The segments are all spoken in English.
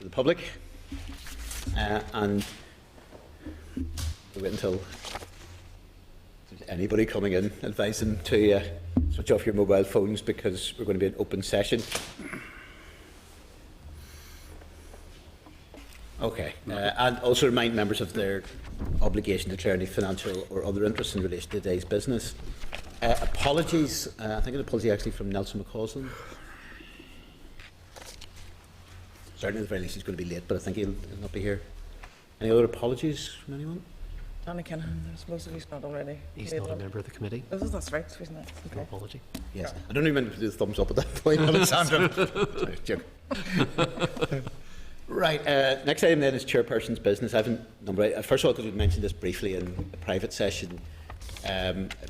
the public, and we'll wait until there's anybody coming in, advise them to switch off your mobile phones because we're going to be an open session. Okay, and also remind members of their obligation to declare any financial or other interests in relation to today's business. Apologies, I think an apology actually from Nelson McCausland. Certainly, at the very least, he's going to be late, but I think he'll not be here. Any other apologies from anyone? Danny Kinahan, I suppose if he's not already. He's not a member of the committee. Oh, that's right, isn't it? No apology. Yes. I don't even do the thumbs up at that point, Alexandra. Sorry, joke. Right, next item then is chairperson's business. I haven't numbered. First of all, because we mentioned this briefly in a private session,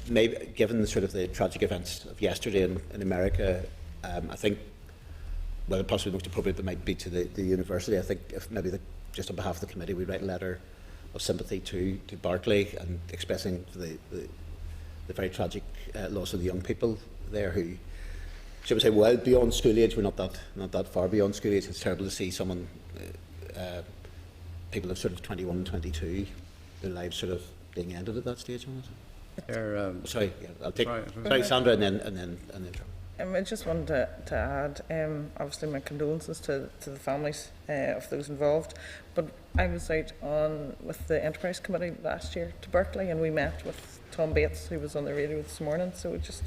maybe given the sort of the tragic events of yesterday in America, I think whether possibly most appropriate it might be to the university. I think if maybe just on behalf of the committee we write a letter of sympathy to Berkeley and expressing the very tragic loss of the young people there who, shall we say, well beyond school age. We're not that far beyond school age. It's terrible to see someone, people of sort of 21 and 22, their lives sort of being ended at that stage. Sorry, yeah, I'll take. Sorry, Sandra, and then. I just wanted to add, obviously, my condolences to the families of those involved. But I was out with the Enterprise Committee last year to Berkeley, and we met with Tom Bates, who was on the radio this morning. So it just,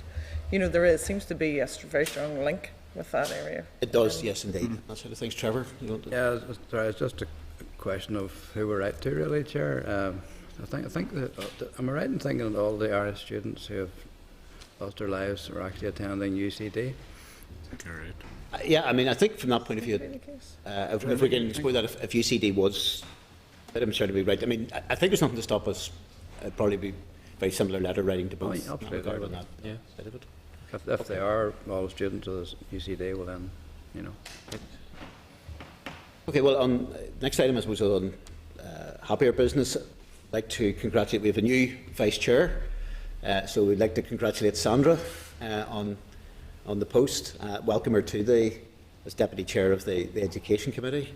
seems to be a very strong link with that area. It does, yes, indeed. That sort of things. Trevor, you want to? Yeah, sorry, it's just a question of who we're right to, really, Chair. I think that am I right in thinking that all the Irish students who have lost their lives are actually attending UCD? Correct. Yeah, I mean, I think from that point of view, if we can suppose that if UCD was, I'm sure to be right. I mean, I think there's nothing to stop us. It'd probably be very similar letter writing to both. Absolutely. On that, yeah. Side of it. If they are all students of UCD, well then, Okay. Well, on next item, I suppose on happier business. I'd like to congratulate. We have a new vice chair. So we'd like to congratulate Sandra on the post, welcome her to as Deputy Chair of the Education Committee,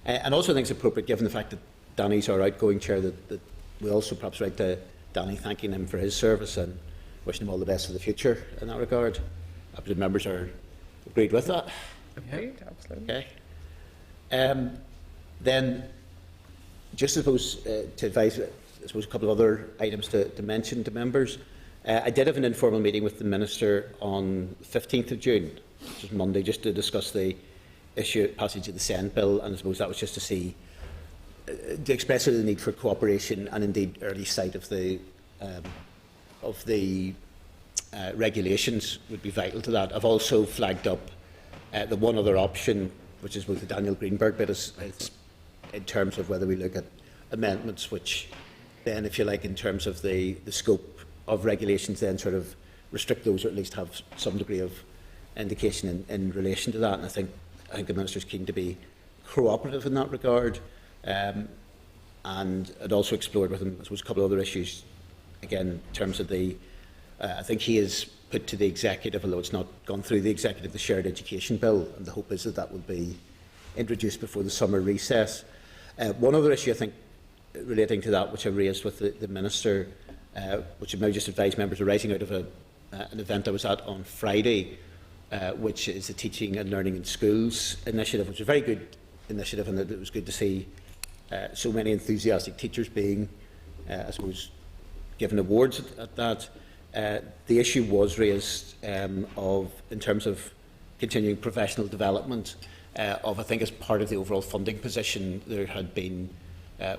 and also I think it's appropriate, given the fact that Danny's our outgoing Chair, that we also perhaps write to Danny thanking him for his service and wishing him all the best for the future in that regard. I believe members are agreed with that. Agreed, absolutely. Okay. Then, just suppose to advise, I suppose a couple of other items to mention to members. I did have an informal meeting with the Minister on the 15th of June, which is Monday, just to discuss the passage of the SEND bill, and I suppose that was just to see, to express the need for cooperation and indeed early sight of the regulations would be vital to that. I've also flagged up the one other option, which is with the Daniel Greenberg bit, is in terms of whether we look at amendments which then, if you like, in terms of the scope of regulations, then sort of restrict those, or at least have some degree of indication in relation to that. And I think the Minister's keen to be cooperative in that regard. And I'd also explored with him, I suppose, a couple of other issues, again, in terms of I think he has put to the Executive, although it's not gone through the Executive, the Shared Education Bill, and the hope is that that will be introduced before the summer recess. One other issue, I think, relating to that, which I raised with the Minister, which I now just advise members arising out of an event I was at on Friday, which is the Teaching and Learning in Schools initiative, which is a very good initiative, and it was good to see so many enthusiastic teachers being, I suppose, given awards at that. The issue was raised in terms of continuing professional development I think as part of the overall funding position, there had been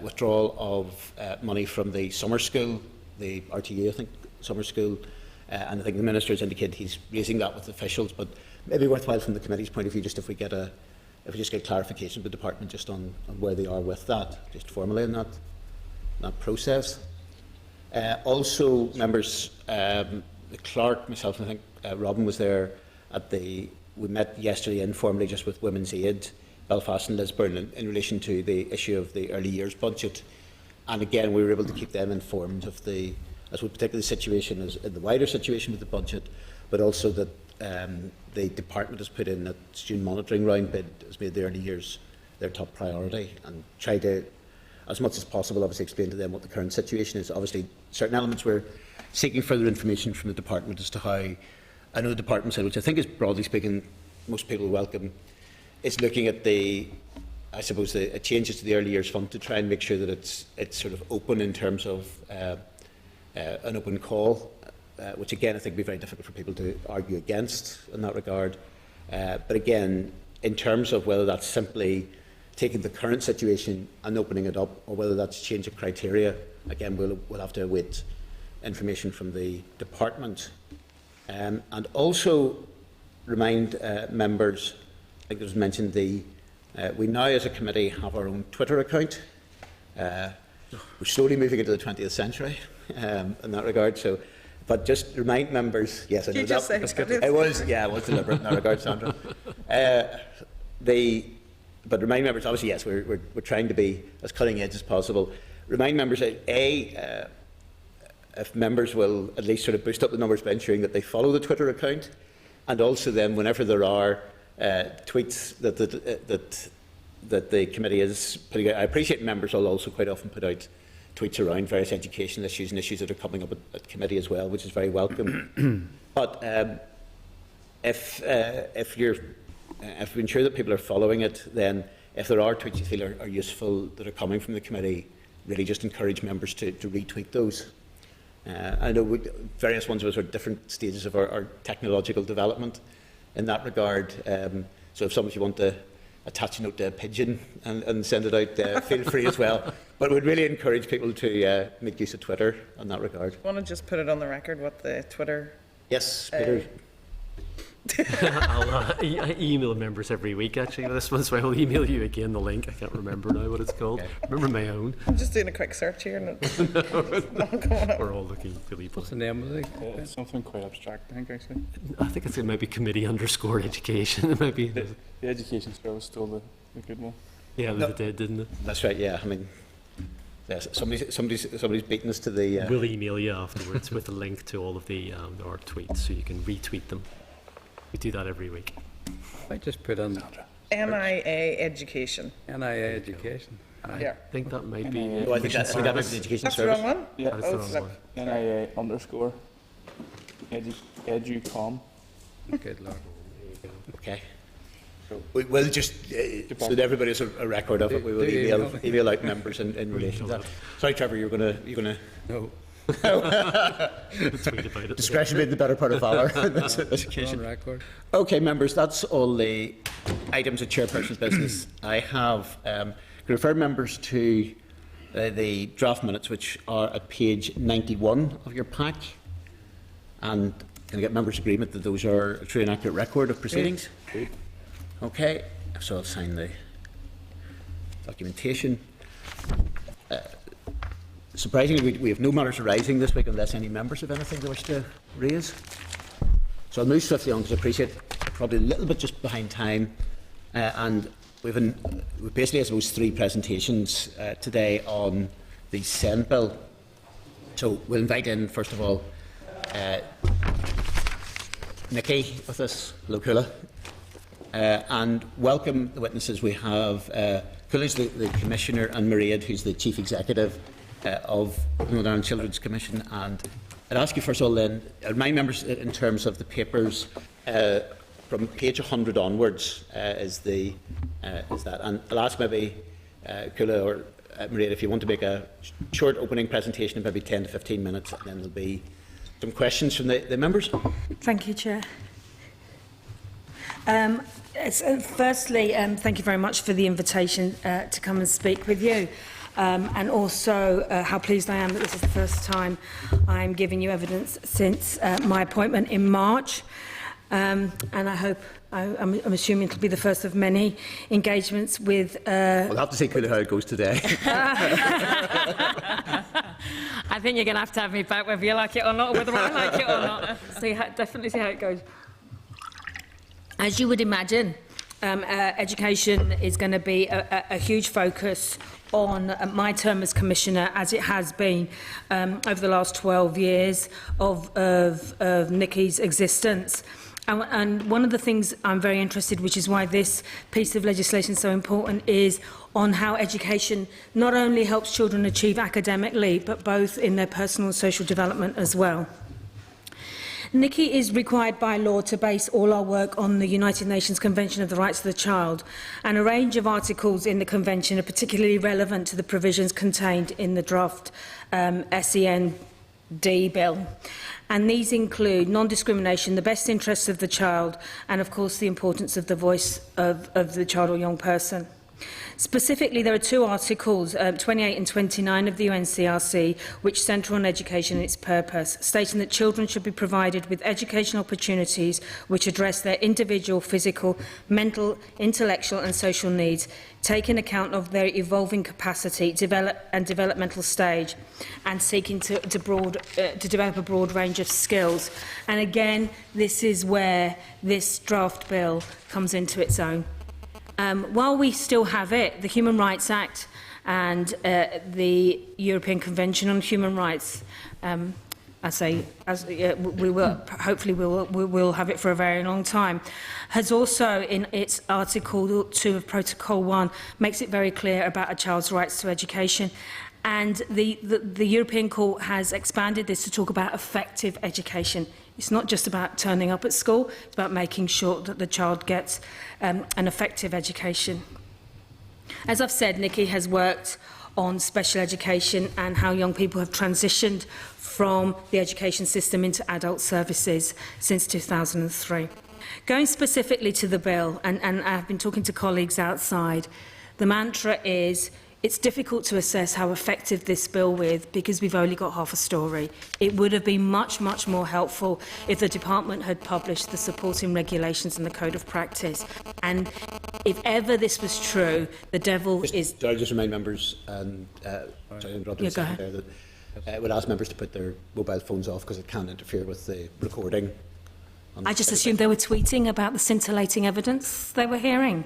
withdrawal of money from the summer school, the RTE, I think, summer school, and I think the Minister has indicated he's raising that with officials, but maybe worthwhile from the committee's point of view, just if we just get clarification from the department just on where they are with that, just formally in that process. Also, members, the clerk, myself, and I think Robin was there we met yesterday informally just with Women's Aid, Belfast and Lisburn in relation to the issue of the early years budget. And again, we were able to keep them informed of as well, particularly the situation as in the wider situation with the budget, but also that the department has put in a student monitoring round bid, has made the early years their top priority, and try to, as much as possible, obviously explain to them what the current situation is. Obviously, certain elements we're seeking further information from the department as to how. I know the department side, which I think is broadly speaking most people welcome, is looking at the changes to the early years fund to try and make sure that it's sort of open in terms of an open call, which again I think would be very difficult for people to argue against in that regard. But again, in terms of whether that's simply taking the current situation and opening it up, or whether that's change of criteria, again we'll have to await information from the department. And also remind members, I think it was mentioned, we now as a committee have our own Twitter account. We're slowly moving into the 20th century in that regard. So, but just remind members, yes, I know it was deliberate in that regard, Sandra. But remind members, obviously, yes, we're trying to be as cutting edge as possible. Remind members that if members will at least sort of boost up the numbers by ensuring that they follow the Twitter account, and also then whenever there are tweets that the committee is putting out. I appreciate members will also quite often put out tweets around various educational issues and issues that are coming up at committee as well, which is very welcome. But if we ensure that people are following it, then if there are tweets you feel are useful that are coming from the committee, really just encourage members to retweet those. I know various ones of us are at different stages of our technological development in that regard. So if some of you want to attach a note to a pigeon and send it out, feel free as well. But we'd really encourage people to make use of Twitter in that regard. I want to just put it on the record what the Twitter... Yes, Peter. I'll email members every week, actually, this one, so I'll email you again the link. I can't remember now what it's called. Okay. I remember my own. I'm just doing a quick search here and it's not coming up. We're all looking really What's the name of it? It's something quite abstract, I think, actually. I think it's maybe committee_education. It might be. The education service stole the good one. Yeah, No. they did, didn't it? That's right, yeah. I mean, yes, somebody's beaten us to the... We'll email you afterwards with a link to all of the our tweets so you can retweet them. We do that every week. I just put on NIA Education. NIA education. Aye. Yeah. I think that might be. Oh, I think that might be the education That's the service. wrong one? Yeah, That is the wrong flip. one. NIA_educom. Good lord. Okay. So- We'll just, so that everybody has a record of it, we will Do you email out members in relation to that. Sorry, Trevor, you're going to... No. Tweet about it. Discretion being the better part of valour in this On occasion. record. Okay, members, that's all the items of chairperson's business. I have referred members to the draft minutes, which are at page 91 of your pack. And can I get members' agreement that those are a true and accurate record of proceedings? Okay, so I'll sign the documentation. Surprisingly, we have no matters arising this week unless any members have anything they wish to raise. So I'll move swiftly on because I appreciate probably a little bit just behind time. And we've basically, I suppose, 3 presentations today on the SEND bill. So we'll invite in, first of all, Nikki with us. Hello, Kula. And welcome the witnesses. We have Kula's the Commissioner, and Mairead, who's the Chief Executive of Northern Ireland Children's Commission. And I'd ask you first of all then, remind members in terms of the papers, from page 100 onwards is that. And I'll ask maybe Kula or Mairead if you want to make a short opening presentation of maybe 10 to 15 minutes, and then there'll be some questions from the members. Thank you, Chair. Firstly, thank you very much for the invitation to come and speak with you. And also how pleased I am that this is the first time I'm giving you evidence since my appointment in March. And I hope, I'm assuming it'll be the first of many engagements with... We'll have to see Kula how it goes today. I think you're going to have me back whether you like it or not, or whether I like it or not. Definitely see how it goes. As you would imagine, education is going to be a huge focus on my term as Commissioner, as it has been over the last 12 years of Nikki's existence. And one of the things I'm very interested, which is why this piece of legislation is so important, is on how education not only helps children achieve academically, but both in their personal and social development as well. Nikki is required by law to base all our work on the United Nations Convention of the Rights of the Child, and a range of articles in the Convention are particularly relevant to the provisions contained in the draft SEND bill. And these include non-discrimination, the best interests of the child, and of course the importance of the voice of the child or young person. Specifically, there are two articles, 28 and 29 of the UNCRC, which centre on education and its purpose, stating that children should be provided with educational opportunities which address their individual, physical, mental, intellectual and social needs, taking account of their evolving capacity and developmental stage, and seeking to develop a broad range of skills. And again, this is where this draft bill comes into its own. While we still have it, the Human Rights Act and the European Convention on Human Rights, we will have it for a very long time, has also, in its Article 2 of Protocol 1, makes it very clear about a child's rights to education. And the European Court has expanded this to talk about effective education. It's not just about turning up at school, it's about making sure that the child gets an effective education. As I've said, Nikki has worked on special education and how young people have transitioned from the education system into adult services since 2003. Going specifically to the bill, and I've been talking to colleagues outside, the mantra is, it's difficult to assess how effective this bill is because we've only got half a story. It would have been much, much more helpful if the department had published the supporting regulations and the code of practice. And if ever this was true, the devil is... Sorry, just remind members, and sorry, interrupted go ahead. there, that I would ask members to put their mobile phones off because it can interfere with the recording. I just assumed they were tweeting about the scintillating evidence they were hearing.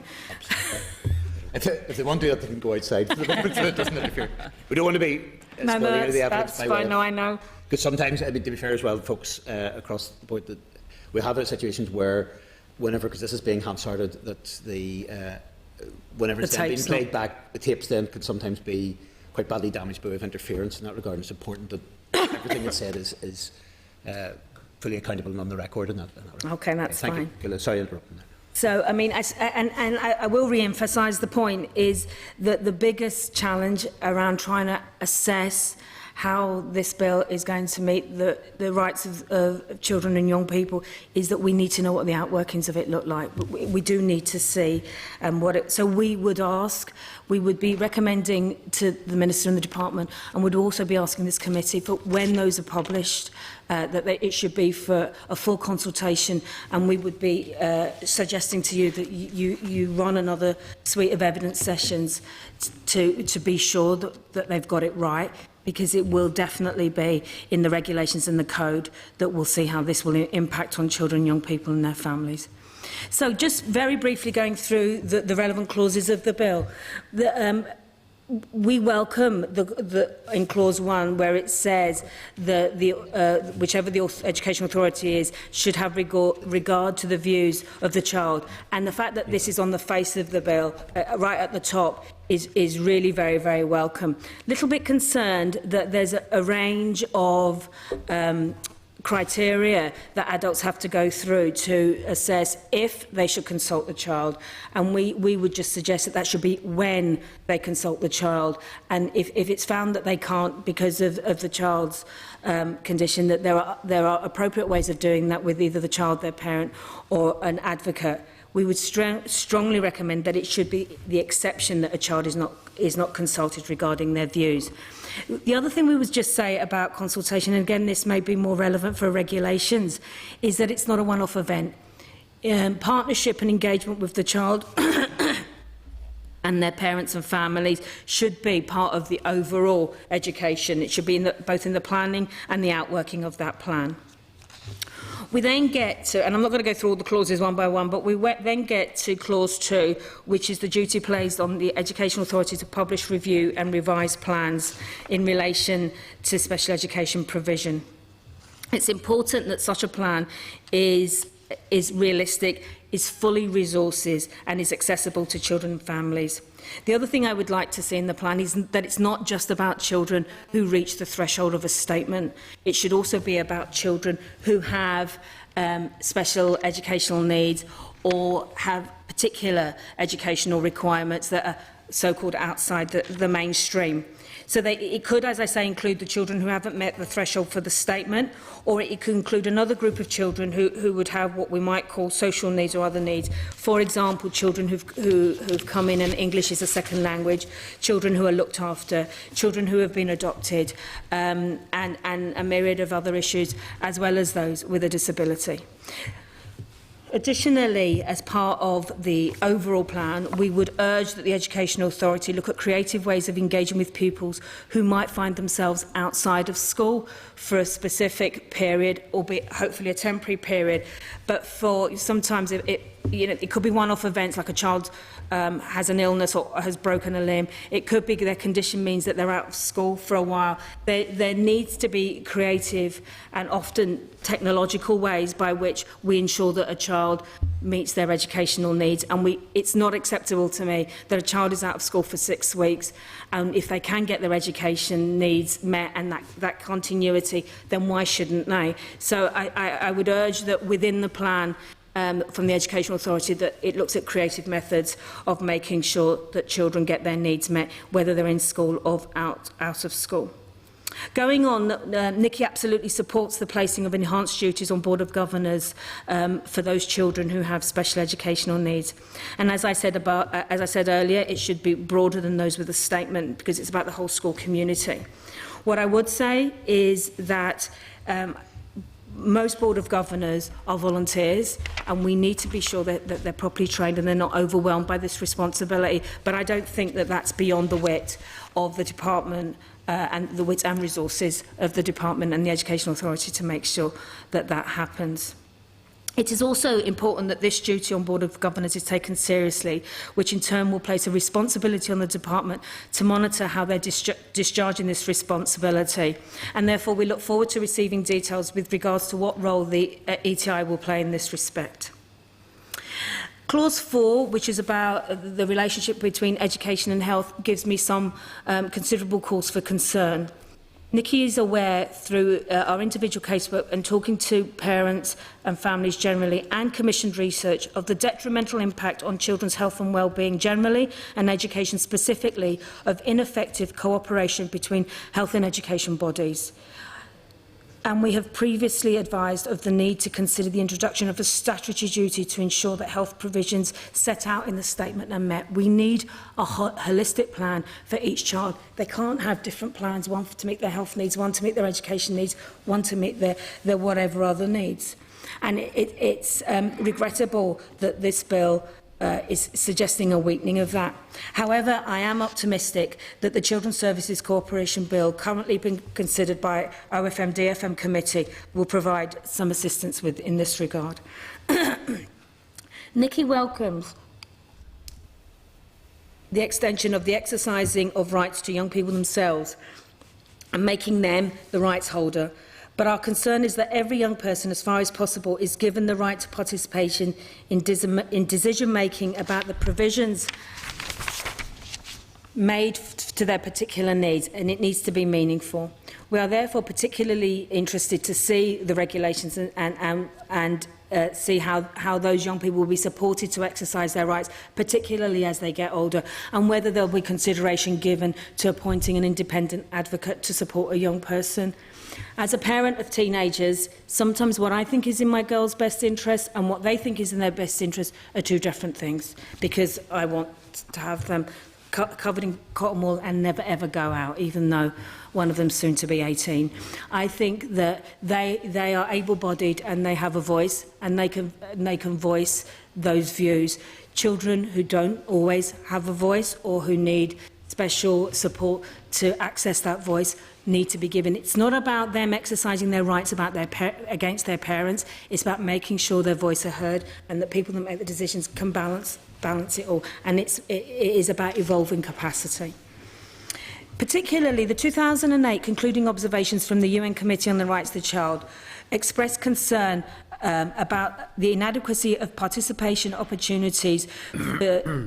If they want to do that, they can go outside for the moment, so it doesn't interfere. We don't want to be spoiling any of the evidence. That's fine. No, I know. Because sometimes, I mean, to be fair as well, folks across the board, that we have situations where, whenever, because this is being haphazarded, that whenever it's then being played back, the tapes then can sometimes be quite badly damaged by way of interference in that regard. And it's important that everything that's said is fully accountable and on the record in that regard. Okay, that's fine. Thank you. Sorry, interrupting there. So, I mean, I will re-emphasise the point is that the biggest challenge around trying to assess how this bill is going to meet the rights of children and young people is that we need to know what the outworkings of it look like. But we do need to see what it... So we would ask, we would be recommending to the Minister and the Department, and would also be asking this committee for when those are published, it should be for a full consultation, and we would be suggesting to you that you run another suite of evidence sessions to be sure that they've got it right, because it will definitely be in the regulations and the code that we'll see how this will impact on children and young people and their families. So just very briefly going through the relevant clauses of the bill. We welcome in clause 1 where it says that whichever the education authority is should have regard to the views of the child, and the fact that this is on the face of the bill right at the top is really very, very welcome. Little bit concerned that there's a range of criteria that adults have to go through to assess if they should consult the child, and we would just suggest that should be when they consult the child, and if it's found that they can't because of the child's condition, that there are appropriate ways of doing that with either the child, their parent or an advocate. We would strongly recommend that it should be the exception that a child is not consulted regarding their views. The other thing we would just say about consultation, and again this may be more relevant for regulations, is that it's not a one-off event. Partnership and engagement with the child and their parents and families should be part of the overall education. It should be both in the planning and the outworking of that plan. We then get to, and I'm not going to go through all the clauses one by one, but we then get to clause 2, which is the duty placed on the Education Authority to publish, review and revise plans in relation to special education provision. It's important that such a plan is is realistic, is fully resources and is accessible to children and families. The other thing I would like to see in the plan is that it's not just about children who reach the threshold of a statement. It should also be about children who have special educational needs or have particular educational requirements that are so-called outside the mainstream. So it could, as I say, include the children who haven't met the threshold for the statement, or it could include another group of children who would have what we might call social needs or other needs. For example, children who've come in and English is a second language, children who are looked after, children who have been adopted, and a myriad of other issues, as well as those with a disability. Additionally, as part of the overall plan, we would urge that the Education Authority look at creative ways of engaging with pupils who might find themselves outside of school for a specific period, albeit hopefully a temporary period. But for sometimes it could be one-off events, like a child has an illness or has broken a limb. It could be their condition means that they're out of school for a while. There needs to be creative and often technological ways by which we ensure that a child meets their educational needs. And it's not acceptable to me that a child is out of school for 6 weeks, and if they can get their education needs met and that continuity, then why shouldn't they? So I would urge that within the plan, from the Education Authority, that it looks at creative methods of making sure that children get their needs met, whether they're in school or out of school. Going on, Nikki absolutely supports the placing of enhanced duties on Board of Governors for those children who have special educational needs. And as I said earlier, it should be broader than those with a statement, because it's about the whole school community. What I would say is that most Board of Governors are volunteers, and we need to be sure that they're properly trained and they're not overwhelmed by this responsibility. But I don't think that that's beyond the wit of the department and the wit and resources of the department and the Education Authority to make sure that that happens. It is also important that this duty on Board of Governors is taken seriously, which in turn will place a responsibility on the department to monitor how they're discharging this responsibility. And therefore, we look forward to receiving details with regards to what role the ETI will play in this respect. Clause 4, which is about the relationship between education and health, gives me some considerable cause for concern. Nikki is aware through our individual casework and talking to parents and families generally, and commissioned research, of the detrimental impact on children's health and well-being generally and education specifically of ineffective cooperation between health and education bodies. And we have previously advised of the need to consider the introduction of a statutory duty to ensure that health provisions set out in the statement are met. We need a holistic plan for each child. They can't have different plans, one to meet their health needs, one to meet their education needs, one to meet their whatever other needs. And it's regrettable that this bill is suggesting a weakening of that. However, I am optimistic that the Children's Services Corporation Bill, currently being considered by OFM-DFM Committee, will provide some assistance in this regard. Nikki welcomes the extension of the exercising of rights to young people themselves and making them the rights holder. But our concern is that every young person, as far as possible, is given the right to participation in decision-making about the provisions made to their particular needs, and it needs to be meaningful. We are therefore particularly interested to see the regulations and see how those young people will be supported to exercise their rights, particularly as they get older, and whether there will be consideration given to appointing an independent advocate to support a young person. As a parent of teenagers, sometimes what I think is in my girls' best interest and what they think is in their best interest are two different things, because I want to have them covered in cotton wool and never ever go out, even though one of them's soon to be 18. I think that they are able-bodied and they have a voice, and they can voice those views. Children who don't always have a voice or who need special support to access that voice need to be given. It's not about them exercising their rights against their parents. It's about making sure their voice are heard and that people that make the decisions can balance it all. And it is about evolving capacity. Particularly, the 2008 concluding observations from the UN Committee on the Rights of the Child expressed concern about the inadequacy of participation opportunities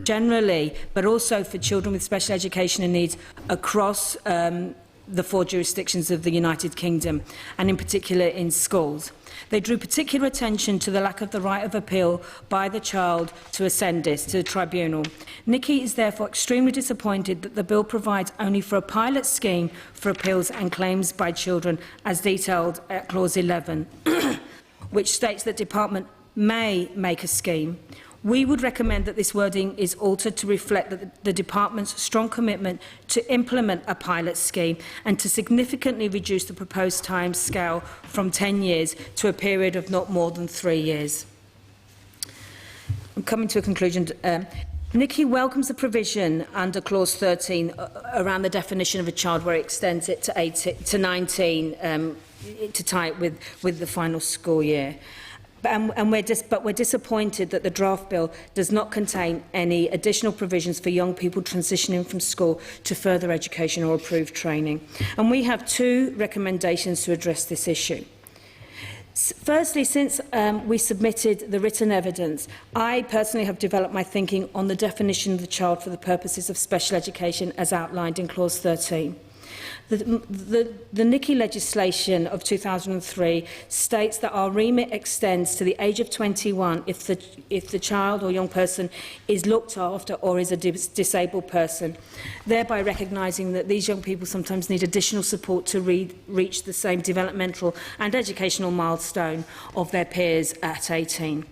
generally, but also for children with special educational needs across the 4 jurisdictions of the United Kingdom, and in particular in schools. They drew particular attention to the lack of the right of appeal by the child to Ascendis, to the tribunal. Nikki is therefore extremely disappointed that the bill provides only for a pilot scheme for appeals and claims by children, as detailed at clause 11, which states that Department may make a scheme. We would recommend that this wording is altered to reflect the Department's strong commitment to implement a pilot scheme and to significantly reduce the proposed time scale from 10 years to a period of not more than 3 years. I'm coming to a conclusion. Nikki welcomes the provision under clause 13 around the definition of a child, where it extends it to 19 to tie it with the final school year. But we're disappointed that the draft bill does not contain any additional provisions for young people transitioning from school to further education or approved training. And we have 2 recommendations to address this issue. Firstly, since we submitted the written evidence, I personally have developed my thinking on the definition of the child for the purposes of special education as outlined in clause 13. The Nikki legislation of 2003 states that our remit extends to the age of 21 if the child or young person is looked after or is a disabled person, thereby recognising that these young people sometimes need additional support to reach the same developmental and educational milestone of their peers at 18.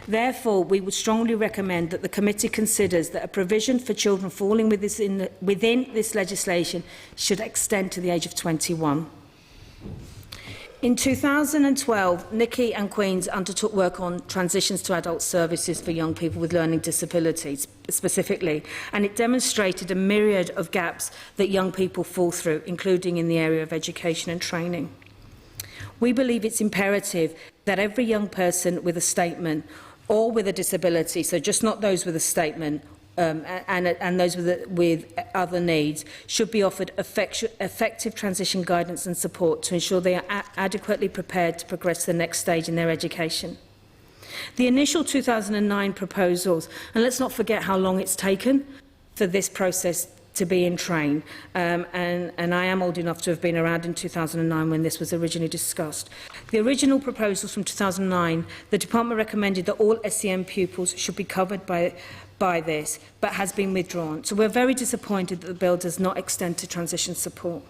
Therefore, we would strongly recommend that the committee considers that a provision for children falling within this legislation should extend to the age of 21. In 2012, Nikki and Queen's undertook work on transitions to adult services for young people with learning disabilities, specifically, and it demonstrated a myriad of gaps that young people fall through, including in the area of education and training. We believe it's imperative that every young person with a statement or with a disability, so just not those with a statement and those with other needs, should be offered effective transition guidance and support to ensure they are adequately prepared to progress to the next stage in their education. The initial 2009 proposals, and let's not forget how long it's taken for this process to be in train, and I am old enough to have been around in 2009 when this was originally discussed. The original proposals from 2009, the Department recommended that all SEN pupils should be covered by this, but has been withdrawn. So we're very disappointed that the bill does not extend to transition support.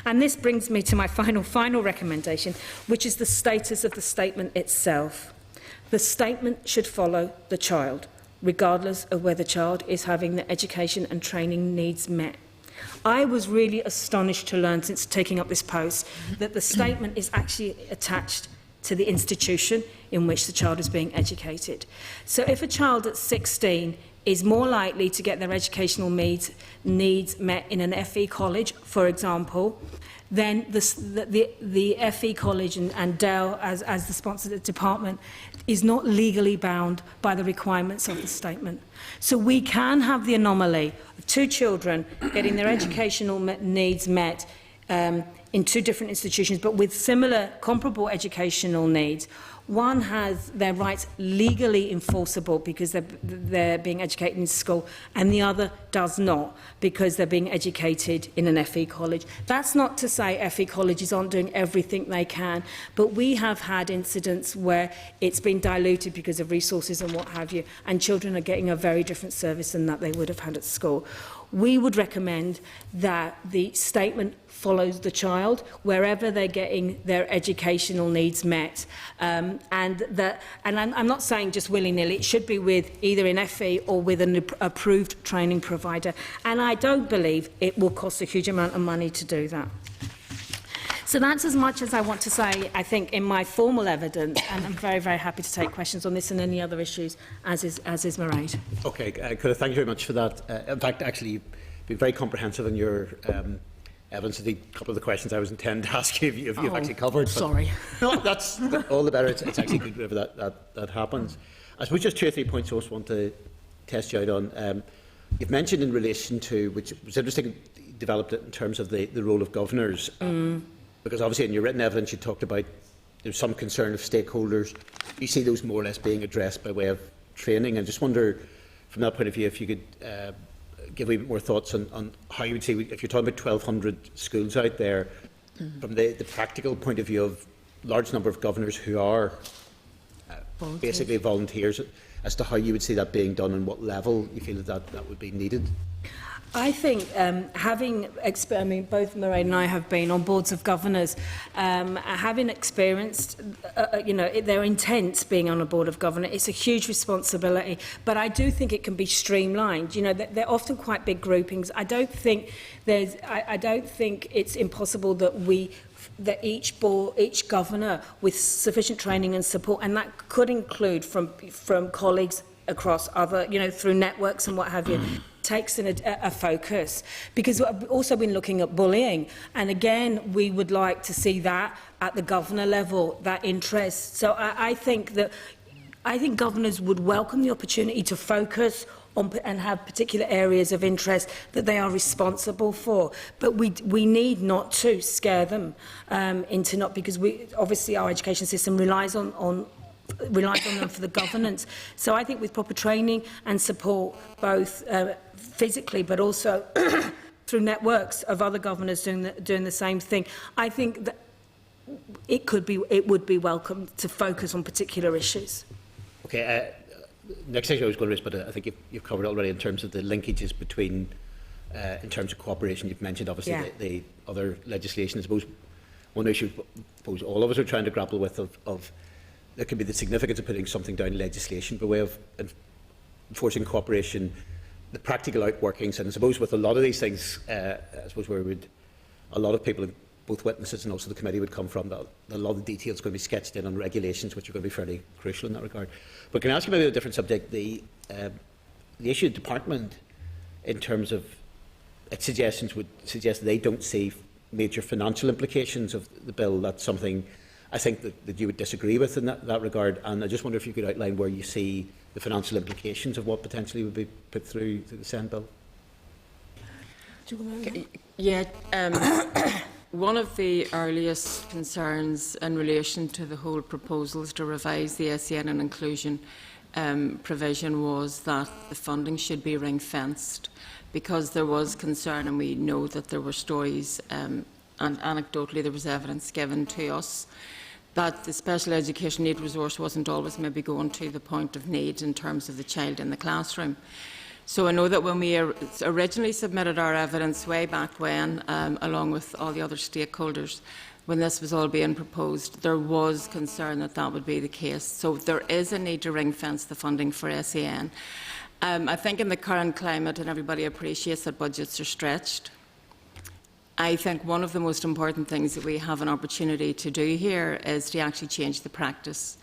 And this brings me to my final recommendation, which is the status of the statement itself. The statement should follow the child, regardless of whether the child is having the education and training needs met. I was really astonished to learn, since taking up this post, that the statement is actually attached to the institution in which the child is being educated. So if a child at 16 is more likely to get their educational needs met in an FE college, for example, then the FE college and Dell, as the sponsor of the department, is not legally bound by the requirements of the statement. So we can have the anomaly of 2 children getting their educational needs met in 2 different institutions, but with similar, comparable educational needs. One has their rights legally enforceable because they're being educated in school, and the other does not because they're being educated in an FE college. That's not to say FE colleges aren't doing everything they can, but we have had incidents where it's been diluted because of resources and what have you, and children are getting a very different service than that they would have had at school. We would recommend that the statement follows the child wherever they're getting their educational needs met, and I'm not saying just willy-nilly. It should be with either an FE or with an approved training provider, and I don't believe it will cost a huge amount of money to do that. So that's as much as I want to say, I think, in my formal evidence, and I'm very, very happy to take questions on this and any other issues, as is Mairead. Okay, Cuda, thank you very much for that. In fact, actually, you've been very comprehensive in your evidence. A couple of the questions I was intending to ask you, you've actually covered. Sorry. No, that's all the better. It's actually good whenever that happens. I suppose just 2 or 3 points I just want to test you out on. You've mentioned in relation to, which was interesting, you developed it in terms of the role of governors. Because obviously in your written evidence you talked about there's some concern of stakeholders you see those more or less being addressed by way of training? And just wonder, from that point of view, if you could give a wee bit more thoughts on how you would see, if you're talking about 1,200 schools out there, from the practical point of view of large number of governors who are basically volunteers, as to how you would see that being done and what level you feel that would be needed? I think I mean, both Mairead and I have been on boards of governors, having experienced, their intent being on a board of governors. It's a huge responsibility, but I do think it can be streamlined. You know, they're often quite big groupings. I don't think it's impossible that each governor with sufficient training and support, and that could include from colleagues across other, through networks and what have you, takes a focus. Because we've also been looking at bullying, and again, we would like to see that at the governor level, that interest. So I think governors would welcome the opportunity to focus on and have particular areas of interest that they are responsible for. But we need not to scare them into not, because obviously our education system relies on them for the governance. So I think with proper training and support, both physically but also through networks of other governors doing the same thing, I think that it would be welcome to focus on particular issues. Okay. Next thing I was going to raise, but I think you've covered it already in terms of the linkages between, in terms of cooperation. You've mentioned obviously the other legislation. I suppose one issue all of us are trying to grapple with of there could be the significance of putting something down in legislation by way of enforcing cooperation, the practical outworkings, and I suppose with a lot of these things, I suppose a lot of people, both witnesses and also the committee, would come from that. A lot of the details are going to be sketched in on regulations, which are going to be fairly crucial in that regard. But can I ask you maybe a different subject? The issue of department, in terms of its suggestions, would suggest they don't see major financial implications of the bill. That's something I think that you would disagree with in that regard. And I just wonder if you could outline where you see the financial implications of what potentially would be put through the Senate bill. Yeah. One of the earliest concerns in relation to the whole proposals to revise the SEN and inclusion provision was that the funding should be ring-fenced, because there was concern, and we know that there were stories and anecdotally there was evidence given to us that the special education need resource wasn't always maybe going to the point of need in terms of the child in the classroom. So I know that when we originally submitted our evidence way back when, along with all the other stakeholders, when this was all being proposed, there was concern that that would be the case. So there is a need to ring-fence the funding for SEN. I think in the current climate, and everybody appreciates that budgets are stretched, I think one of the most important things that we have an opportunity to do here is to actually change the practice.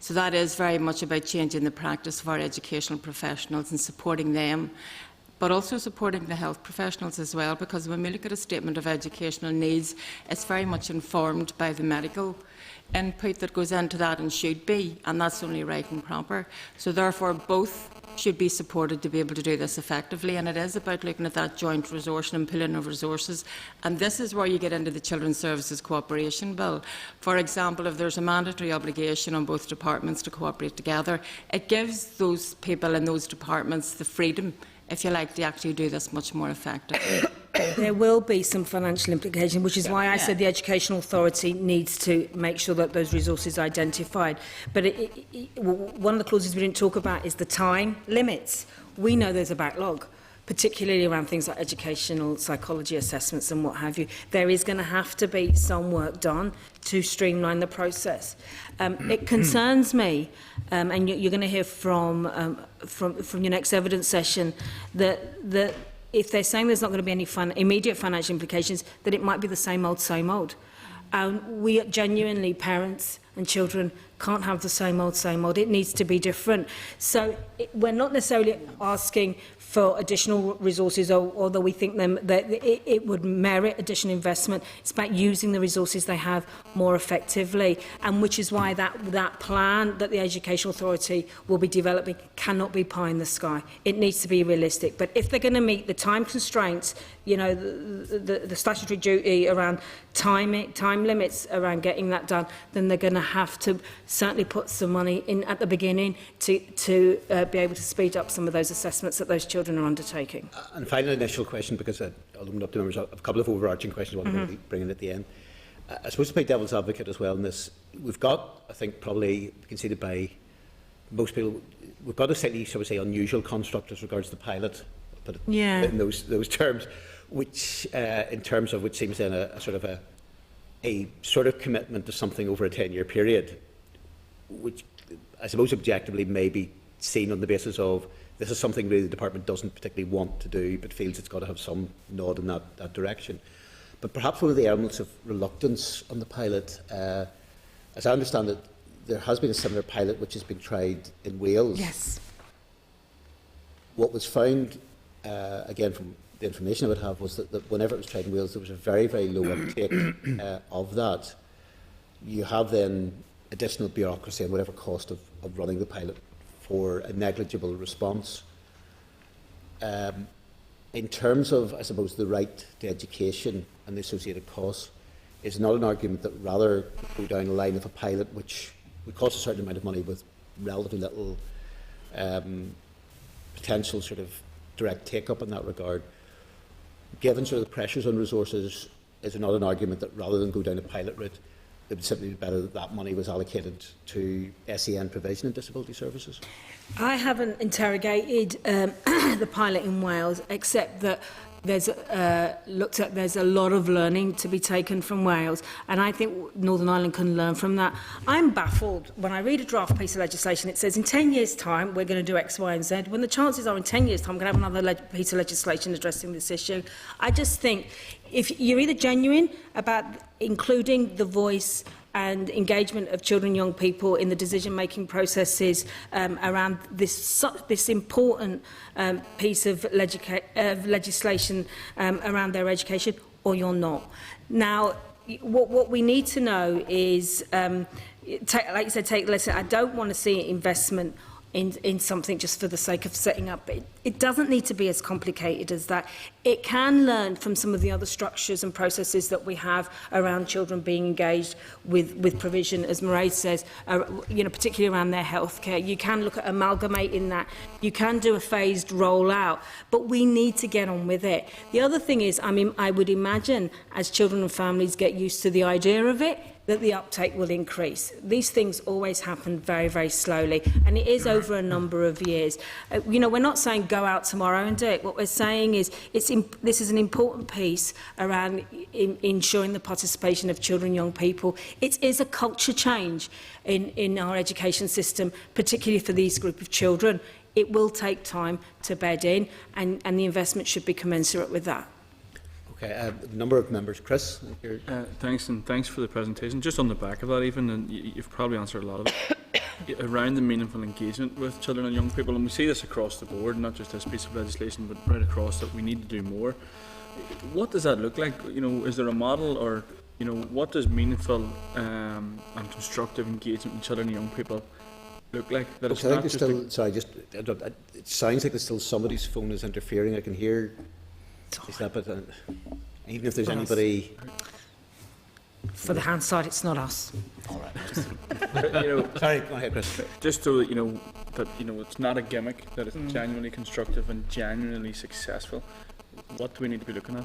So that is very much about changing the practice of our educational professionals and supporting them, but also supporting the health professionals as well, because when we look at a statement of educational needs, it's very much informed by the medical input that goes into that, and should be, and that's only right and proper. So therefore both should be supported to be able to do this effectively, and it is about looking at that joint resourcing and pooling of resources. And this is where you get into the Children's Services Cooperation Bill. For example, if there's a mandatory obligation on both departments to cooperate together, it gives those people in those departments the freedom, if you like, to actually do this much more effectively. There will be some financial implication, which is why I said the Education Authority needs to make sure that those resources are identified. But one of the clauses we didn't talk about is the time limits. We know there's a backlog, particularly around things like educational psychology assessments and what have you. There is going to have to be some work done to streamline the process. It concerns me, and you're going to hear from your next evidence session, that if they're saying there's not going to be any immediate financial implications, that it might be the same old, same old. We genuinely, parents and children, can't have the same old, same old. It needs to be different. So we're not necessarily asking for additional resources, although we think that it would merit additional investment. It's about using the resources they have more effectively, and which is why that plan that the Education Authority will be developing cannot be pie in the sky. It needs to be realistic. But if they're going to meet the time constraints, you know, the statutory duty around time limits around getting that done, then they're going to have to certainly put some money in at the beginning to be able to speed up some of those assessments that those children are undertaking. And final initial question, because I'll open up to members, I have a couple of overarching questions I want to bring in at the end. I suppose to play devil's advocate as well in this, we've got, I think, probably conceded by most people, we've got a slightly, shall we say, unusual construct as regards the pilot, but Yeah. in those terms, which in terms of which seems then a sort of commitment to something over a 10-year period, which I suppose objectively may be seen on the basis of this is something really the department doesn't particularly want to do, but feels it's got to have some nod in that direction. But perhaps one of the elements of reluctance on the pilot, as I understand it, there has been a similar pilot which has been tried in Wales. Yes. What was found, again from the information I would have, was that whenever it was tried in Wales, there was a very, very low uptake of that. You have then additional bureaucracy and whatever cost of running the pilot for a negligible response. In terms of, I suppose, the right to education and the associated costs, is not an argument that rather go down the line of a pilot which would cost a certain amount of money with relatively little potential sort of direct take-up in that regard. Given sort of the pressures on resources, is it not an argument that rather than go down a pilot route, it would simply be better that that money was allocated to SEN provision and disability services? I haven't interrogated the pilot in Wales, except that there's there's a lot of learning to be taken from Wales, and I think Northern Ireland can learn from that. I'm baffled when I read a draft piece of legislation. It says in 10 years' time we're going to do X, Y, and Z. When the chances are in 10 years' time we're going to have another piece of legislation addressing this issue. I just think if you're either genuine about including the voice and engagement of children and young people in the decision-making processes around this important piece of legislation around their education, or you're not. Now, what we need to know is, like you said, I don't want to see investment in something just for the sake of setting up. It doesn't need to be as complicated as that. It can learn from some of the other structures and processes that we have around children being engaged with provision, as Mairead says, particularly around their healthcare. You can look at amalgamating that. You can do a phased rollout, but we need to get on with it. The other thing is, I would imagine as children and families get used to the idea of it, that the uptake will increase. These things always happen very, very slowly, and it is over a number of years. We're not saying go out tomorrow and do it. What we're saying is this is an important piece around ensuring the participation of children and young people. It is a culture change in our education system, particularly for these group of children. It will take time to bed in, and the investment should be commensurate with that. Okay, a number of members. Chris? Thanks, and thanks for the presentation. Just on the back of that even, and you've probably answered a lot of it, around the meaningful engagement with children and young people, and we see this across the board, not just this piece of legislation, but right across, that we need to do more. What does that look like? Is there a model, or what does meaningful and constructive engagement with children and young people look like? That it's not just it sounds like there's still somebody's phone is interfering. I can hear. Is that, but even if there's anybody. For the hand side, it's not us. All right. Sorry, go ahead, Chris. Just so that it's not a gimmick, that it's genuinely constructive and genuinely successful. What do we need to be looking at?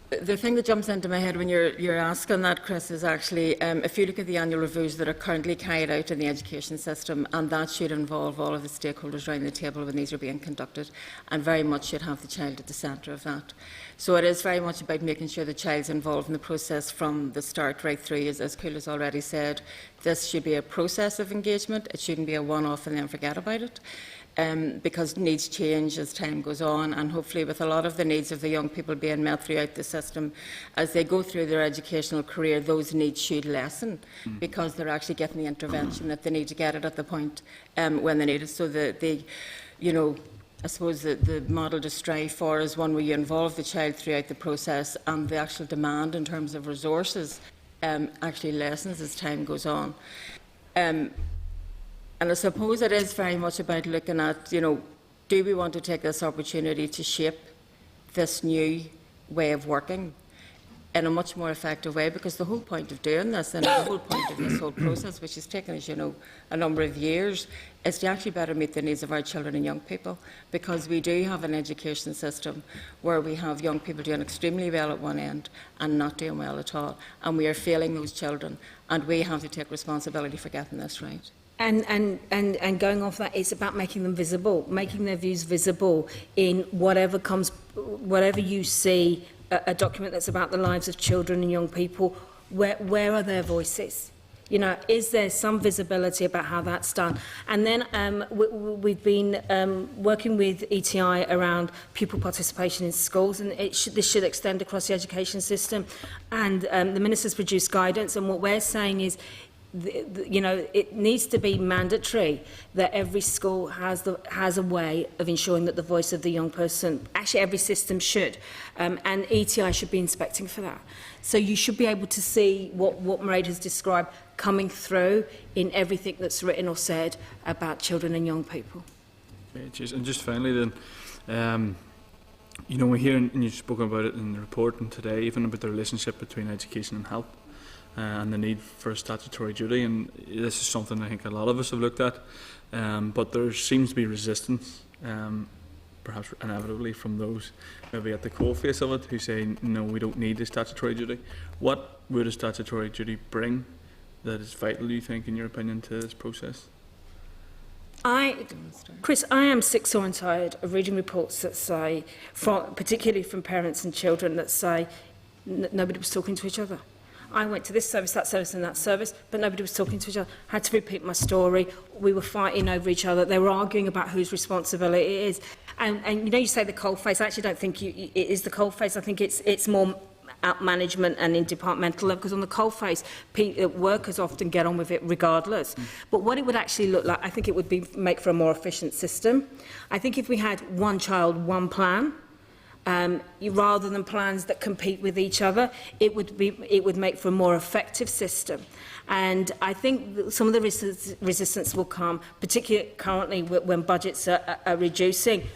The thing that jumps into my head when you're asking that, Chris, is actually if you look at the annual reviews that are currently carried out in the education system, and that should involve all of the stakeholders around the table when these are being conducted, and very much should have the child at the centre of that. So it is very much about making sure the child's involved in the process from the start right through. As Kuil has already said, this should be a process of engagement. It shouldn't be a one-off and then forget about it. Because needs change as time goes on, and hopefully with a lot of the needs of the young people being met throughout the system as they go through their educational career, those needs should lessen because they're actually getting the intervention that they need to get it at the point when they need it. So I suppose the model to strive for is one where you involve the child throughout the process, and the actual demand in terms of resources actually lessens as time goes on. And I suppose it is very much about looking at, do we want to take this opportunity to shape this new way of working? in a much more effective way, because the whole point of doing this and the whole point of this whole process, which has taken, as you know, a number of years, is to actually better meet the needs of our children and young people, because we do have an education system where we have young people doing extremely well at one end and not doing well at all, and we are failing those children, and we have to take responsibility for getting this right. And going off that, it's about making them visible, making their views visible in whatever you see, a document that's about the lives of children and young people. Where are their voices? You know, is there some visibility about how that's done? And then we've been working with ETI around pupil participation in schools, and this should extend across the education system. And the Minister's produced guidance, and what we're saying is, you know, it needs to be mandatory that every school has a way of ensuring that the voice of the young person, actually every system should, and ETI should be inspecting for that. So you should be able to see what Mairead has described coming through in everything that's written or said about children and young people. Okay, and just finally then, you know, we hear, and you've spoken about it in the report and today, even about the relationship between education and health. And the need for a statutory duty, and this is something I think a lot of us have looked at, but there seems to be resistance, perhaps inevitably, from those maybe at the coalface of it who say no, we don't need a statutory duty. What would a statutory duty bring that is vital, you think, in your opinion, to this process? Chris, I am sick, sore and tired of reading reports that say, particularly from parents and children, that say nobody was talking to each other. I went to this service, that service and that service, but nobody was talking to each other. I had to repeat my story. We were fighting over each other. They were arguing about whose responsibility it is. And you know, you say the coalface. I actually don't think it is the coalface. I think it's more at management and in departmental level, because on the coalface, workers often get on with it regardless. But what it would actually look like, I think it would make for a more efficient system. I think if we had one child, one plan, rather than plans that compete with each other, it would make for a more effective system. And I think some of the resistance will come, particularly currently when budgets are reducing,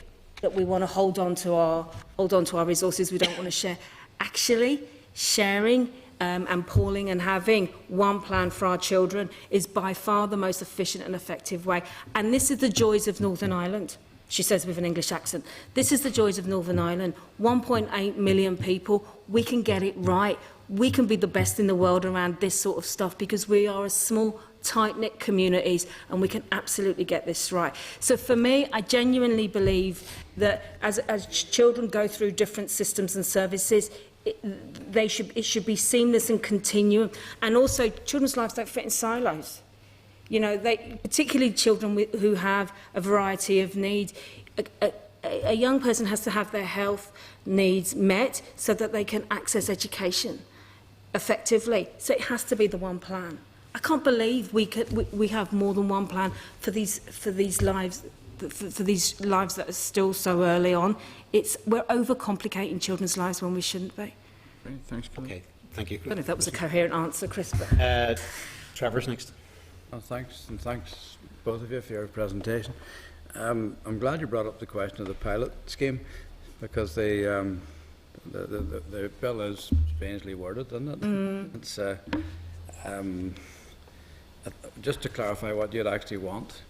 that we want to hold on to our resources. We don't want to share. Actually, sharing and pooling and having one plan for our children is by far the most efficient and effective way. And this is the joys of Northern Ireland. She says with an English accent. This is the joys of Northern Ireland. 1.8 million people. We can get it right. We can be the best in the world around this sort of stuff because we are a small, tight-knit communities and we can absolutely get this right. So for me, I genuinely believe that as children go through different systems and services, it should be seamless and continuum. And also, children's lives don't fit in silos. You know, particularly children who have a variety of needs. A young person has to have their health needs met so that they can access education effectively. So it has to be the one plan. I can't believe we have more than one plan for these lives that are still so early on. We're overcomplicating children's lives when we shouldn't be. Great, thanks, Colin. Okay, thank you. I don't know if that was a coherent answer, Chris. But Trevor's next. Well, thanks, and thanks both of you for your presentation. I'm glad you brought up the question of the pilot scheme, because the bill is strangely worded, isn't it? It's just to clarify what you'd actually want.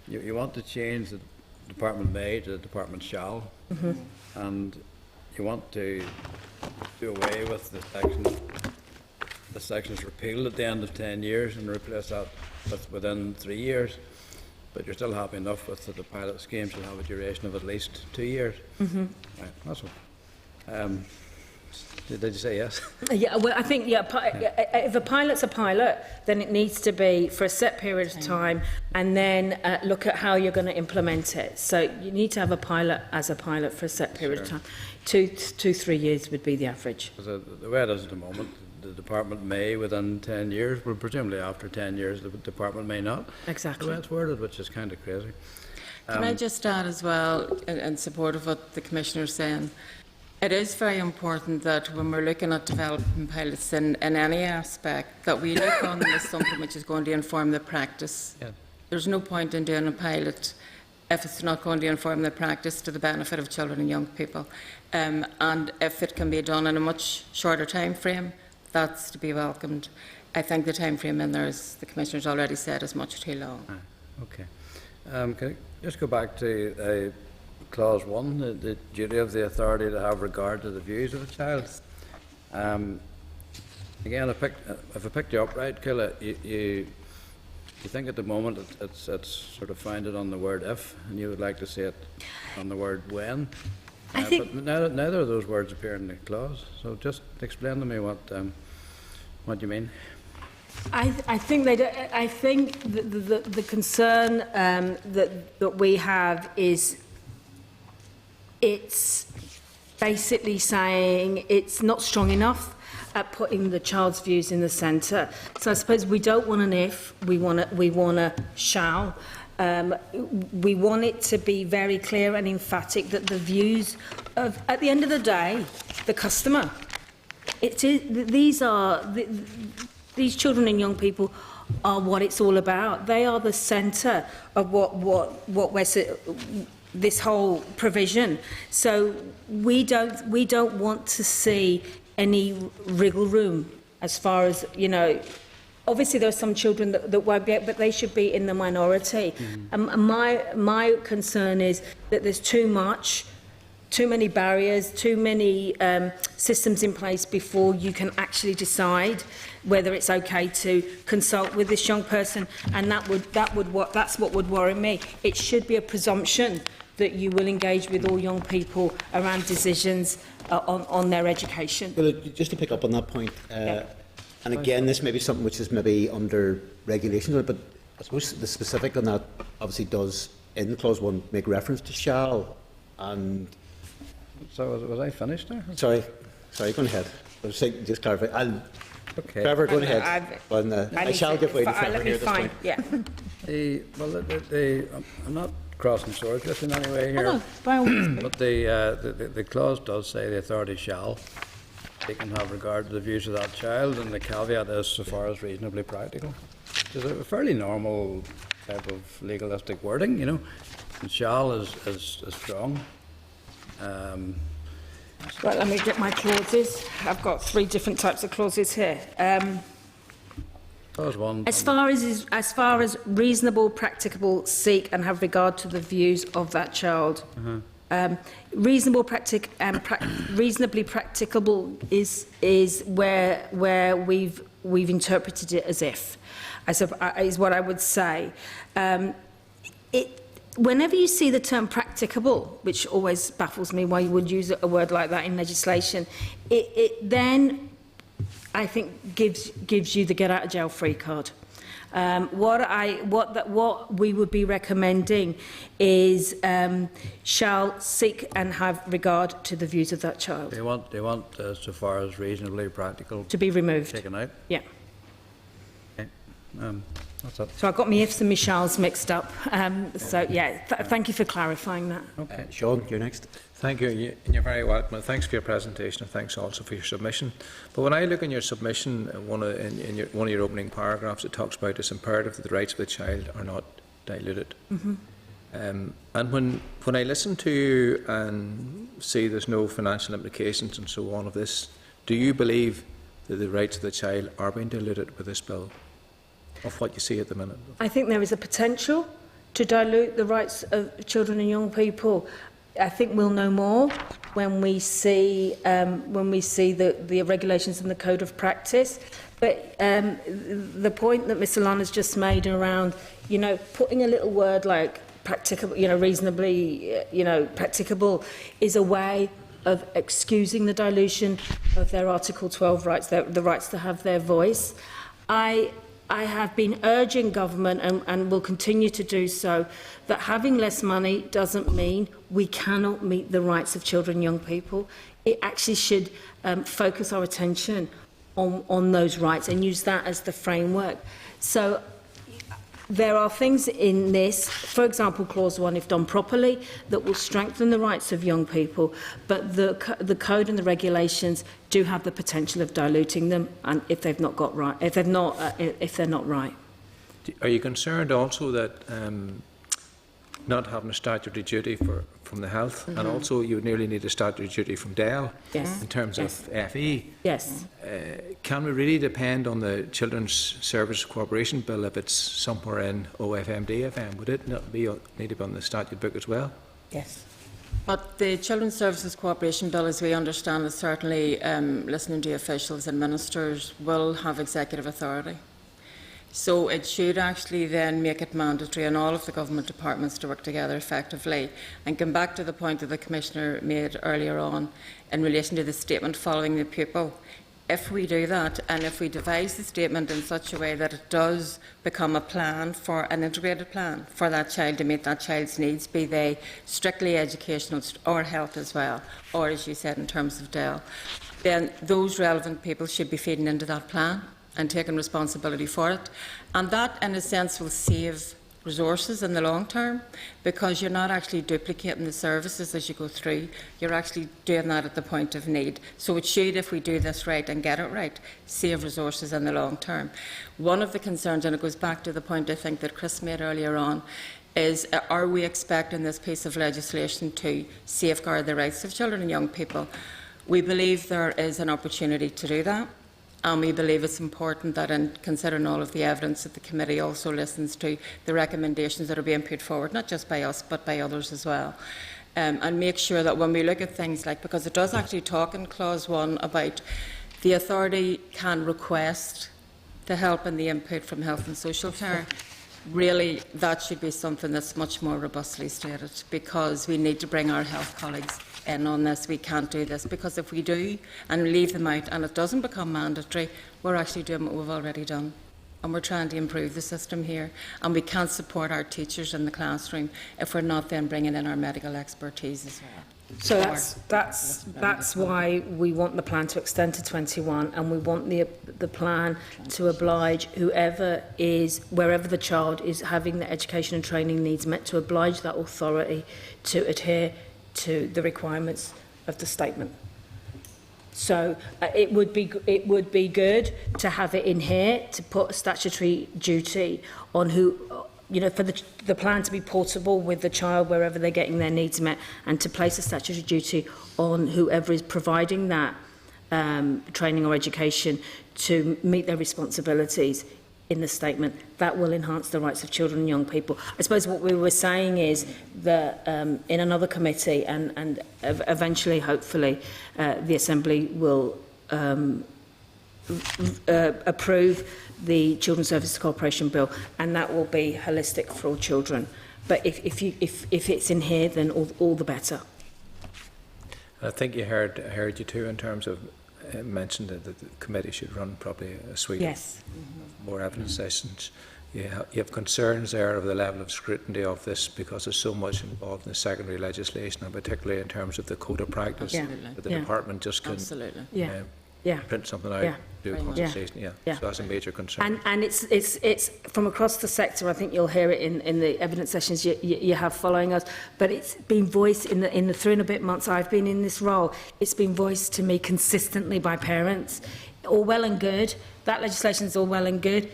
You want to change the department may to the department shall, and you want to do away with the section's repealed at the end of 10 years and replace that with within 3 years, but you're still happy enough with the pilot scheme shall have a duration of at least 2 years. Right, that's what. Did you say yes? Yeah, well, I think, if a pilot's a pilot, then it needs to be for a set period of time and then look at how you're going to implement it. So you need to have a pilot as a pilot for a set period of time. 2-3 years would be the average. The way it is at the moment, the department may within 10 years, well, presumably after 10 years the department may not. Exactly. The way it's worded, which is kind of crazy. Can I just add as well, in support of what the Commissioner's saying, it is very important that when we're looking at developing pilots in any aspect, that we look on them as something which is going to inform the practice. Yeah. There's no point in doing a pilot if it's not going to inform their practice to the benefit of children and young people. And if it can be done in a much shorter time frame, that's to be welcomed. I think the time frame in there, as the Commissioner's already said, is much too long. Okay. Can I just go back to Clause 1, the duty of the authority to have regard to the views of the child? Again, if I picked you up right, Killa, you think at the moment it's sort of founded on the word if, and you would like to see it on the word when. I think But neither of those words appear in the clause. So just explain to me what you mean. I think they. I think the concern that we have is it's basically saying it's not strong enough at putting the child's views in the centre. So I suppose we don't want an if, we want a shall. We want it to be very clear and emphatic that the views of, at the end of the day, the customer. These children and young people are what it's all about. They are the centre of this whole provision. So we don't want to see any wriggle room as far as, you know. Obviously, there are some children that won't be, but they should be in the minority. And my concern is that there's too many barriers, too many systems in place before you can actually decide whether it's okay to consult with this young person, and that's what would worry me. It should be a presumption that you will engage with all young people around decisions on their education. Well, just to pick up on that point, and again, this may be something which is maybe under regulations, but I suppose the specific on that obviously does, in Clause 1, make reference to shall. And So was I finished there? sorry, go on ahead. I was saying, just clarify. Okay. Trevor, go ahead. I shall give way to Trevor Let me here at this find. point. Yeah. I'm not crossing swords with in any way here. Oh, no, by all means. But the clause does say the authority shall. They can have regard to the views of that child, and the caveat is so far as reasonably practical. It's a fairly normal type of legalistic wording, you know. And shall is strong. Right, let me get my clauses. I've got 3 different types of clauses here. Clause 1. As far as reasonable, practicable, seek and have regard to the views of that child. Reasonably practicable is where we've interpreted it as if, is what I would say. Whenever you see the term practicable, which always baffles me why you would use a word like that in legislation, it then, I think, gives you the get out of jail free card. What we would be recommending is shall seek and have regard to the views of that child. They want so far as reasonably practical To be removed. taken out. Yeah. Okay. That's it. So I got my ifs and my shalls mixed up. So yeah, thank you for clarifying that. Okay. Sean, you're next. Thank you. You're very welcome. Thanks for your presentation, and thanks also for your submission. But when I look in your submission, one of your opening paragraphs, it talks about it's imperative that the rights of the child are not diluted. And when I listen to you and see there's no financial implications and so on of this, do you believe that the rights of the child are being diluted with this bill, of what you see at the minute? I think there is a potential to dilute the rights of children and young people. I think we'll know more when we see the regulations and the code of practice. But the point that Ms. Solana has just made around, you know, putting a little word like practicable, you know, reasonably, you know, practicable, is a way of excusing the dilution of their Article 12 rights, the rights to have their voice. I have been urging government, and will continue to do so, that having less money doesn't mean we cannot meet the rights of children and young people. It actually should focus our attention on those rights and use that as the framework. So there are things in this, for example, Clause 1, if done properly, that will strengthen the rights of young people, but the code and the regulations do have the potential of diluting them, and if they're not right. Are you concerned also that not having a statutory duty from the health, and also you would nearly need a statutory duty from DEL Yes. in terms Yes. of FE. Yes. Can we really depend on the Children's Service Cooperation Bill if it's somewhere in OFM, DFM? Would it not need to be on the statute book as well? Yes. But the Children's Services Cooperation Bill, as we understand it, certainly listening to officials and ministers, will have executive authority. So it should actually then make it mandatory on all of the government departments to work together effectively. And come back to the point that the Commissioner made earlier on in relation to the statement following the pupil. If we do that, and if we devise the statement in such a way that it does become a plan, for an integrated plan for that child to meet that child's needs, be they strictly educational or health as well, or as you said in terms of DEL, then those relevant people should be feeding into that plan and taking responsibility for it. And that, in a sense, will save resources in the long term, because you're not actually duplicating the services as you go through. You're actually doing that at the point of need. So it should, if we do this right and get it right, save resources in the long term. One of the concerns, and it goes back to the point I think that Chris made earlier on, is are we expecting this piece of legislation to safeguard the rights of children and young people? We believe there is an opportunity to do that. And we believe it's important that, in considering all of the evidence, that the committee also listens to the recommendations that are being put forward, not just by us, but by others as well. And make sure that when we look at things like, because it does actually talk in clause 1 about the authority can request the help and the input from health and social care, really that should be something that's much more robustly stated, because we need to bring our health colleagues in on this. We can't do this, because if we do and leave them out and it doesn't become mandatory, we're actually doing what we've already done, and we're trying to improve the system here, and we can't support our teachers in the classroom if we're not then bringing in our medical expertise as well. So that's why we want the plan to extend to 21, and we want the plan to oblige whoever is, wherever the child is having the education and training needs met, to oblige that authority to adhere to the requirements of the statement. So it would be good to have it in here, to put a statutory duty on who, you know, for the plan to be portable with the child wherever they're getting their needs met, and to place a statutory duty on whoever is providing that training or education to meet their responsibilities in the statement. That will enhance the rights of children and young people. I suppose what we were saying is that in another committee, and eventually, hopefully, the Assembly will approve the Children's Services Cooperation Bill, and that will be holistic for all children. But if it's in here, then all the better. I think you heard you too in terms of mentioned that the committee should run probably a suite Yes. of more evidence sessions. You have concerns there of the level of scrutiny of this, because there's so much involved in the secondary legislation, and particularly in terms of the code of practice. Yeah. That the Yeah. department just can Absolutely. Yeah. print something out, Yeah. do a Very much. consultation. Yeah. Yeah. So that's a major concern. And it's from across the sector. I think you'll hear it in the evidence sessions you have following us. But it's been voiced in the 3 and a bit months I've been in this role. It's been voiced to me consistently by parents. All well and good. That legislation is all well and good.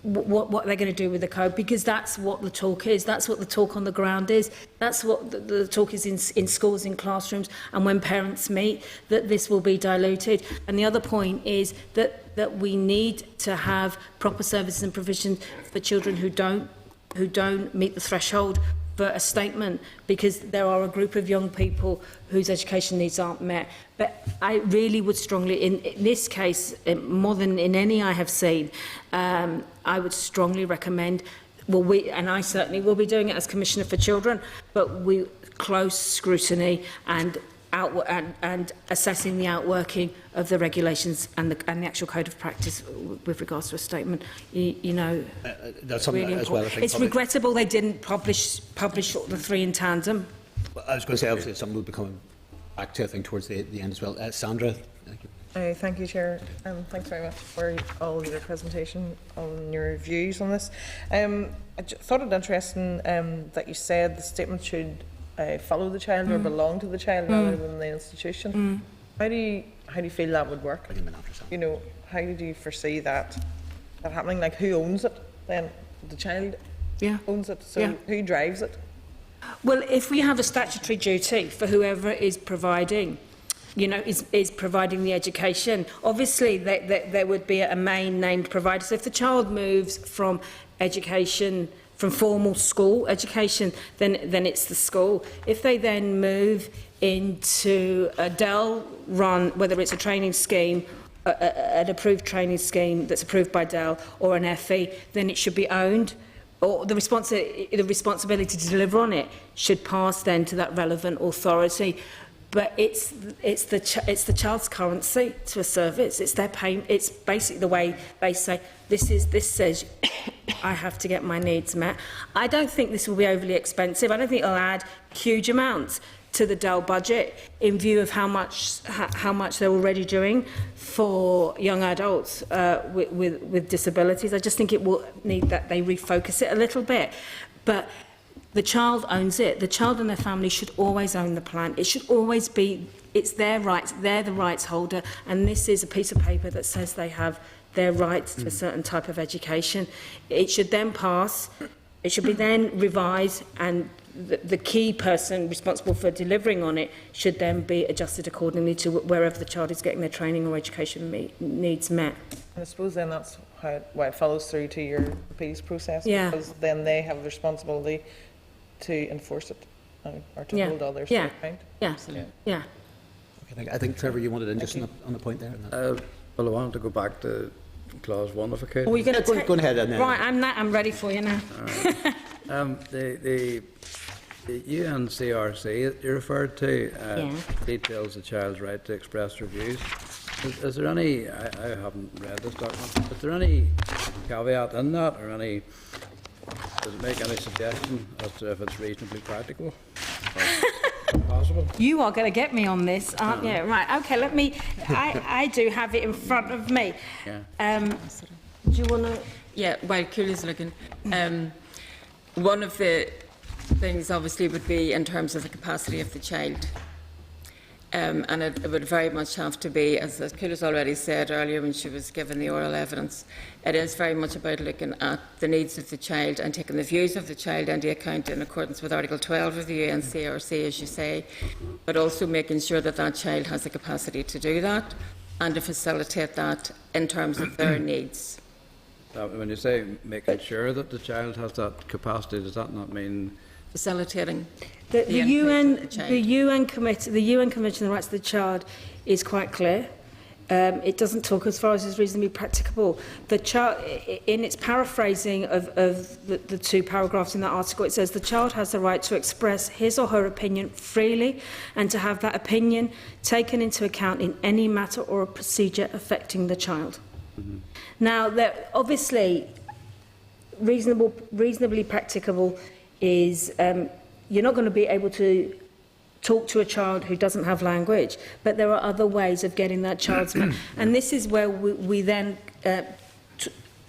What they're going to do with the code, because that's what the talk is. That's what the talk on the ground is. That's what the talk is in schools, in classrooms, and when parents meet, that this will be diluted. And the other point is that we need to have proper services and provision for children who don't meet the threshold for a statement, because there are a group of young people whose education needs aren't met. But I really would strongly, in this case, more than in any I have seen, I would strongly recommend, and I certainly will be doing it as Commissioner for Children, but close scrutiny and assessing the outworking of the regulations and the actual code of practice with regards to a statement. You know, That's something really as well. I important. think It's regrettable they didn't publish the 3 in tandem. I was going to say, obviously, it's something we'll be coming back to, I think, towards the end as well. Sandra, thank you. Thank you, Chair, and thanks very much for all your presentation on your views on this. I thought it interesting that you said the statement should follow the child or belong to the child rather than the institution. How do you feel that would work? Bring him in after Sandra. You know, how do you foresee that happening? Like, who owns it then? The child Yeah. owns it, so Yeah. who drives it? Well, if we have a statutory duty for whoever is providing, is providing the education, obviously there would be a main named provider. So if the child moves from education, from formal school education, then it's the school. If they then move into a Dell run, whether it's a training scheme, an approved training scheme that's approved by Dell, or an FE, then it should be owned, or the responsibility to deliver on it should pass then to that relevant authority. But it's the child's currency to a service. It's their payment. It's basically the way they say this says I have to get my needs met. I don't think this will be overly expensive. I don't think it'll add huge amounts to the Dell budget in view of how much they're already doing for young adults with disabilities. I just think it will need that they refocus it a little bit. But the child owns it. The child and their family should always own the plan. It should always be, it's their rights, they're the rights holder, and this is a piece of paper that says they have their rights to a certain type of education. It should then pass, it should be then revised, and the key person responsible for delivering on it should then be adjusted accordingly to wherever the child is getting their training or education needs met. And I suppose then that's why it follows through to your appeals process, because then they have a responsibility to enforce it or to hold all their staff account. Yeah. Okay, I think, Trevor, you wanted in just on the point there. Well, I wanted to go back to clause 1 if I could. Are you going to go ahead. And then. Right, I'm ready for you now. The UNCRC you referred to details the child's right to express their views. Is there any, I haven't read this document, is there any caveat in that, or any, does it make any suggestion as to if it's reasonably practical or possible? You are going to get me on this, aren't you? Right, okay, let me, I do have it in front of me. Yeah. Do you want to? Yeah, while Cooley's looking, one of the things obviously would be in terms of the capacity of the child. And it would very much have to be, as Cooley's already said earlier when she was given the oral evidence, it is very much about looking at the needs of the child and taking the views of the child into account in accordance with Article 12 of the UNCRC, as you say, but also making sure that that child has the capacity to do that and to facilitate that in terms of their needs. When you say making sure that the child has that capacity, does that not mean facilitating the UN Convention on the Rights of the Child is quite clear. It doesn't talk as far as is reasonably practicable. The child, in its paraphrasing of the 2 paragraphs in that article, it says the child has the right to express his or her opinion freely and to have that opinion taken into account in any matter or procedure affecting the child. Mm-hmm. Now, obviously, reasonably practicable is you're not going to be able to talk to a child who doesn't have language, but there are other ways of getting that child's and this is where we then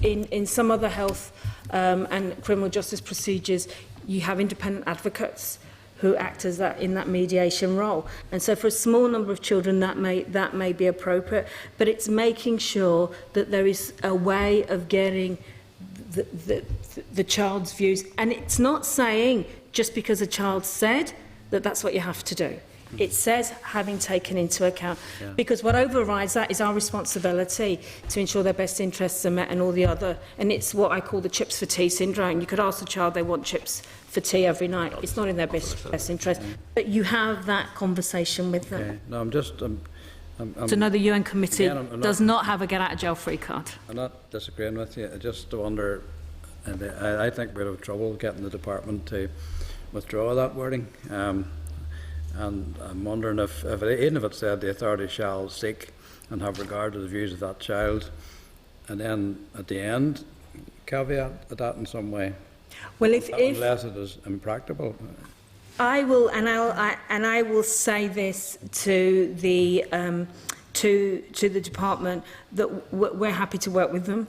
in some other health and criminal justice procedures you have independent advocates who act as that in that mediation role, and so for a small number of children that may be appropriate, but it's making sure that there is a way of getting the child's views, and it's not saying just because a child said that that's what you have to do. It says having taken into account, because what overrides that is our responsibility to ensure their best interests are met and all the other, and it's what I call the chips for tea syndrome. You could ask the child they want chips for tea every night. It's not in their best interest, but you have that conversation with them. Okay. No, I'm just to know the UN committee does not have a get out of jail free card. I'm not disagreeing with you. I just wonder, and I think we'll have trouble getting the department to withdraw that wording. And I'm wondering even if it said the authority shall seek and have regard to the views of that child, and then at the end caveat that in some way. Well, unless it is impracticable. I will, and I will say this to the department that we're happy to work with them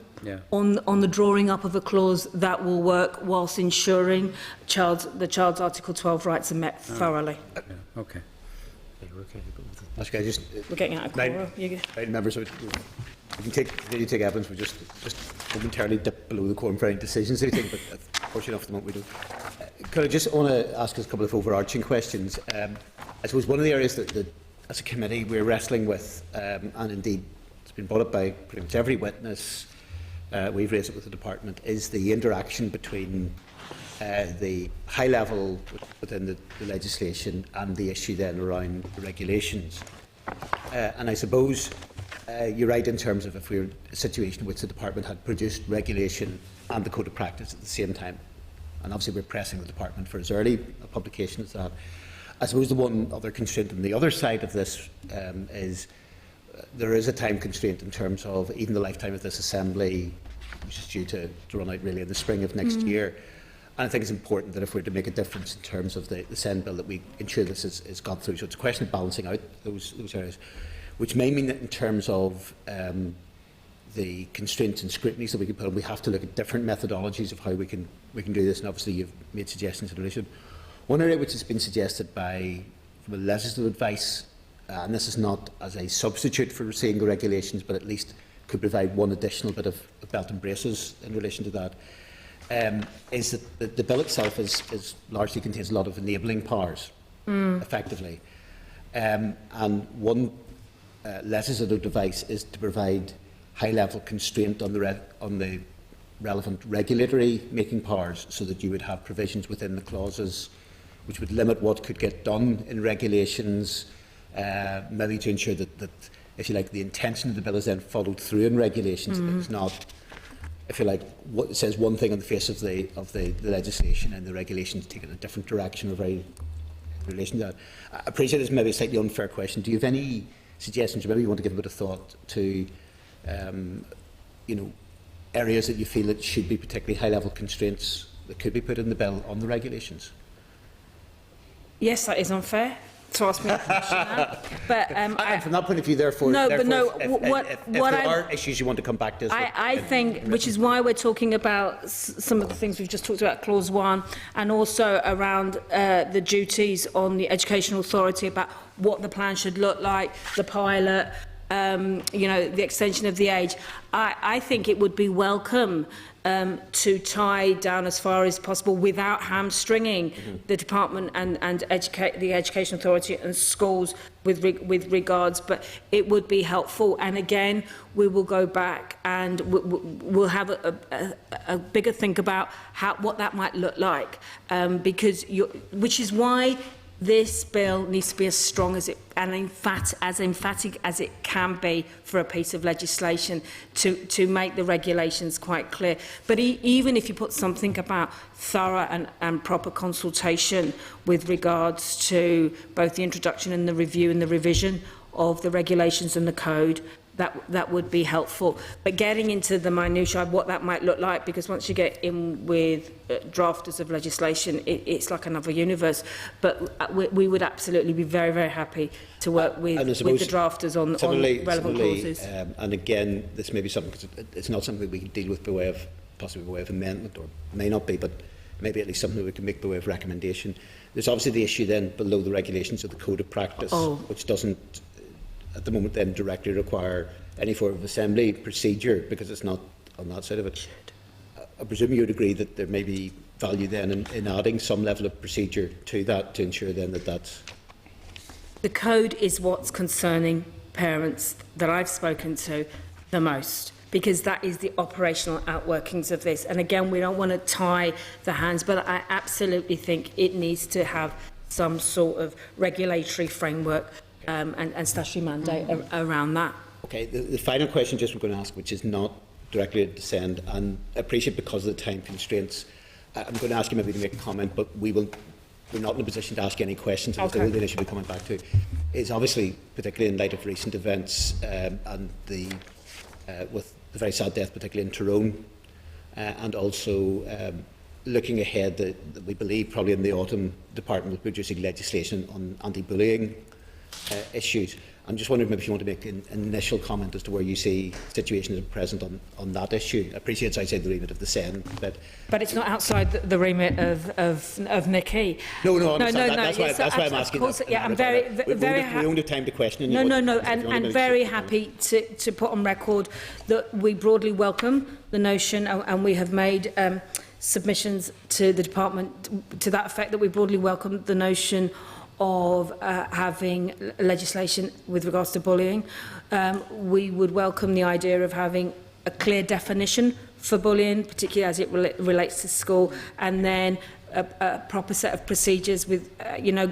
on the drawing up of a clause that will work whilst ensuring the child's Article 12 rights are met thoroughly. Okay. We're getting out of quorum. Right, members, we can take evidence. We just momentarily dip below the quorum for any decisions or anything, but fortunately enough, at the moment we don't. Could I just want to ask us a couple of overarching questions? I suppose one of the areas that as a committee we're wrestling with, and indeed it's been brought up by pretty much every witness, we've raised it with the department, is the interaction between the high level within the legislation and the issue then around the regulations. And I suppose you're right in terms of if we're in a situation in which the department had produced regulation and the code of practice at the same time. And obviously we're pressing the department for as early a publication as that. I suppose the one other constraint on the other side of this is there is a time constraint in terms of even the lifetime of this assembly, which is due to run out really in the spring of next year. And I think it's important that if we're to make a difference in terms of the Senate bill, that we ensure this is got through. So it's a question of balancing out those areas, which may mean that in terms of the constraints and scrutinies that we can put on, we have to look at different methodologies of how we can do this. And obviously you've made suggestions in relation. One area which has been suggested from a legislative advice, and this is not as a substitute for seeing the regulations, but at least could provide one additional bit of belt and braces in relation to that, is that the bill itself is largely contains a lot of enabling powers, effectively. And one legislative device is to provide high-level constraint on the relevant regulatory making powers, so that you would have provisions within the clauses which would limit what could get done in regulations, maybe to ensure that, if you like, the intention of the bill is then followed through in regulations. It's not, if you like, what it says one thing on the face of the legislation and the regulations take it in a different direction or very in relation to that. I appreciate this maybe a slightly unfair question. Do you have any suggestions, or maybe you want to give a bit of thought to areas that you feel that should be particularly high-level constraints that could be put in the bill on the regulations? Yes, that is unfair to ask me a question now. But And from that point of view, therefore, No, if what there I- are issues you want to come back to, I think, which is why we're talking about some of the things we've just talked about, Clause 1, and also around the duties on the Education Authority about what the plan should look like, the pilot, the extension of the age. I think it would be welcome to tie down as far as possible without hamstringing the department and the Education Authority and schools with regards, but it would be helpful. And again, we will go back and we'll have a bigger think about what that might look like, which is why this bill needs to be as strong as emphatic as it can be for a piece of legislation to make the regulations quite clear. But even if you put something about thorough and proper consultation with regards to both the introduction and the review and the revision of the regulations and the code, that would be helpful. But getting into the minutiae of what that might look like, because once you get in with drafters of legislation, it's like another universe. But we would absolutely be very, very happy to work with the drafters on relevant clauses. And again, this may be something, because it's not something we can deal with possibly by way of amendment, or may not be, but maybe at least something we can make by way of recommendation. There's obviously the issue then below the regulations of the code of practice, which doesn't at the moment then directly require any form of assembly procedure, because it's not on that side of it. I presume you would agree that there may be value then in adding some level of procedure to that, to ensure then that that's... The code is what's concerning parents that I've spoken to the most, because that is the operational outworkings of this. And again, we don't want to tie the hands, but I absolutely think it needs to have some sort of regulatory framework and statutory mandate around that. Okay, the final question just we're going to ask, which is not directly at Descend, and I appreciate because of the time constraints, I'm going to ask you maybe to make a comment, but we're not in a position to ask you any questions, and there will be an issue we're coming back to. Is obviously, particularly in light of recent events and with the very sad death, particularly in Tyrone, and also looking ahead that we believe probably in the autumn, the Department will be producing legislation on anti-bullying issues. I'm just wondering maybe if you want to make an initial comment as to where you see situations at present on that issue. I appreciate it's outside the remit of the SEN, but it's not outside the remit of Nikki. No, that's why I'm asking. Course, yeah, I'm very we don't have time to question you. And very happy to put on record that we broadly welcome the notion, and we have made submissions to the department to that effect, that we broadly welcome the notion of having legislation with regards to bullying. We would welcome the idea of having a clear definition for bullying, particularly as it relates to school, and then a proper set of procedures with,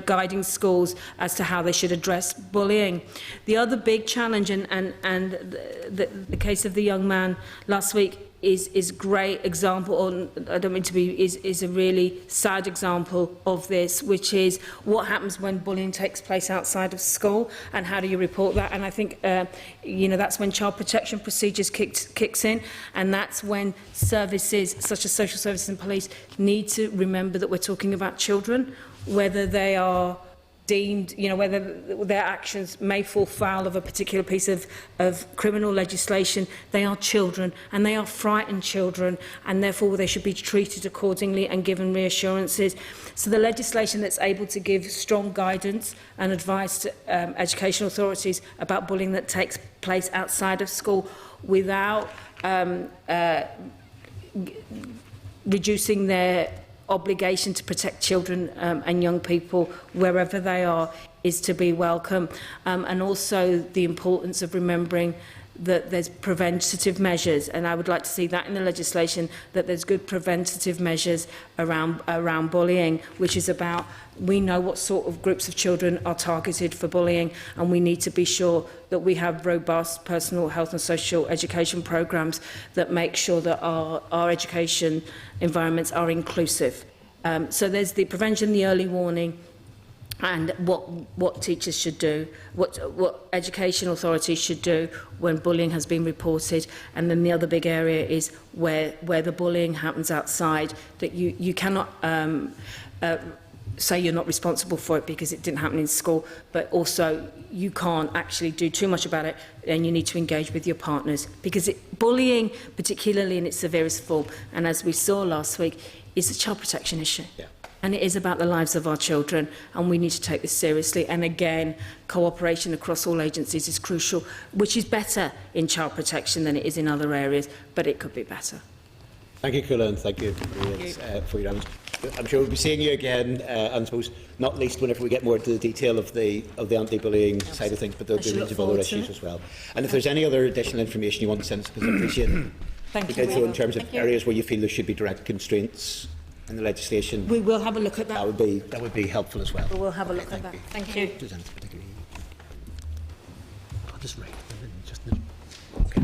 guiding schools as to how they should address bullying. The other big challenge, and the case of the young man last week is a great example, or I don't mean to be, is a really sad example of this, which is what happens when bullying takes place outside of school, and how do you report that? And I think, that's when child protection procedures kicks in, and that's when services such as social services and police need to remember that we're talking about children, whether they are deemed, whether their actions may fall foul of a particular piece of criminal legislation. They are children, and they are frightened children, and therefore they should be treated accordingly and given reassurances. So the legislation that's able to give strong guidance and advice to education authorities about bullying that takes place outside of school without reducing their obligation to protect children and young people wherever they are is to be welcome. And also the importance of remembering that there's preventative measures, and I would like to see that in the legislation, that there's good preventative measures around bullying, which is about, we know what sort of groups of children are targeted for bullying, and we need to be sure that we have robust personal health and social education programmes that make sure that our education environments are inclusive. So there's the prevention, the early warning, and what teachers should do, what education authorities should do when bullying has been reported. And then the other big area is where the bullying happens outside, that you cannot say you're not responsible for it because it didn't happen in school, but also you can't actually do too much about it, and you need to engage with your partners, because bullying, particularly in its severest form, and as we saw last week, is a child protection issue. Yeah. And it is about the lives of our children, and we need to take this seriously. And again, cooperation across all agencies is crucial, which is better in child protection than it is in other areas, but it could be better. Thank you, Coola, and thank you for your answer. I'm sure we'll be seeing you again, and I suppose not least whenever we get more into the detail of the anti-bullying side of things, but there'll be range of other issues as well. And if there's any other additional information you want to send us, because I appreciate it, in terms of areas where you feel there should be direct constraints in the legislation, we will have a look at that. That would be helpful as well. We will have a look at that. Thank you. I'll just write them in. Okay.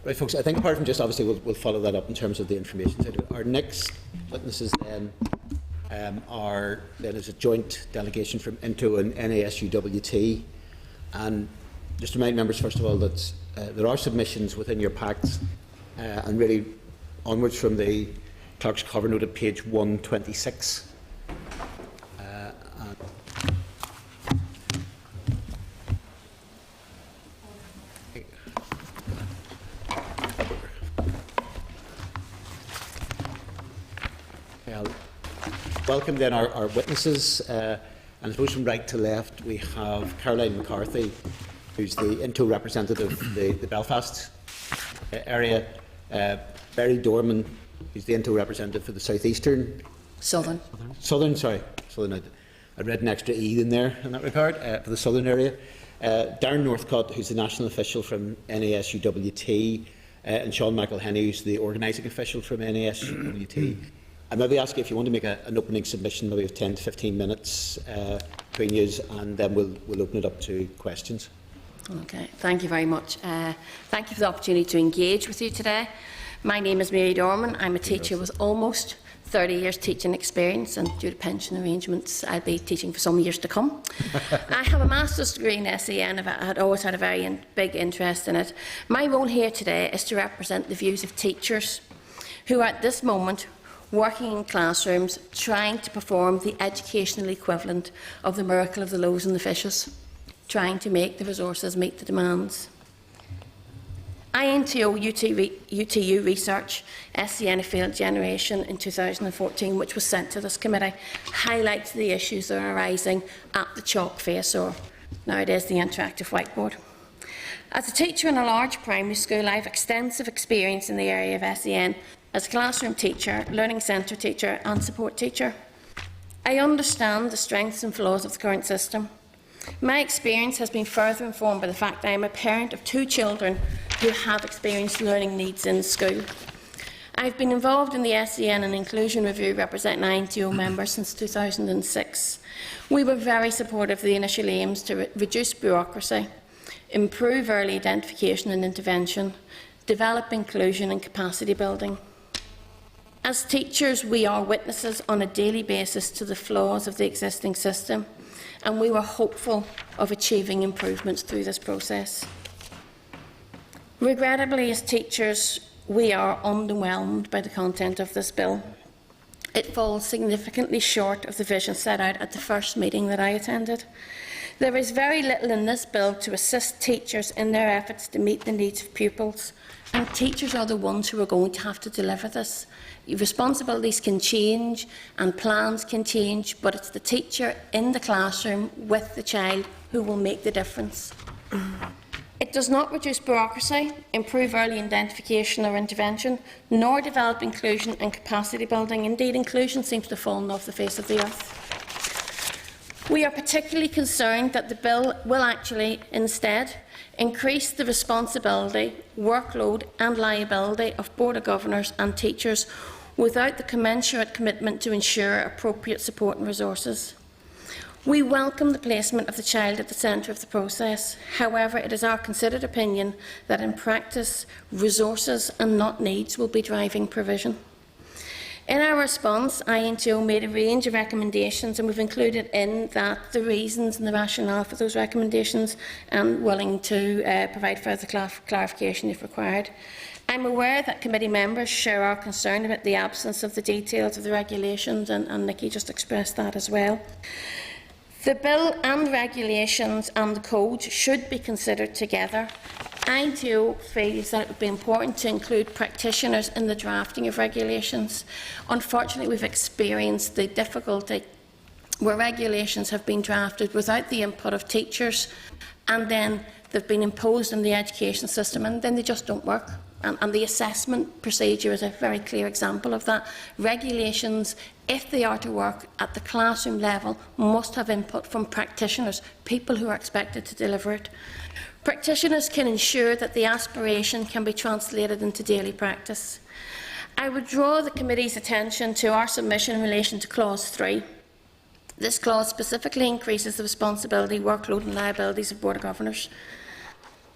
Right, folks. I think apart from just obviously we'll follow that up in terms of the information side. Our next witnesses then is a joint delegation from INTO and NASUWT, and just to remind members first of all that there are submissions within your packs, and really onwards from the clerk's cover note at page 126. I'll welcome then our witnesses, and I suppose from right to left we have Caroline McCarthy, who's the INTO representative of the Belfast area, Barry Dorman, who's the INTO representative for the southeastern. Southern. I read an extra E in there in that regard, for the southern area. Darren Northcott, who's the national official from NASUWT, and Sean McElhenney, who's the organising official from NASUWT. I maybe ask you if you want to make an opening submission, maybe of 10 to 15 minutes between you, and then we'll open it up to questions. Okay, thank you very much. Thank you for the opportunity to engage with you today. My name is Mary Dorman. I'm a teacher with almost 30 years teaching experience, and due to pension arrangements I'll be teaching for some years to come. I have a master's degree in SEN. I've always had a very big interest in it. My role here today is to represent the views of teachers who are at this moment working in classrooms trying to perform the educational equivalent of the miracle of the loaves and the fishes, trying to make the resources meet the demands. INTO UTU research, SEN Failed Generation in 2014, which was sent to this committee, highlights the issues that are arising at the chalk face, or nowadays the interactive whiteboard. As a teacher in a large primary school, I have extensive experience in the area of SEN as classroom teacher, learning centre teacher and support teacher. I understand the strengths and flaws of the current system. My experience has been further informed by the fact that I am a parent of 2 children who have experienced learning needs in school. I have been involved in the SEN and Inclusion Review representing INTO members since 2006. We were very supportive of the initial aims to reduce bureaucracy, improve early identification and intervention, develop inclusion and capacity building. As teachers, we are witnesses on a daily basis to the flaws of the existing system, and we were hopeful of achieving improvements through this process. Regrettably, as teachers, we are underwhelmed by the content of this bill. It falls significantly short of the vision set out at the first meeting that I attended. There is very little in this bill to assist teachers in their efforts to meet the needs of pupils, and teachers are the ones who are going to have to deliver this. Responsibilities can change and plans can change, but it's the teacher in the classroom with the child who will make the difference. It does not reduce bureaucracy, improve early identification or intervention, nor develop inclusion and capacity building. Indeed, inclusion seems to have fallen off the face of the earth. We are particularly concerned that the bill will actually, instead, increase the responsibility, workload and liability of Board of Governors and teachers without the commensurate commitment to ensure appropriate support and resources. We welcome the placement of the child at the centre of the process. However, it is our considered opinion that in practice, resources and not needs will be driving provision. In our response, INTO made a range of recommendations, and we've included in that the reasons and the rationale for those recommendations, and willing to provide further clarification if required. I'm aware that committee members share our concern about the absence of the details of the regulations, and Nikki just expressed that as well. The bill and regulations and the code should be considered together. INTO feels that it would be important to include practitioners in the drafting of regulations. Unfortunately, we've experienced the difficulty where regulations have been drafted without the input of teachers, and then they've been imposed on the education system, and then they just don't work. And the assessment procedure is a very clear example of that. Regulations, if they are to work at the classroom level, must have input from practitioners, people who are expected to deliver it. Practitioners can ensure that the aspiration can be translated into daily practice. I would draw the committee's attention to our submission in relation to Clause 3. This clause specifically increases the responsibility, workload and liabilities of Board of Governors.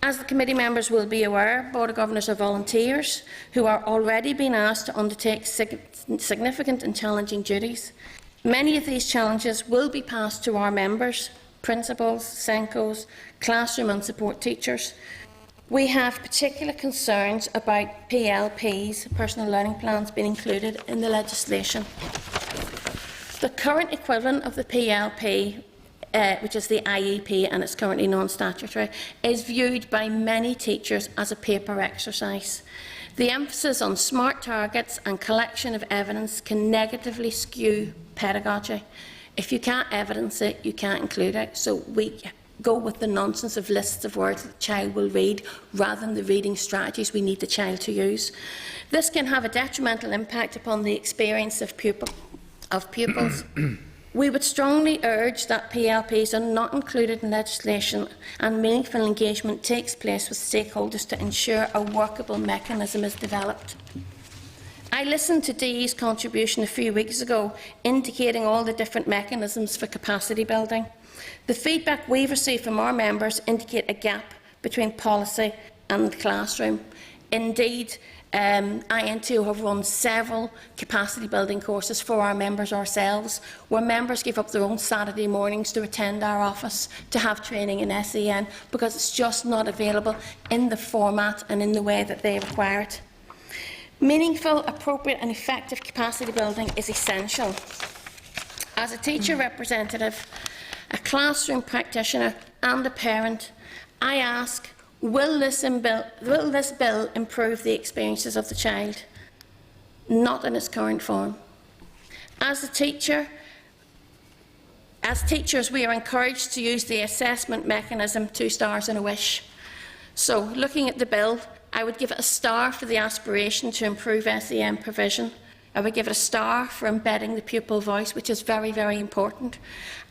As the committee members will be aware, Board of Governors are volunteers who are already being asked to undertake significant and challenging duties. Many of these challenges will be passed to our members, principals, SENCOs, classroom and support teachers. We have particular concerns about PLPs, personal learning plans, being included in the legislation. The current equivalent of the PLP, which is the IEP and it's currently non-statutory, is viewed by many teachers as a paper exercise. The emphasis on smart targets and collection of evidence can negatively skew pedagogy. If you can't evidence it, you can't include it. So we go with the nonsense of lists of words that the child will read rather than the reading strategies we need the child to use. This can have a detrimental impact upon the experience of pupils. We would strongly urge that PLPs are not included in legislation and meaningful engagement takes place with stakeholders to ensure a workable mechanism is developed. I listened to DE's contribution a few weeks ago, indicating all the different mechanisms for capacity building. The feedback we've received from our members indicate a gap between policy and the classroom. Indeed, INTO have run several capacity building courses for our members ourselves, where members give up their own Saturday mornings to attend our office to have training in SEN because it's just not available in the format and in the way that they require it. Meaningful, appropriate and effective capacity building is essential. As a teacher representative, a classroom practitioner and a parent, I ask, will this bill improve the experiences of the child? Not in its current form. As teachers, we are encouraged to use the assessment mechanism 2 stars and a wish. So, looking at the bill, I would give it a star for the aspiration to improve SEN provision. I would give it a star for embedding the pupil voice, which is very, very important.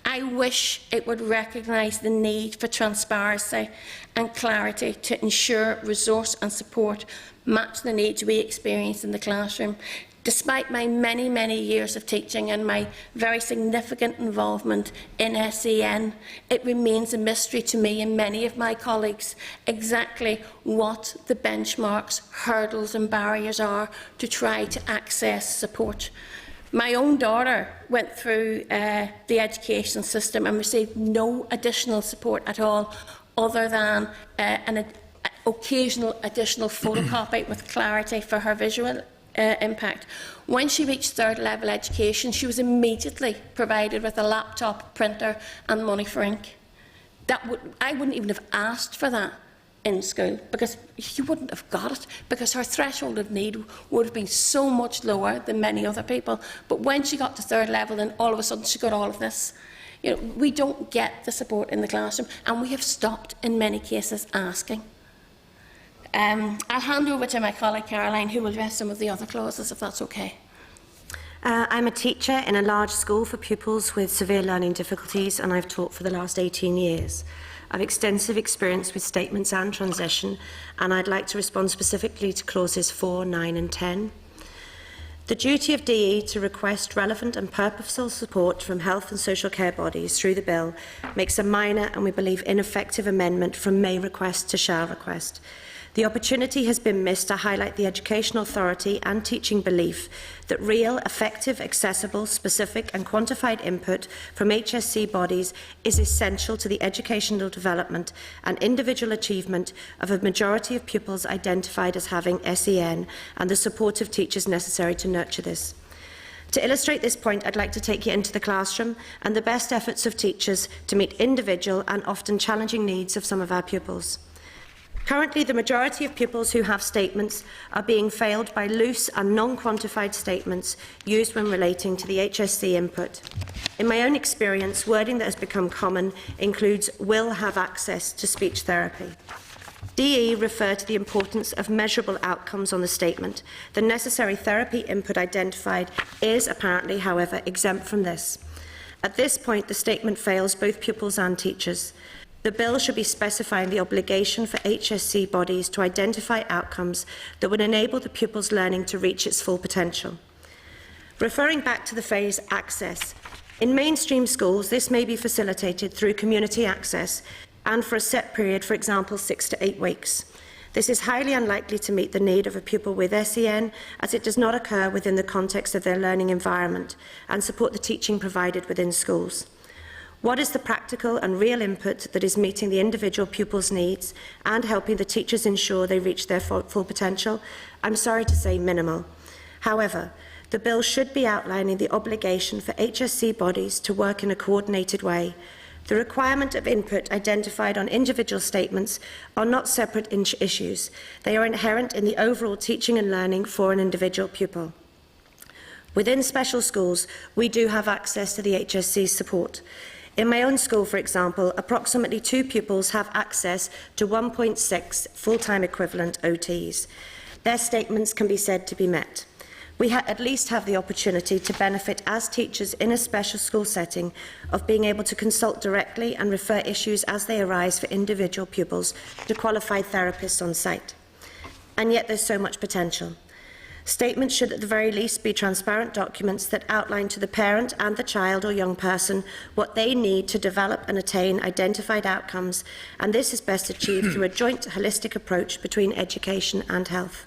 I wish it would recognise the need for transparency and clarity to ensure resource and support match the needs we experience in the classroom. Despite my many, many years of teaching and my very significant involvement in SEN, it remains a mystery to me and many of my colleagues exactly what the benchmarks, hurdles and barriers are to try to access support. My own daughter went through the education system and received no additional support at all, other than an occasional additional photocopy with clarity for her visual impact. When she reached third level education, she was immediately provided with a laptop, printer and money for ink. I wouldn't even have asked for that in school, because you wouldn't have got it, because her threshold of need would have been so much lower than many other people. But when she got to third level, then all of a sudden she got all of this. You know, we don't get the support in the classroom, and we have stopped in many cases asking. I'll hand over to my colleague Caroline, who will address some of the other clauses, if that's okay. I'm a teacher in a large school for pupils with severe learning difficulties, and I've taught for the last 18 years. I've extensive experience with statements and transition, and I'd like to respond specifically to clauses 4, 9 and 10. The duty of DE to request relevant and purposeful support from health and social care bodies through the bill makes a minor and, we believe, ineffective amendment from may request to shall request. The opportunity has been missed to highlight the education authority and teaching belief that real, effective, accessible, specific and quantified input from HSC bodies is essential to the educational development and individual achievement of a majority of pupils identified as having SEN and the supportive teachers necessary to nurture this. To illustrate this point, I'd like to take you into the classroom and the best efforts of teachers to meet individual and often challenging needs of some of our pupils. Currently, the majority of pupils who have statements are being failed by loose and non-quantified statements used when relating to the HSC input. In my own experience, wording that has become common includes will have access to speech therapy. DE refer to the importance of measurable outcomes on the statement. The necessary therapy input identified is apparently, however, exempt from this. At this point, the statement fails both pupils and teachers. The bill should be specifying the obligation for HSC bodies to identify outcomes that would enable the pupil's learning to reach its full potential. Referring back to the phrase access, in mainstream schools this may be facilitated through community access and for a set period, for example 6 to 8 weeks. This is highly unlikely to meet the need of a pupil with SEN, as it does not occur within the context of their learning environment and support the teaching provided within schools. What is the practical and real input that is meeting the individual pupil's needs and helping the teachers ensure they reach their full potential? I'm sorry to say minimal. However, the bill should be outlining the obligation for HSC bodies to work in a coordinated way. The requirement of input identified on individual statements are not separate issues. They are inherent in the overall teaching and learning for an individual pupil. Within special schools, we do have access to the HSC support. In my own school, for example, approximately 2 pupils have access to 1.6 full-time equivalent OTs. Their statements can be said to be met. We at least have the opportunity to benefit as teachers in a special school setting of being able to consult directly and refer issues as they arise for individual pupils to qualified therapists on site. And yet there's so much potential. Statements should at the very least be transparent documents that outline to the parent and the child or young person what they need to develop and attain identified outcomes, and this is best achieved through a joint holistic approach between education and health.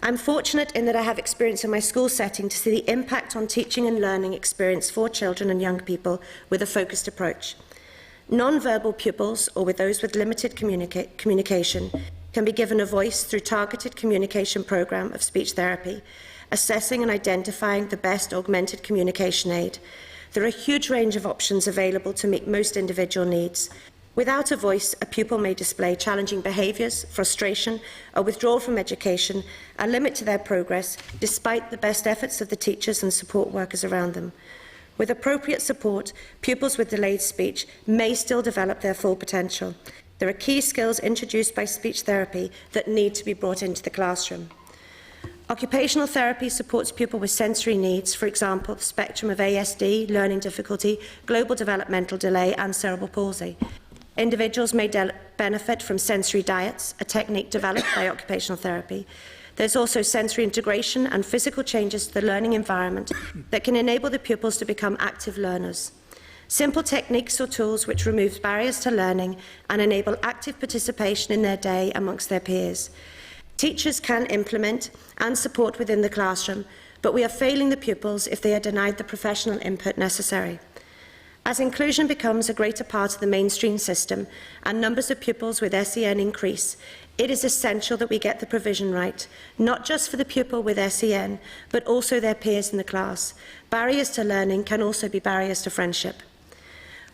I'm fortunate in that I have experience in my school setting to see the impact on teaching and learning experience for children and young people with a focused approach. Non-verbal pupils, or with those with limited communication, can be given a voice through targeted communication programme of speech therapy, assessing and identifying the best augmented communication aid. There are a huge range of options available to meet most individual needs. Without a voice, a pupil may display challenging behaviours, frustration, or withdrawal from education, a limit to their progress, despite the best efforts of the teachers and support workers around them. With appropriate support, pupils with delayed speech may still develop their full potential. There are key skills introduced by speech therapy that need to be brought into the classroom. Occupational therapy supports pupils with sensory needs, for example, the spectrum of ASD, learning difficulty, global developmental delay and cerebral palsy. Individuals may benefit from sensory diets, a technique developed by occupational therapy. There's also sensory integration and physical changes to the learning environment that can enable the pupils to become active learners. Simple techniques or tools which remove barriers to learning and enable active participation in their day amongst their peers. Teachers can implement and support within the classroom, but we are failing the pupils if they are denied the professional input necessary. As inclusion becomes a greater part of the mainstream system and numbers of pupils with SEN increase, it is essential that we get the provision right, not just for the pupil with SEN, but also their peers in the class. Barriers to learning can also be barriers to friendship.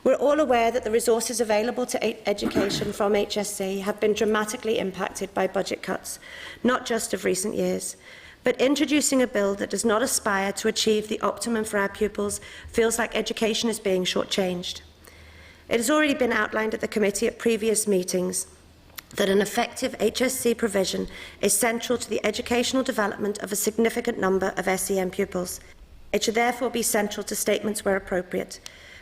We're all aware that the resources available to education from HSC have been dramatically impacted by budget cuts, not just of recent years. But introducing a bill that does not aspire to achieve the optimum for our pupils feels like education is being shortchanged. It has already been outlined at the committee at previous meetings that an effective HSC provision is central to the educational development of a significant number of SEN pupils. It should therefore be central to statements where appropriate.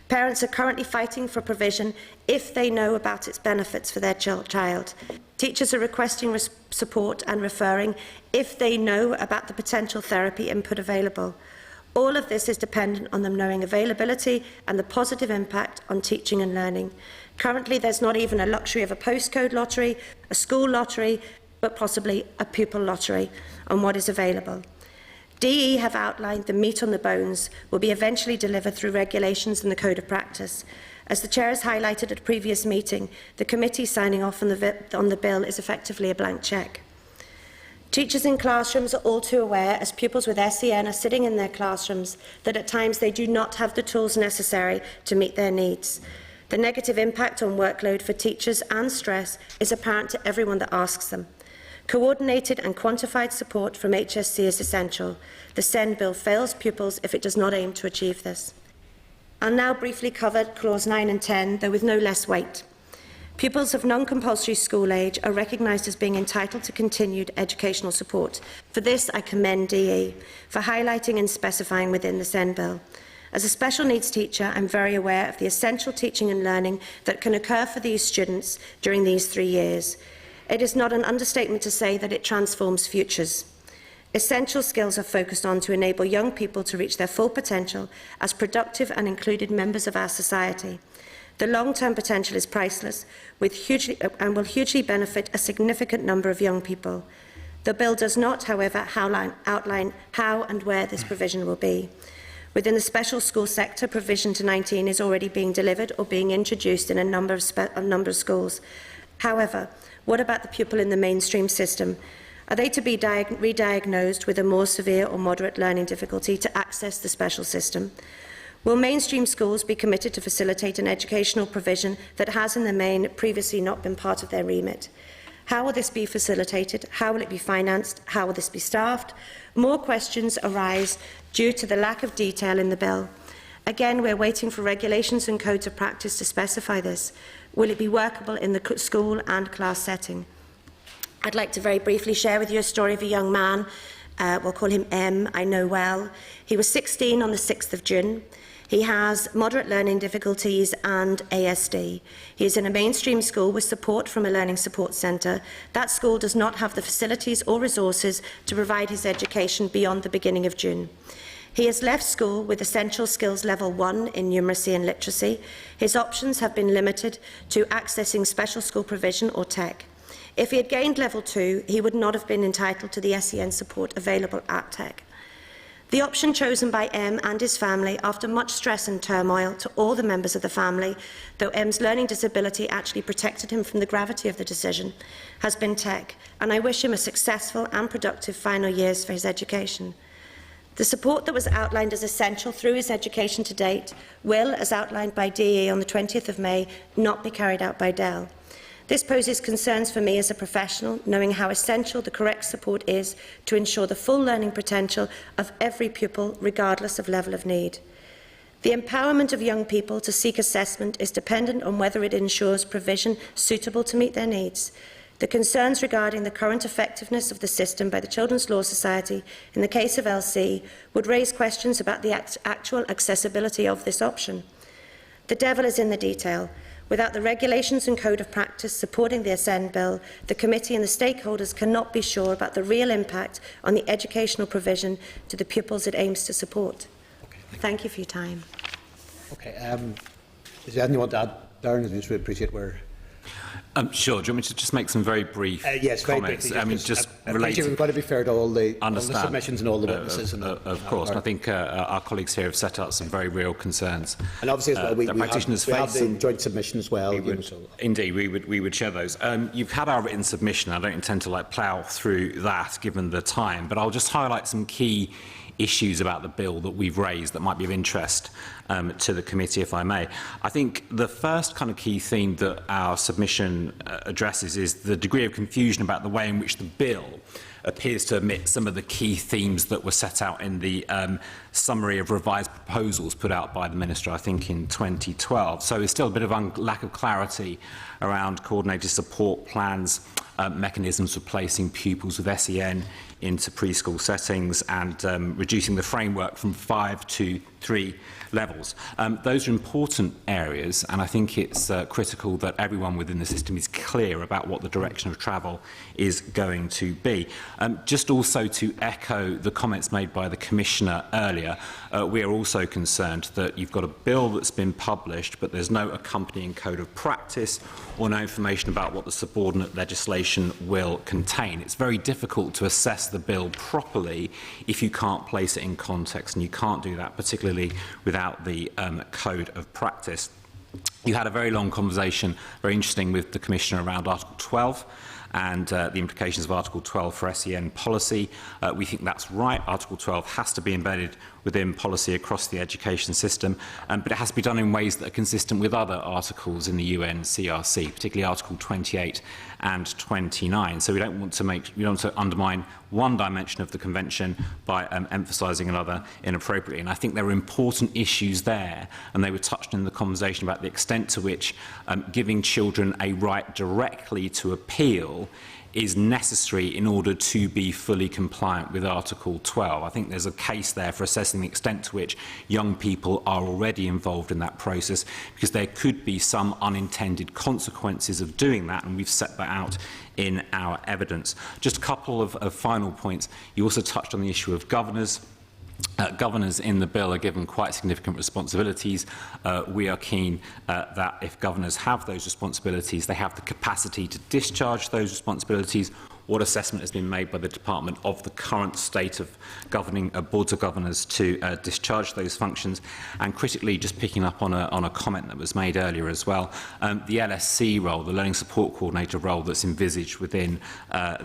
Parents are currently fighting for provision if they know about its benefits for their child. Teachers are requesting support and referring if they know about the potential therapy input available. All of this is dependent on them knowing availability and the positive impact on teaching and learning. Currently, there's not even a luxury of a postcode lottery, a school lottery, but possibly a pupil lottery on what is available. DE have outlined the meat on the bones will be eventually delivered through regulations and the Code of Practice. As the Chair has highlighted at a previous meeting, the committee signing off on the bill is effectively a blank cheque. Teachers in classrooms are all too aware, as pupils with SEN are sitting in their classrooms, that at times they do not have the tools necessary to meet their needs. The negative impact on workload for teachers and stress is apparent to everyone that asks them. Coordinated and quantified support from HSC is essential. The SEN bill fails pupils if it does not aim to achieve this. I'll now briefly cover Clause 9 and 10, though with no less weight. Pupils of non-compulsory school age are recognised as being entitled to continued educational support. For this, I commend DE for highlighting and specifying within the SEN bill. As a special needs teacher, I'm very aware of the essential teaching and learning that can occur for these students during these 3 years. It is not an understatement to say that it transforms futures. Essential skills are focused on to enable young people to reach their full potential as productive and included members of our society. The long-term potential is priceless and will hugely benefit a significant number of young people. The bill does not, however, outline how and where this provision will be. Within the special school sector, provision to 19 is already being delivered or being introduced in a number of schools. However, what about the pupil in the mainstream system? Are they to be re-diagnosed with a more severe or moderate learning difficulty to access the special system? Will mainstream schools be committed to facilitate an educational provision that has in the main previously not been part of their remit? How will this be facilitated? How will it be financed? How will this be staffed? More questions arise due to the lack of detail in the bill. Again, we're waiting for regulations and codes of practice to specify this. Will it be workable in the school and class setting? I'd like to very briefly share with you a story of a young man. We'll call him M, I know well. He was 16 on the 6th of June. He has moderate learning difficulties and ASD. He is in a mainstream school with support from a learning support centre. That school does not have the facilities or resources to provide his education beyond the beginning of June. He has left school with Essential Skills Level 1 in numeracy and literacy. His options have been limited to accessing special school provision or TEC. If he had gained Level 2, he would not have been entitled to the SEN support available at TEC. The option chosen by M and his family, after much stress and turmoil to all the members of the family, though M's learning disability actually protected him from the gravity of the decision, has been TEC, and I wish him a successful and productive final years for his education. The support that was outlined as essential through his education to date will, as outlined by DE on the 20th of May, not be carried out by DEL. This poses concerns for me as a professional, knowing how essential the correct support is to ensure the full learning potential of every pupil, regardless of level of need. The empowerment of young people to seek assessment is dependent on whether it ensures provision suitable to meet their needs. The concerns regarding the current effectiveness of the system by the Children's Law Society in the case of LC would raise questions about the actual accessibility of this option. The devil is in the detail. Without the regulations and code of practice supporting the Ascend Bill, the committee and the stakeholders cannot be sure about the real impact on the educational provision to the pupils it aims to support. Okay, Thank you for your time. Okay. Is there anything you want to add, Darren? I just really appreciate where. Sure. Do you want me to just make some very brief yes, very comments? briefly, I mean, just appreciate related. we've got to be fair to all the submissions and all the witnesses. Of course. And I think our colleagues here have set out some very real concerns. And obviously, as well, we have the joint submission as well. Indeed, we would share those. You've had our written submission. I don't intend to plough through that, given the time, but I'll just highlight some key issues about the bill that we've raised that might be of interest to the committee, if I may. I think the first kind of key theme that our submission addresses is the degree of confusion about the way in which the bill appears to omit some of the key themes that were set out in the summary of revised proposals put out by the Minister, I think, in 2012. So there's still a bit of lack of clarity around coordinated support plans, mechanisms for placing pupils with SEN into preschool settings, and reducing the framework from 5 to 3 levels. Those are important areas, and I think it's critical that everyone within the system is clear about what the direction of travel is going to be. Just also to echo the comments made by the Commissioner earlier, we are also concerned that you've got a bill that's been published, but there's no accompanying code of practice or no information about what the subordinate legislation will contain. It's very difficult to assess the bill properly if you can't place it in context, and you can't do that, particularly without the code of practice. You had a very long conversation, very interesting, with the Commissioner around Article 12 and the implications of Article 12 for SEN policy. We think that's right. Article 12 has to be embedded within policy across the education system, but it has to be done in ways that are consistent with other articles in the UN CRC, particularly Article 28 and 29. So we don't want to undermine one dimension of the Convention by emphasising another inappropriately. And I think there are important issues there, and they were touched in the conversation about the extent to which giving children a right directly to appeal is necessary in order to be fully compliant with Article 12. I think there's a case there for assessing the extent to which young people are already involved in that process, because there could be some unintended consequences of doing that, and we've set that out in our evidence. Just a couple of final points. You also touched on the issue of governors. Governors in the bill are given quite significant responsibilities. We are keen that if governors have those responsibilities, they have the capacity to discharge those responsibilities. What assessment has been made by the Department of the current state of governing boards of governors to discharge those functions? And critically, just picking up on a comment that was made earlier as well, the LSC role, the Learning Support Coordinator role that's envisaged within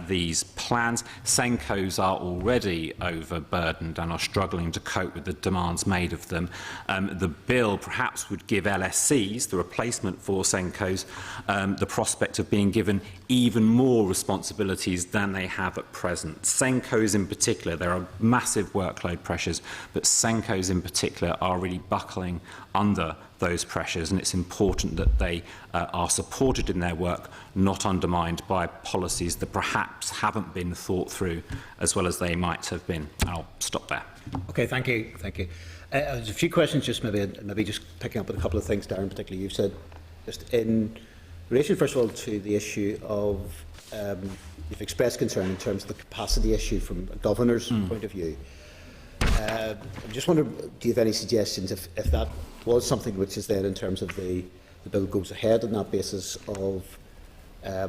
these plans. SENCOs are already overburdened and are struggling to cope with the demands made of them. The bill perhaps would give LSCs, the replacement for SENCOs, the prospect of being given even more responsibilities than they have at present. SENCOs in particular, there are massive workload pressures, but SENCOs in particular are really buckling under those pressures, and it's important that they are supported in their work, not undermined by policies that perhaps haven't been thought through as well as they might have been. I'll stop there. Okay, thank you. Thank you. There's a few questions, just maybe just picking up on a couple of things, Darren, particularly you've said, just in relation, first of all, to the issue of you've expressed concern in terms of the capacity issue from a governor's point of view. I just wonder, do you have any suggestions if that was something which is there in terms of the bill goes ahead on that basis of, I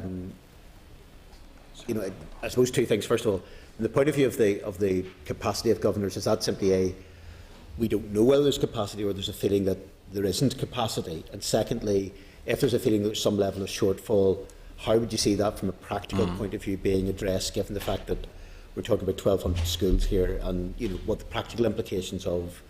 suppose two things. First of all, from the point of view of the capacity of governors, is that simply we don't know whether there's capacity, or there's a feeling that there isn't capacity? And secondly, if there's a feeling that there's some level of shortfall, how would you see that from a practical point of view being addressed, given the fact that we're talking about 1,200 schools here, and what the practical implications of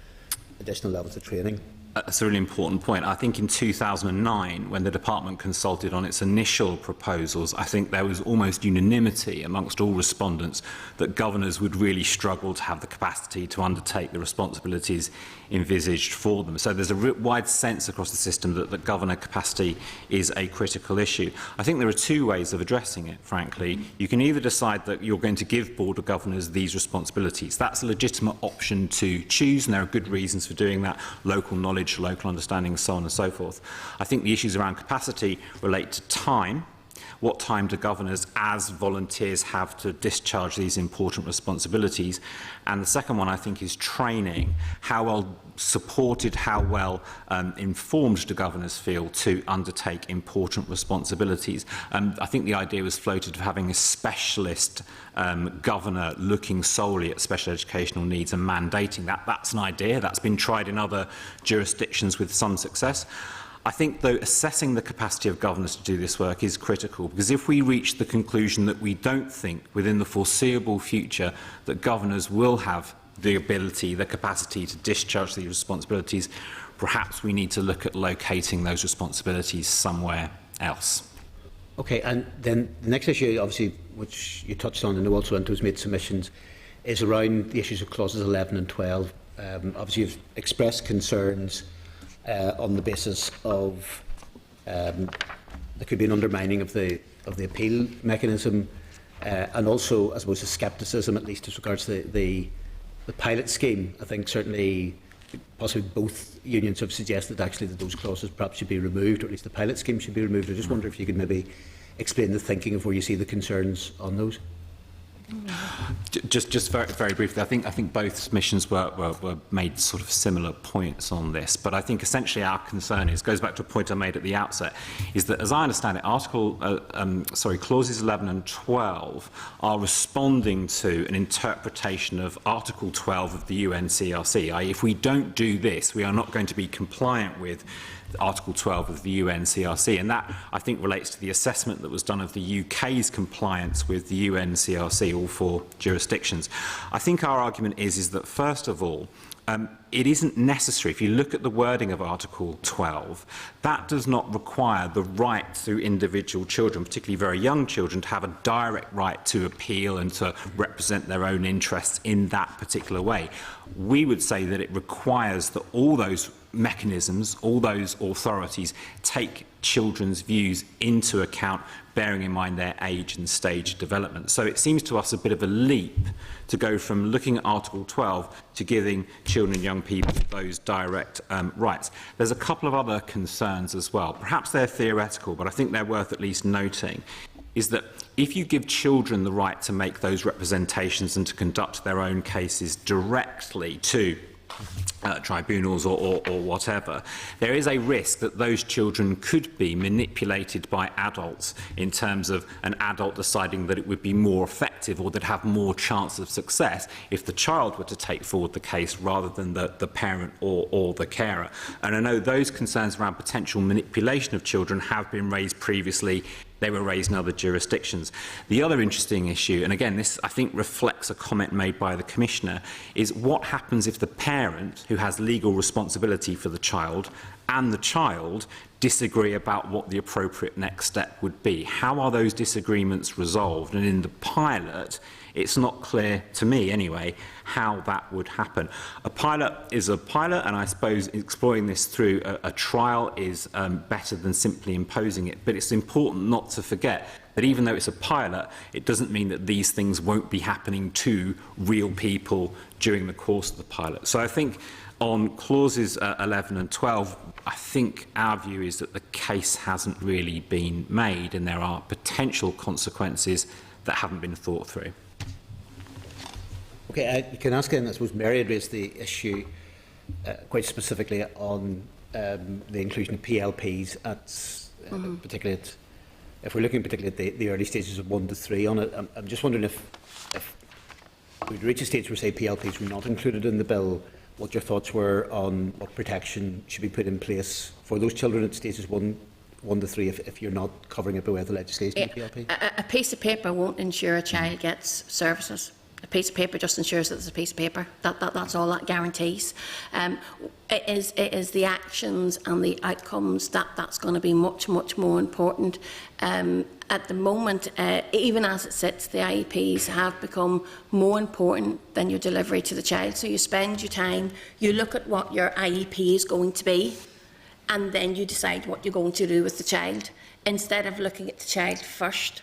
additional levels of training? That's a really important point. I think in 2009, when the department consulted on its initial proposals, I think there was almost unanimity amongst all respondents that governors would really struggle to have the capacity to undertake the responsibilities envisaged for them. So there's a wide sense across the system that governor capacity is a critical issue. I think there are two ways of addressing it, frankly. You can either decide that you're going to give Board of Governors these responsibilities. That's a legitimate option to choose, and there are good reasons for doing that, local knowledge, local understanding, so on and so forth. I think the issues around capacity relate to time. What time do governors as volunteers have to discharge these important responsibilities? And the second one, I think, is training. How well supported, how well informed do governors feel to undertake important responsibilities? I think the idea was floated of having a specialist governor looking solely at special educational needs and mandating that. That's an idea that's been tried in other jurisdictions with some success. I think, though, assessing the capacity of governors to do this work is critical, because if we reach the conclusion that we don't think within the foreseeable future that governors will have the ability, the capacity to discharge these responsibilities, perhaps we need to look at locating those responsibilities somewhere else. Okay, and then the next issue, obviously, which you touched on, and also Anto's made submissions, is around the issues of clauses 11 and 12. Obviously, you've expressed concerns on the basis of there could be an undermining of the appeal mechanism, and also, I suppose, a scepticism, at least as regards to the pilot scheme. I think certainly, possibly both unions have suggested actually that those clauses perhaps should be removed, or at least the pilot scheme should be removed. I just wonder if you could maybe explain the thinking of where you see the concerns on those. Just very briefly, I think both submissions were made sort of similar points on this, but I think essentially our concern goes back to a point I made at the outset, is that as I understand it, clauses 11 and 12 are responding to an interpretation of Article 12 of the UNCRC. i.e., if we don't do this, we are not going to be compliant with Article 12 of the UNCRC, and that, I think, relates to the assessment that was done of the UK's compliance with the UNCRC, all four jurisdictions. I think our argument is that, first of all, it isn't necessary. If you look at the wording of Article 12, that does not require the right to individual children, particularly very young children, to have a direct right to appeal and to represent their own interests in that particular way. We would say that it requires that all those mechanisms, all those authorities take children's views into account, bearing in mind their age and stage of development. So it seems to us a bit of a leap to go from looking at Article 12 to giving children and young people those direct rights. There's a couple of other concerns as well. Perhaps they're theoretical, but I think they're worth at least noting, is that if you give children the right to make those representations and to conduct their own cases directly to tribunals or whatever, there is a risk that those children could be manipulated by adults in terms of an adult deciding that it would be more effective or that have more chance of success if the child were to take forward the case rather than the parent or the carer. And I know those concerns around potential manipulation of children have been raised previously. They were raised in other jurisdictions. The other interesting issue, and again this I think reflects a comment made by the Commissioner, is what happens if the parent, who has legal responsibility for the child, and the child disagree about what the appropriate next step would be? How are those disagreements resolved? And in the pilot, it's not clear to me anyway how that would happen. A pilot is a pilot, and I suppose exploring this through a trial is better than simply imposing it. But it's important not to forget that even though it's a pilot, it doesn't mean that these things won't be happening to real people during the course of the pilot. So I think on clauses 11 and 12, I think our view is that the case hasn't really been made and there are potential consequences that haven't been thought through. Okay, you can ask, and I suppose Mary had raised the issue quite specifically on the inclusion of PLPs at particularly at, if we're looking particularly at the early stages of 1 to 3 on it. I'm just wondering if we'd reach a stage where, say, PLPs were not included in the bill, what your thoughts were on what protection should be put in place for those children at stages 1 to 3 if you're not covering it by way of the legislation of PLP? A piece of paper won't ensure a child gets services. A piece of paper just ensures that there's a piece of paper. That's all that guarantees. It is the actions and the outcomes that's going to be much more important. At the moment, even as it sits, the IEPs have become more important than your delivery to the child. So you spend your time, you look at what your IEP is going to be, and then you decide what you're going to do with the child, instead of looking at the child first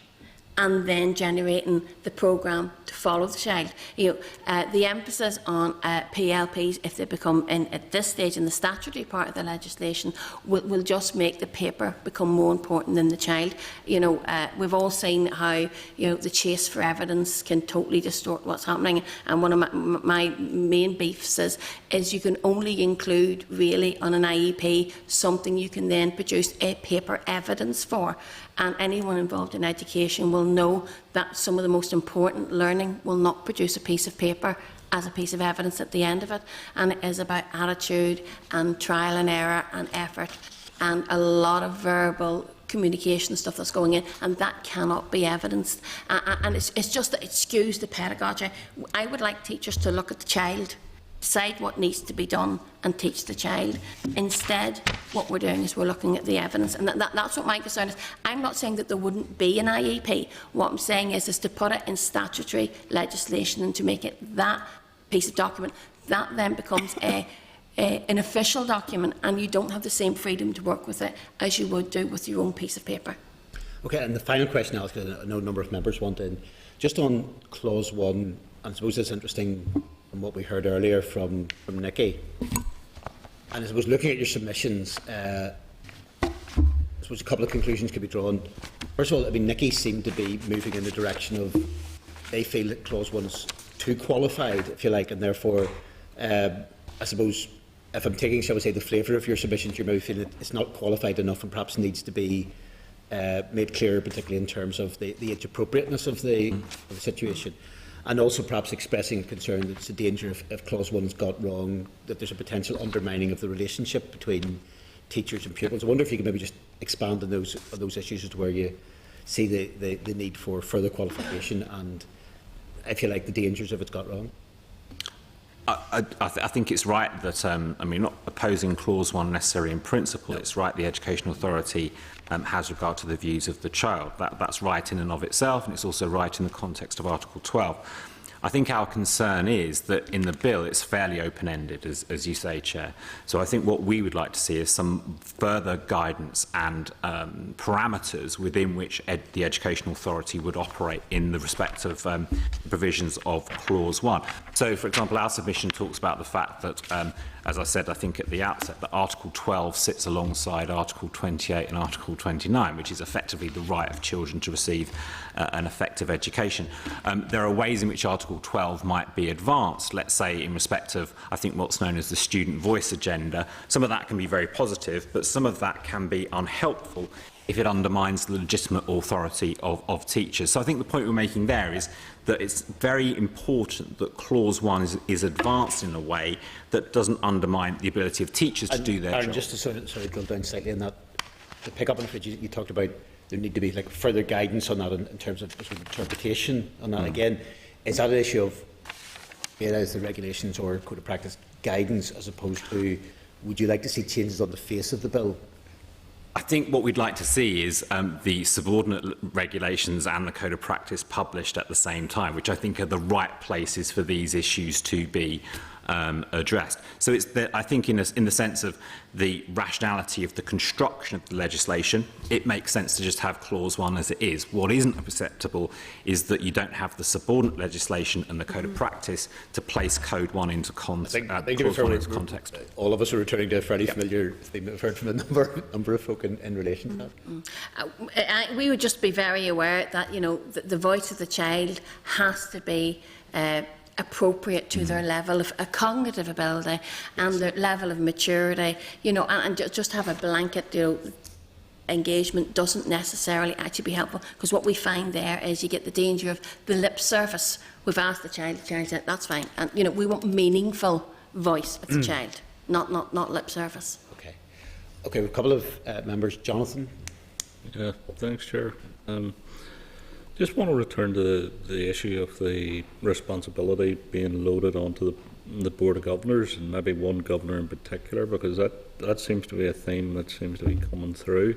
and then generating the programme to follow the child. The emphasis on PLPs, if they become at this stage in the statutory part of the legislation, will just make the paper become more important than the child. We've all seen how the chase for evidence can totally distort what's happening. And one of my main beefs is you can only include really on an IEP something you can then produce a paper evidence for. And anyone involved in education will know that some of the most important learning will not produce a piece of paper as a piece of evidence at the end of it. And it is about attitude and trial and error and effort and a lot of verbal communication stuff that's going in, and that cannot be evidenced. And it's just that it skews the pedagogy. I would like teachers to look at the child, decide what needs to be done and teach the child. Instead, what we're doing is we're looking at the evidence, and that's what my concern is. I'm not saying that there wouldn't be an IEP. What I'm saying is to put it in statutory legislation and to make it that piece of document. That then becomes an official document, and you don't have the same freedom to work with it as you would do with your own piece of paper. Okay, and the final question I'll ask, because I know a number of members want in, just on Clause 1, and I suppose it's interesting from what we heard earlier from Nikki. And I suppose looking at your submissions, I suppose a couple of conclusions could be drawn. First of all, Nikki seemed to be moving in the direction of they feel that Clause 1 is too qualified, if you like, and therefore, I suppose, if I'm taking, shall we say, the flavour of your submissions, you're maybe feeling it's not qualified enough and perhaps needs to be made clearer, particularly in terms of the age appropriateness of the situation. And also perhaps expressing concern that it's a danger if Clause 1's got wrong, that there's a potential undermining of the relationship between teachers and pupils. I wonder if you could maybe just expand on those issues as to where you see the need for further qualification and, if you like, the dangers if it's got wrong. I think it's right that, not opposing Clause 1 necessarily in principle, no. It's right the Education Authority has regard to the views of the child. That's right in and of itself, and it's also right in the context of Article 12. I think our concern is that in the bill it's fairly open-ended, as you say, Chair. So I think what we would like to see is some further guidance and parameters within which the Education Authority would operate in the respect of provisions of Clause 1. So, for example, our submission talks about the fact that, as I said, I think at the outset, that Article 12 sits alongside Article 28 and Article 29, which is effectively the right of children to receive an effective education. There are ways in which Article 12 might be advanced, let's say in respect of, I think, what's known as the student voice agenda. Some of that can be very positive, but some of that can be unhelpful if it undermines the legitimate authority of teachers. So I think the point we're making there is that it's very important that Clause 1 is advanced in a way that doesn't undermine the ability of teachers to do their job. Just to sort of drill down slightly on that, to pick up on it, you talked about there need to be further guidance on that in terms of interpretation on that. Again, is that an issue of, whether it's the regulations or code of practice guidance, as opposed to, would you like to see changes on the face of the bill? I think what we'd like to see is the subordinate regulations and the code of practice published at the same time, which I think are the right places for these issues to be addressed. So it's I think in the sense of the rationality of the construction of the legislation, it makes sense to just have Clause 1 as it is. What isn't acceptable is that you don't have the subordinate legislation and the code of practice to place Code 1 into context. All of us are returning to a fairly familiar theme that we've heard from a number of folk in relation to that. We would just be very aware that the voice of the child has to be appropriate to their level of cognitive ability and their level of maturity, and just have a blanket, engagement doesn't necessarily actually be helpful, because what we find there is you get the danger of the lip service. We've asked the child said that's fine, and we want meaningful voice of the child, not lip service. Okay, a couple of members. Jonathan. Yeah, thanks, Chair. Just want to return to the issue of the responsibility being loaded onto the Board of Governors, and maybe one governor in particular, because that seems to be a theme that seems to be coming through.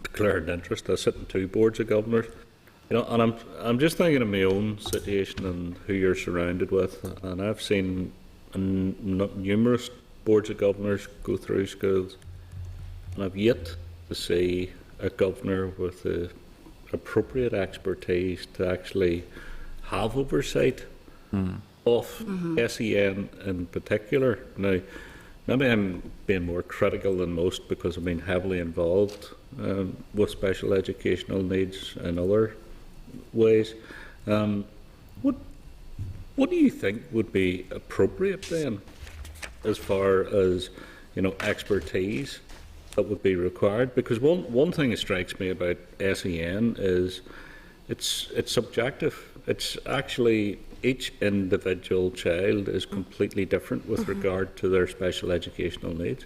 Declared interest. I sit in 2 boards of governors, and I'm just thinking of my own situation and who you're surrounded with, and I've seen numerous boards of governors go through schools, and I've yet to see a governor with the appropriate expertise to actually have oversight of SEN in particular. Now, maybe I'm being more critical than most because I've been heavily involved with special educational needs in other ways. What do you think would be appropriate then, as far as expertise that would be required? Because one thing that strikes me about SEN is it's subjective. It's actually each individual child is completely different with regard to their special educational needs.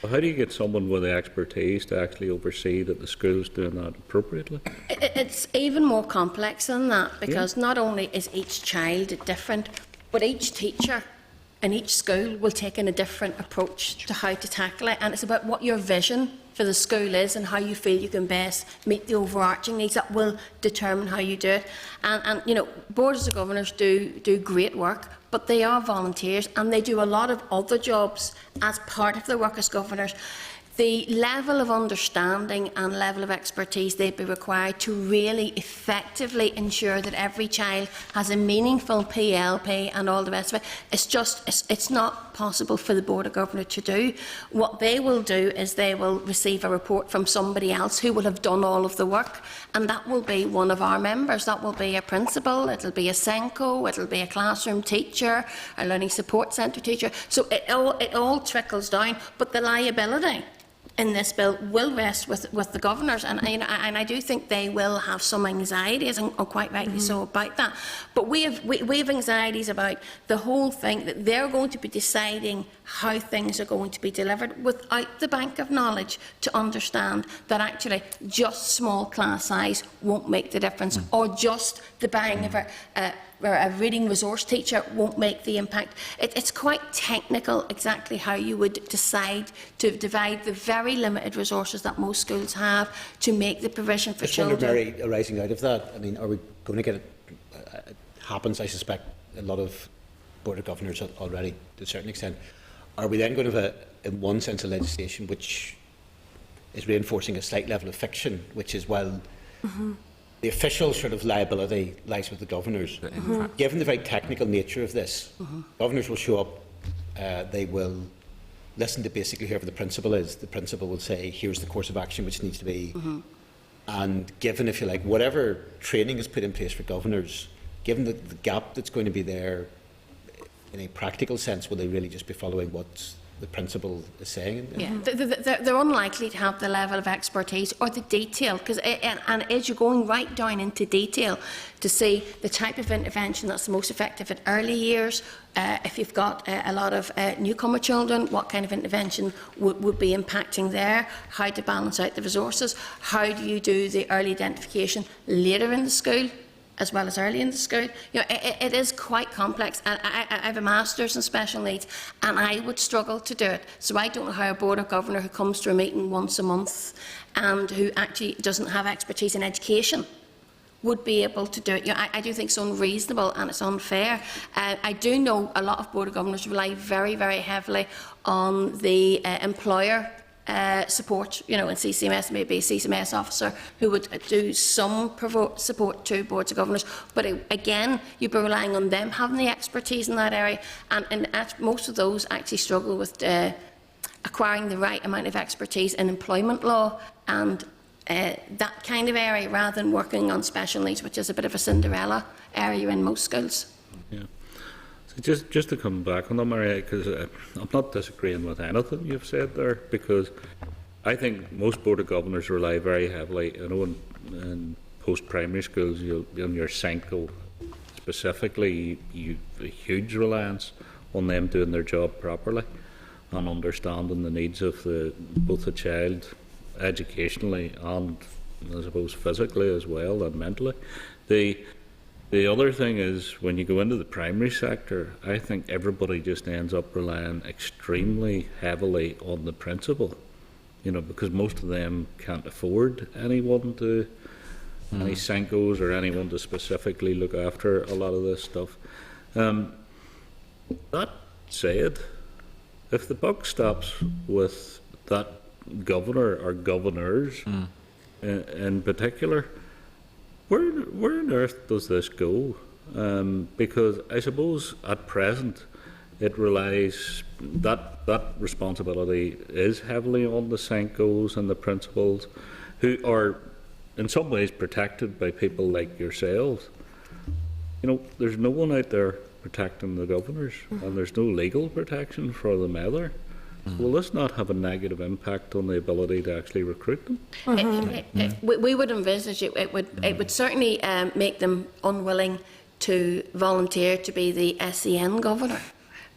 Well, how do you get someone with the expertise to actually oversee that the school's doing that appropriately? It's even more complex than that, because not only is each child different, but each teacher in each school will take in a different approach to how to tackle it, and it's about what your vision for the school is and how you feel you can best meet the overarching needs that will determine how you do it. And boards of governors do great work, but they are volunteers and they do a lot of other jobs as part of their work as governors. The level of understanding and level of expertise they'd be required to really effectively ensure that every child has a meaningful PLP and all the rest of it, it's not possible for the Board of Governors to do. What they will do is they will receive a report from somebody else who will have done all of the work, and that will be one of our members. That will be a principal, it'll be a SENCO, it'll be a classroom teacher, a learning support centre teacher. So it all trickles down, but the liability in this bill will rest with the governors, and I do think they will have some anxieties, and quite rightly so, about that. But we have anxieties about the whole thing, that they're going to be deciding how things are going to be delivered without the bank of knowledge to understand that actually just small class size won't make the difference, or just the buying of a reading resource teacher won't make the impact. It's quite technical exactly how you would decide to divide the very limited resources that most schools have to make the provision for children. Mary, arising out of that, I mean, are we going to get it happens, I suspect, a lot of Board of Governors already to a certain extent. Are we then going to have, in one sense, a legislation which is reinforcing a slight level of fiction, which is, well, the official sort of liability lies with the governors. Given the very technical nature of this, governors will show up, they will listen to basically whoever the principal is. The principal will say, here's the course of action which needs to be. And given, if you like, whatever training is put in place for governors, given the gap that's going to be there, in a practical sense, will they really just be following what the principal is saying? Yeah, they're unlikely to have the level of expertise or the detail, because and as you're going right down into detail to see the type of intervention that's the most effective at early years, if you've got a lot of newcomer children, what kind of intervention would be impacting there, how to balance out the resources, how do you do the early identification later in the school as well as early in the school. It is quite complex. And I have a master's in special needs, and I would struggle to do it. So I don't know how a Board of Governors who comes to a meeting once a month and who actually doesn't have expertise in education would be able to do it. I do think it's unreasonable and it's unfair. I do know a lot of Board of Governors rely very, very heavily on the employer support, in CCMS, maybe a CCMS officer who would do some support to Boards of Governors, but again, you'd be relying on them having the expertise in that area, and most of those actually struggle with acquiring the right amount of expertise in employment law and that kind of area, rather than working on special needs, which is a bit of a Cinderella area in most schools. Yeah. So just to come back on that, Maria, because I'm not disagreeing with anything you've said there, because I think most Board of Governors rely very heavily, in post-primary schools, in your SENCO specifically, you have a huge reliance on them doing their job properly and understanding the needs of both the child educationally and I suppose, physically as well and mentally. The other thing is, when you go into the primary sector, I think everybody just ends up relying extremely heavily on the principal, because most of them can't afford anyone to, any Senkos or anyone to specifically look after a lot of this stuff. That said, if the buck stops with that governor or governors in particular, where on earth does this go? Because I suppose at present it relies, that responsibility is heavily on the Senkos and the principals, who are in some ways protected by people like yourselves. There's no one out there protecting the governors, and there's no legal protection for them either. Will this not have a negative impact on the ability to actually recruit them? We would envisage it would certainly make them unwilling to volunteer to be the SEN governor,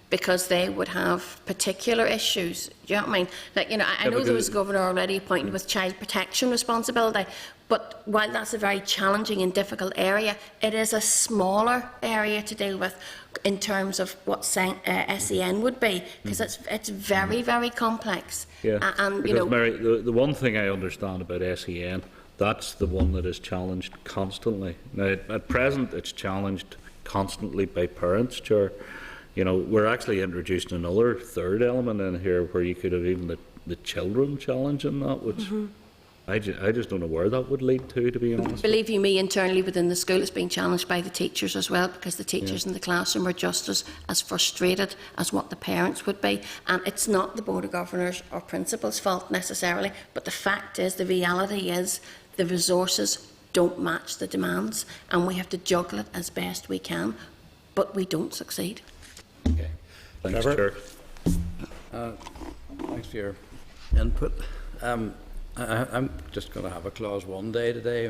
because they would have particular issues. Do you know what I mean? I know there was a governor already appointed with child protection responsibility, but while that's a very challenging and difficult area, it is a smaller area to deal with in terms of what SEN would be, because it's very, very complex. Yeah, because Mary, the one thing I understand about SEN, that's the one that is challenged constantly. Now, at present, it's challenged constantly by parents, Chair. We're actually introducing another third element in here where you could have even the children challenging that, which I just don't know where that would lead to be honest. Believe you me, internally within the school, it's being challenged by the teachers as well, because the teachers in the classroom are just as frustrated as what the parents would be. And it's not the Board of Governors or principals' fault necessarily, but the fact is, the reality is, the resources don't match the demands, and we have to juggle it as best we can, but we don't succeed. Okay. Thanks, Chair. Thanks for your input. I'm just going to have a clause 1 day today.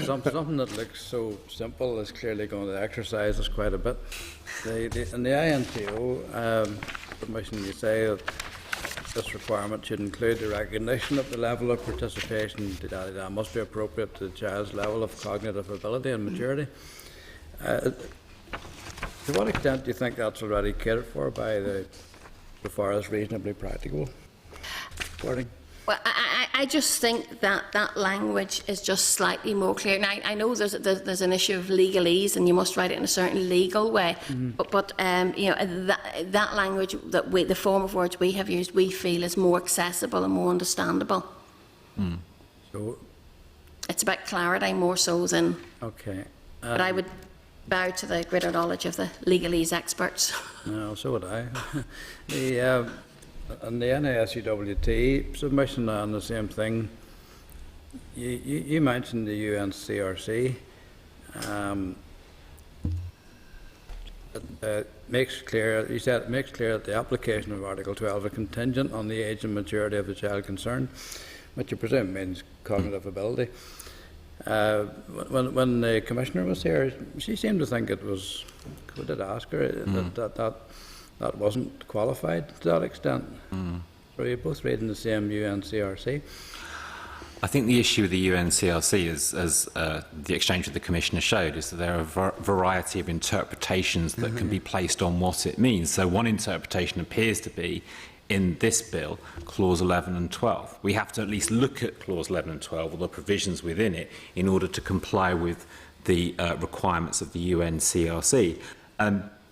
Something that looks so simple is clearly going to exercise us quite a bit. In the INTO submission, you say that this requirement should include the recognition of the level of participation that must be appropriate to the child's level of cognitive ability and maturity. To what extent do you think that's already catered for by so far as reasonably practicable? Wording? Well, I just think that language is just slightly more clear. Now, I know there's an issue of legalese, and you must write it in a certain legal way. But that language, the form of words we have used, we feel is more accessible and more understandable. So it's about clarity more so than. Okay. But I would bow to the greater knowledge of the legalese experts. No, so would I. And the NASUWT submission on the same thing, you mentioned the UNCRC. It makes clear, you said it makes clear that the application of Article 12 is contingent on the age and maturity of the child concerned, which you presume means cognitive ability. When the Commissioner was here, she seemed to think it was, we did ask her, that wasn't qualified to that extent. So you're both reading the same UNCRC. I think the issue with the UNCRC, as the exchange with the Commissioner showed, is that there are a variety of interpretations that can be placed on what it means. So one interpretation appears to be, in this bill, Clause 11 and 12. We have to at least look at Clause 11 and 12, or the provisions within it, in order to comply with the requirements of the UNCRC.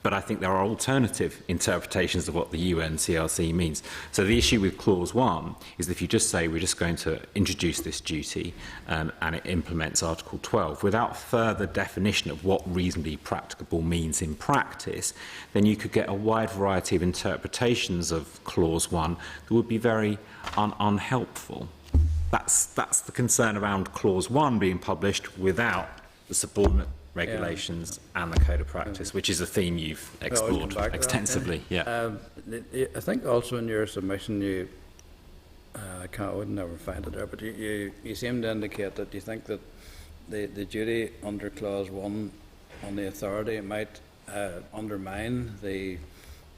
But I think there are alternative interpretations of what the UNCRC means. So the issue with Clause 1 is that if you just say we're just going to introduce this duty and it implements Article 12 without further definition of what reasonably practicable means in practice, then you could get a wide variety of interpretations of Clause 1 that would be very unhelpful. That's the concern around Clause 1 being published without the subordinate regulations and the code of practice, which is a theme you've explored extensively. I think also in your submission, I would never find it there, but you seem to indicate that you think that the duty under Clause 1 on the authority might undermine the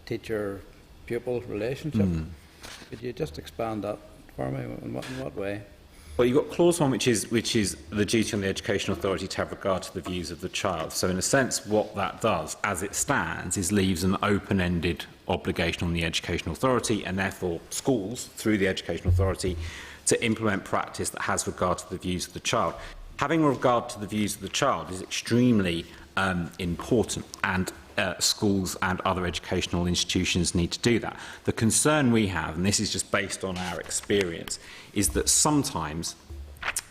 teacher-pupil relationship. Could you just expand that for me? In what way? Well, you've got clause 1, which is the duty on the educational authority to have regard to the views of the child. So in a sense, what that does, as it stands, is leaves an open-ended obligation on the educational authority, and therefore schools, through the educational authority, to implement practice that has regard to the views of the child. Having regard to the views of the child is extremely important, and schools and other educational institutions need to do that. The concern we have, and this is just based on our experience, is that sometimes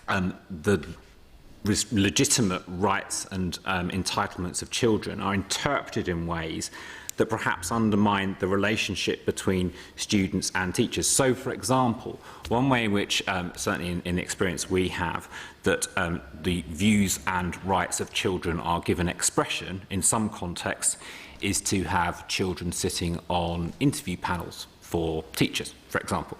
the legitimate rights and entitlements of children are interpreted in ways that perhaps undermine the relationship between students and teachers. So, for example, one way in which, certainly in the experience we have, that the views and rights of children are given expression in some contexts is to have children sitting on interview panels for teachers, for example.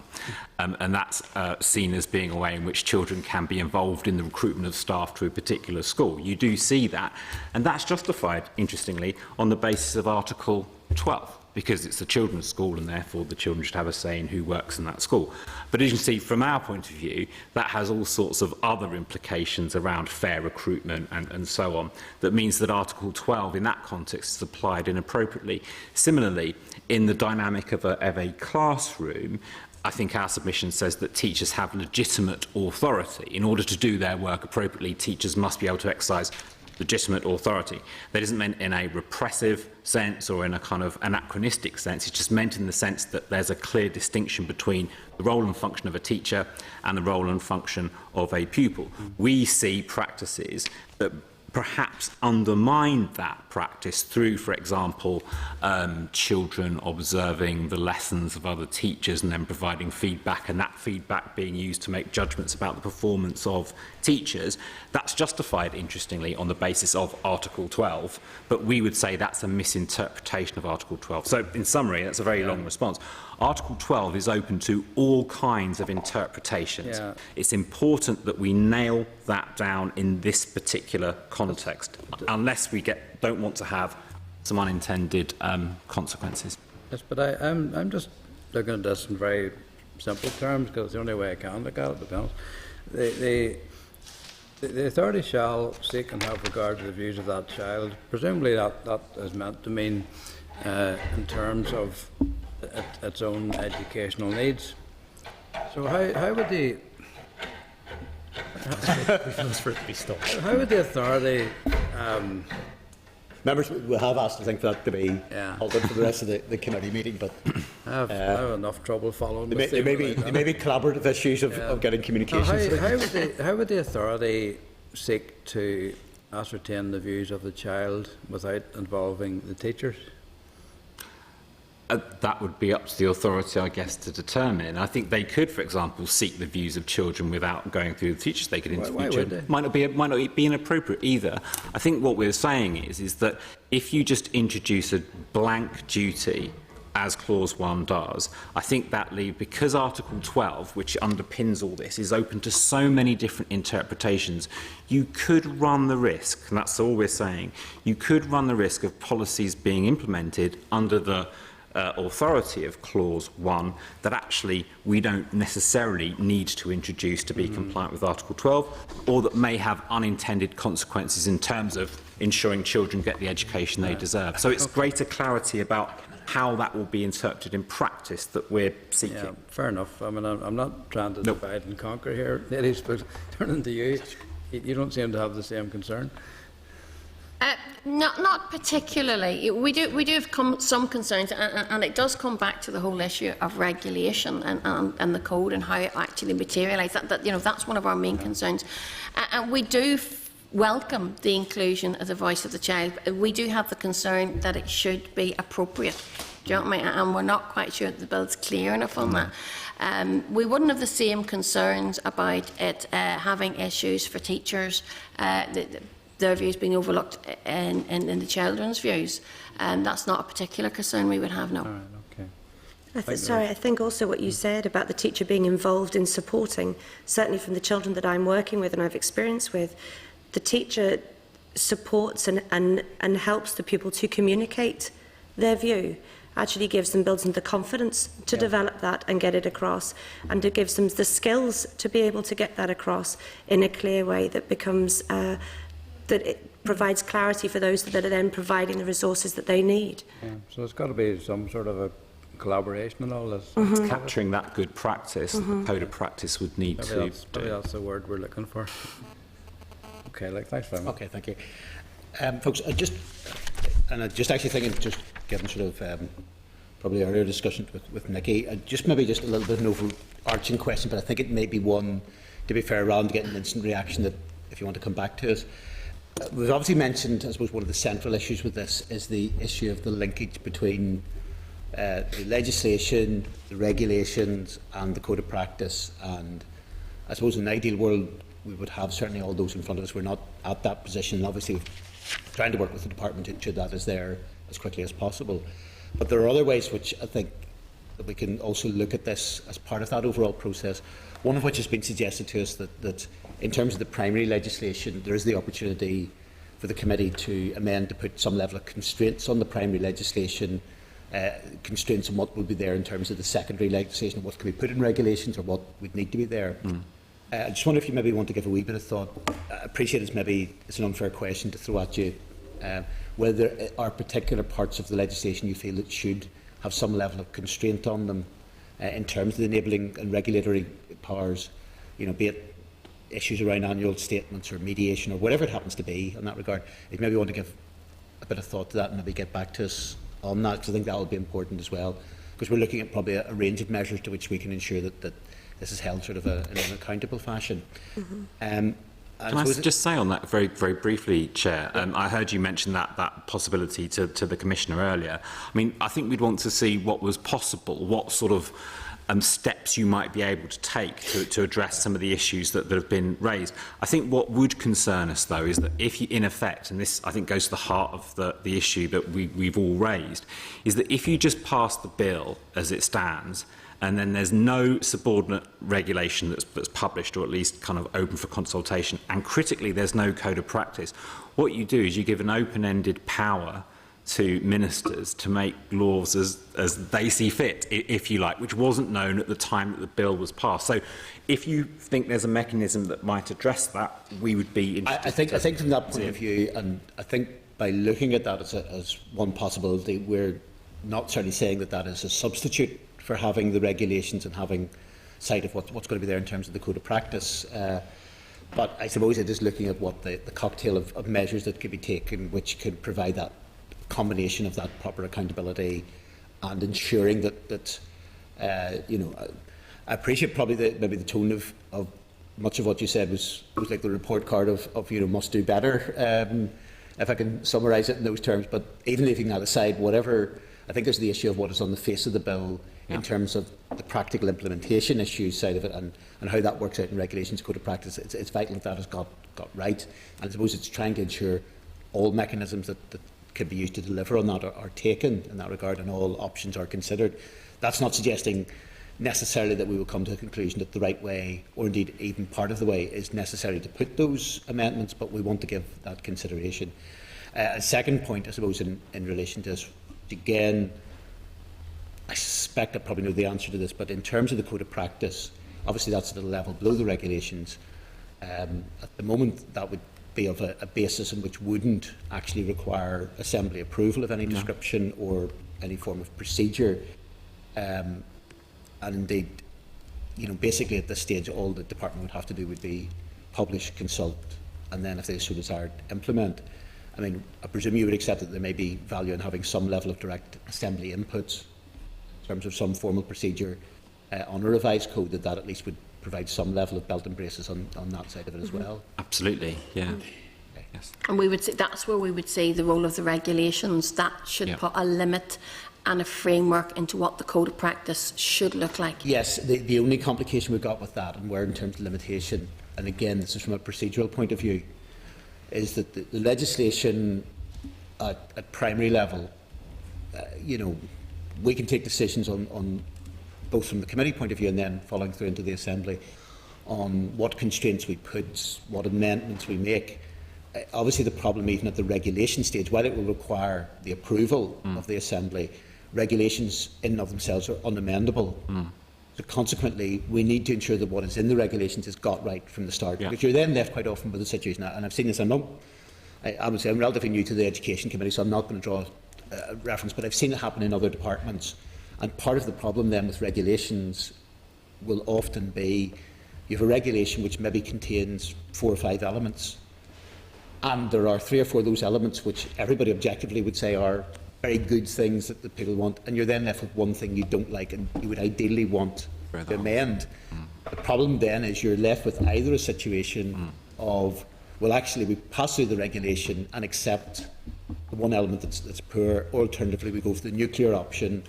And that's seen as being a way in which children can be involved in the recruitment of staff to a particular school. You do see that. And that's justified, interestingly, on the basis of Article 12, because it's a children's school and therefore the children should have a say in who works in that school. But as you can see, from our point of view, that has all sorts of other implications around fair recruitment and so on, that means that Article 12 in that context is applied inappropriately. Similarly, in the dynamic of a classroom, I think our submission says that teachers have legitimate authority. In order to do their work appropriately, teachers must be able to exercise legitimate authority. That isn't meant in a repressive sense or in a kind of anachronistic sense. It's just meant in the sense that there's a clear distinction between the role and function of a teacher and the role and function of a pupil. We see practices that perhaps undermine that practice through, for example, children observing the lessons of other teachers and then providing feedback, and that feedback being used to make judgments about the performance of teachers. That's justified, interestingly, on the basis of Article 12, but we would say that's a misinterpretation of Article 12. So, in summary, that's a very long response. Article 12 is open to all kinds of interpretations. Yeah. It's important that we nail that down in this particular context, unless we don't want to have some unintended consequences. Yes, but I'm just looking at this in very simple terms, because it's the only way I can look at it, to be honest. The authority shall seek and have regard to the views of that child. Presumably that is meant to mean in terms of its own educational needs. So how would the how would the authority members will have asked, I think, for that to be held up for the rest of the committee meeting, but I have enough trouble following. There may be collaborative issues of getting communications. How would the authority seek to ascertain the views of the child without involving the teachers? That would be up to the authority, I guess, to determine. I think they could, for example, seek the views of children without going through the teachers. They could interview children. Might not be inappropriate either. I think what we're saying is that if you just introduce a blank duty, as Clause 1 does, I think that because Article 12, which underpins all this, is open to so many different interpretations, you could run the risk, and that's all we're saying, you could run the risk of policies being implemented under the authority of Clause 1 that actually we don't necessarily need to introduce to be compliant with Article 12, or that may have unintended consequences in terms of ensuring children get the education they deserve. So it's greater clarity about how that will be interpreted in practice that we're seeking. Yeah, fair enough. I mean, I'm not trying to divide and conquer here, ladies, but turning to you, you don't seem to have the same concern. Not particularly. We do have some concerns, and it does come back to the whole issue of regulation and the code and how it actually materialises. That's one of our main concerns, and we do welcome the inclusion of the voice of the child. We do have the concern that it should be appropriate. Do you know what I mean? And we're not quite sure that the bill's clear enough on that. We wouldn't have the same concerns about it having issues for teachers. Their views being overlooked in the children's views. That's not a particular concern we would have, no. All right, okay. Sorry, I think also what you said about the teacher being involved in supporting, certainly from the children that I'm working with and I've experienced with, the teacher supports and helps the pupil to communicate their view. actually builds them the confidence to develop that and get it across, and it gives them the skills to be able to get that across in a clear way that becomes that it provides clarity for those that are then providing the resources that they need. Yeah. So there's got to be some sort of a collaboration in all this. Capturing that good practice, the code of practice would need Maybe to maybe that's the word we're looking for. Okay, thanks very much. Okay, thank you. Folks, I just actually thinking, just given sort of probably earlier discussion with Nikki, just maybe just a little bit of an overarching question, but I think it may be one, to be fair, rather than getting an instant reaction, that if you want to come back to us. We've obviously mentioned, I suppose, one of the central issues with this is the issue of the linkage between the legislation, the regulations and the code of practice. And I suppose in an ideal world we would have certainly all those in front of us. We're not at that position, and obviously trying to work with the department to ensure that is there as quickly as possible. But there are other ways which I think that we can also look at this as part of that overall process, one of which has been suggested to us that in terms of the primary legislation, there is the opportunity for the committee to amend to put some level of constraints on the primary legislation, constraints on what will be there in terms of the secondary legislation, what can be put in regulations or what would need to be there. I just wonder if you maybe want to give a wee bit of thought. I appreciate it's an unfair question to throw at you, whether there are particular parts of the legislation you feel that should have some level of constraint on them in terms of the enabling and regulatory powers, be it issues around annual statements or mediation or whatever it happens to be in that regard. If you maybe want to give a bit of thought to that and maybe get back to us on that, because I think that will be important as well, because we're looking at probably a range of measures to which we can ensure that this is held sort of in an accountable fashion. Can I just say on that very, very briefly, Chair? I heard you mention that possibility to the Commissioner earlier. I mean, I think we'd want to see what was possible, what sort of steps you might be able to take to address some of the issues that have been raised. I think what would concern us, though, is that if you, in effect, and this I think goes to the heart of the issue that we've all raised, is that if you just pass the bill as it stands, and then there's no subordinate regulation that's published or at least kind of open for consultation, and critically there's no code of practice, what you do is you give an open-ended power to ministers to make laws as they see fit, if you like, which wasn't known at the time that the bill was passed. So if you think there's a mechanism that might address that, we would be interested. I think from that point of view, and I think by looking at that as one possibility, we're not certainly saying that is a substitute for having the regulations and having sight of what's going to be there in terms of the code of practice. But I suppose it is looking at what the cocktail of measures that could be taken which could provide that combination of that proper accountability and ensuring that I appreciate probably maybe the tone of much of what you said was like the report card of must do better, if I can summarise it in those terms. But even leaving that aside, whatever, I think there's the issue of what is on the face of the bill in terms of the practical implementation issues side of it and how that works out in regulations, code of practice. It's vital that has got right, and I suppose it's trying to ensure all mechanisms that can be used to deliver on that are taken in that regard, and all options are considered. That's not suggesting necessarily that we will come to a conclusion that the right way, or indeed even part of the way, is necessary to put those amendments, but we want to give that consideration. A second point, I suppose, in relation to this, again, I suspect I probably know the answer to this, but in terms of the code of practice, obviously that's at a level below the regulations. At the moment, that would be of a basis in which wouldn't actually require Assembly approval of any description or any form of procedure. And indeed, basically at this stage, all the department would have to do would be publish, consult, and then if they so desired, implement. I mean, I presume you would accept that there may be value in having some level of direct Assembly inputs in terms of some formal procedure on a revised code, that at least would provide some level of belt and braces on that side of it as well. Absolutely, yeah. Okay. Yes. And we would say that's where we would say the role of the regulations. That should put a limit and a framework into what the code of practice should look like. Yes, the only complication we've got with that, and where in terms of limitation, and again this is from a procedural point of view, is that the legislation at primary level, we can take decisions on both from the committee point of view and then following through into the Assembly on what constraints we put, what amendments we make. Obviously the problem even at the regulation stage, while it will require the approval of the Assembly, regulations in and of themselves are unamendable. So consequently, we need to ensure that what is in the regulations is got right from the start, because you're then left quite often with a situation, and I've seen this. I would say I'm relatively new to the Education Committee, so I'm not going to draw a reference, but I've seen it happen in other departments. And part of the problem then with regulations will often be you have a regulation which maybe contains 4 or 5 elements, and there are 3 or 4 of those elements which everybody objectively would say are very good things that the people want, and you're then left with one thing you don't like and you would ideally want to amend. The problem then is you're left with either a situation of, well, actually we pass through the regulation and accept the one element that's poor, or alternatively we go for the nuclear option,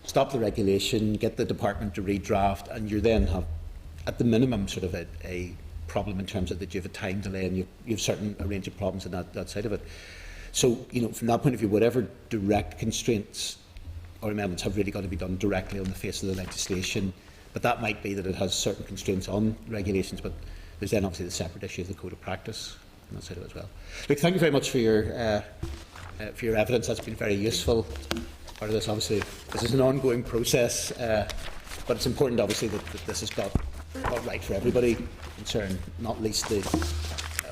stop the regulation, get the department to redraft, and you then have, at the minimum, sort of a problem in terms of that you have a time delay and you have a range of problems in that side of it. So, from that point of view, whatever direct constraints or amendments have really got to be done directly on the face of the legislation. But that might be that it has certain constraints on regulations, but there's then obviously the separate issue of the code of practice on that side of it as well. Look, thank you very much for your evidence. That's been very useful. Part of this, obviously, this is an ongoing process, but it's important, obviously, that this has got right for everybody concerned, not least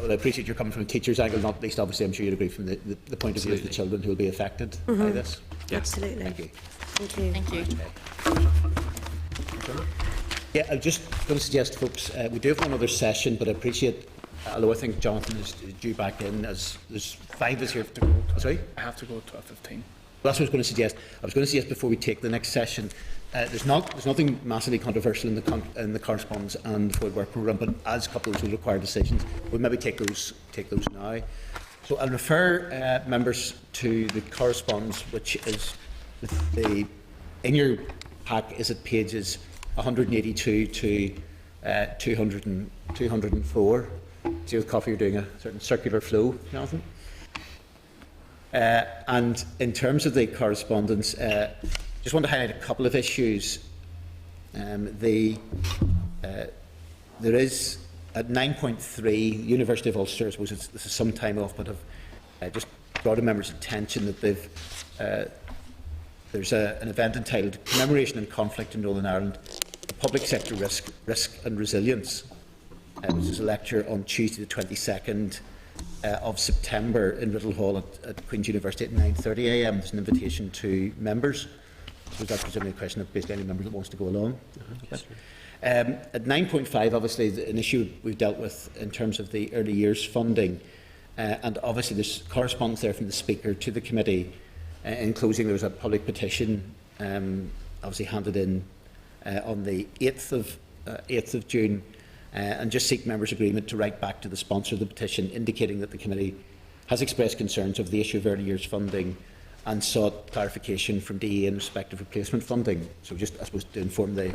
well, I appreciate you're coming from a teacher's angle, not least, obviously, I'm sure you'd agree from the point of view of the children who will be affected by this. Absolutely. Thank you. Thank you. Thank you. Yeah, I'm just going to suggest, folks, we do have one other session, but I appreciate, although I think Jonathan is due back in, as there's 5 of us here to go. Sorry? I have to go at 12:15. Well, that's what I was going to suggest. I was going to suggest before we take the next session, there's nothing massively controversial in the correspondence and forward work programme, but as a couple of those will require decisions, we'll maybe take those now. So I'll refer members to the correspondence, which is in your pack is at pages 182 to 204. See with coffee you're doing a certain circular flow, Jonathan. And in terms of the correspondence, just want to highlight a couple of issues. There is at 9.3, University of Ulster, I suppose this is some time off, but have just brought to members' attention that there's an event entitled Commemoration and Conflict in Northern Ireland, Public Sector Risk and Resilience, which is a lecture on Tuesday the 22nd of September in Riddle Hall at Queen's University at 9:30 a.m. There's an invitation to members. So that's presumably a question of basically any member that wants to go along. Yes, at 9.5, obviously, an issue we've dealt with in terms of the early years funding, and obviously there's correspondence there from the Speaker to the committee. In closing, there was a public petition, obviously handed in on the 8th of June, and just seek members' agreement to write back to the sponsor of the petition, indicating that the committee has expressed concerns of the issue of early years funding and sought clarification from DE in respect of replacement funding. So just, I suppose, to inform the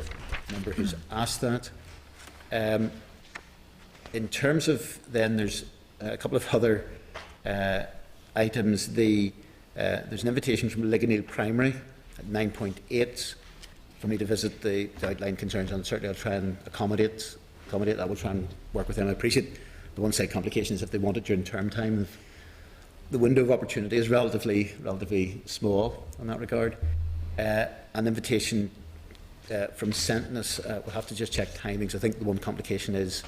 member who's asked that. In terms of then, there's a couple of other items. There's an invitation from Ligoneel Primary at 9.8 for me to visit the outlined concerns, and certainly I'll try and accommodate that. I will try and work with them. I appreciate the one side complication is if they want it during term time. The window of opportunity is relatively small in that regard. An invitation from Sentinus, we'll have to just check timings. I think the one complication is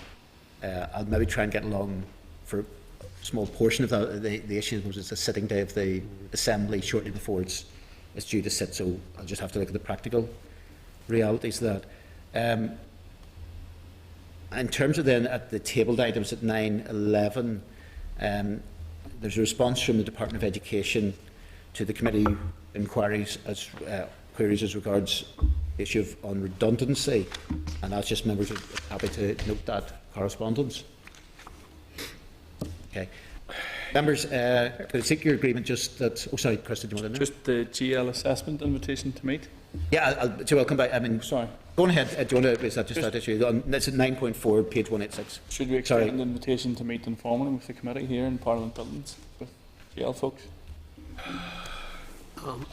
I'll maybe try and get along for a small portion of that. The issue was it's a sitting day of the Assembly shortly before it's due to sit, so I'll just have to look at the practical realities of that. In terms of then at the tabled items at 9:11, there's a response from the Department of Education to the committee inquiries queries as regards the issue on redundancy, and that's just members are happy to note that correspondence. Okay. Members, could I seek your agreement just that... Oh, sorry, Chris, did you want to know? Just the GL assessment invitation to meet? Yeah, I'll come back. I mean, sorry. Go on ahead. Do you want to raise that issue? That's at 9.4, page 186. Should we expect an invitation to meet informally with the committee here in Parliament Buildings with GL folks?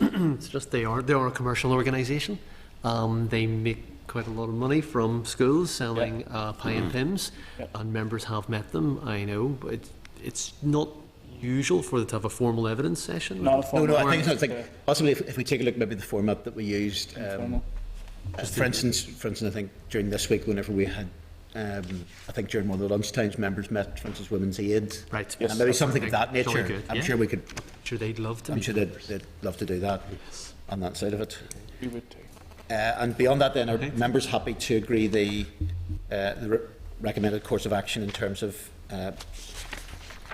It's just they are a commercial organisation. They make quite a lot of money from schools selling pie and pims, and members have met them. I know, but it's not usual for it to have a formal evidence session? Not a No, formal. no, I think possibly if we take a look maybe the format that we used, Informal. for instance, I think during this week, whenever we had, I think during one of the lunchtimes, members met, for instance, Women's Aid, Right. and maybe something of that Jolly nature. good, I'm yeah. sure we could. Sure, they'd love to. I'm sure they'd love to do that on that side of it. We would too. And beyond that, then, are members happy to agree the recommended course of action in terms of that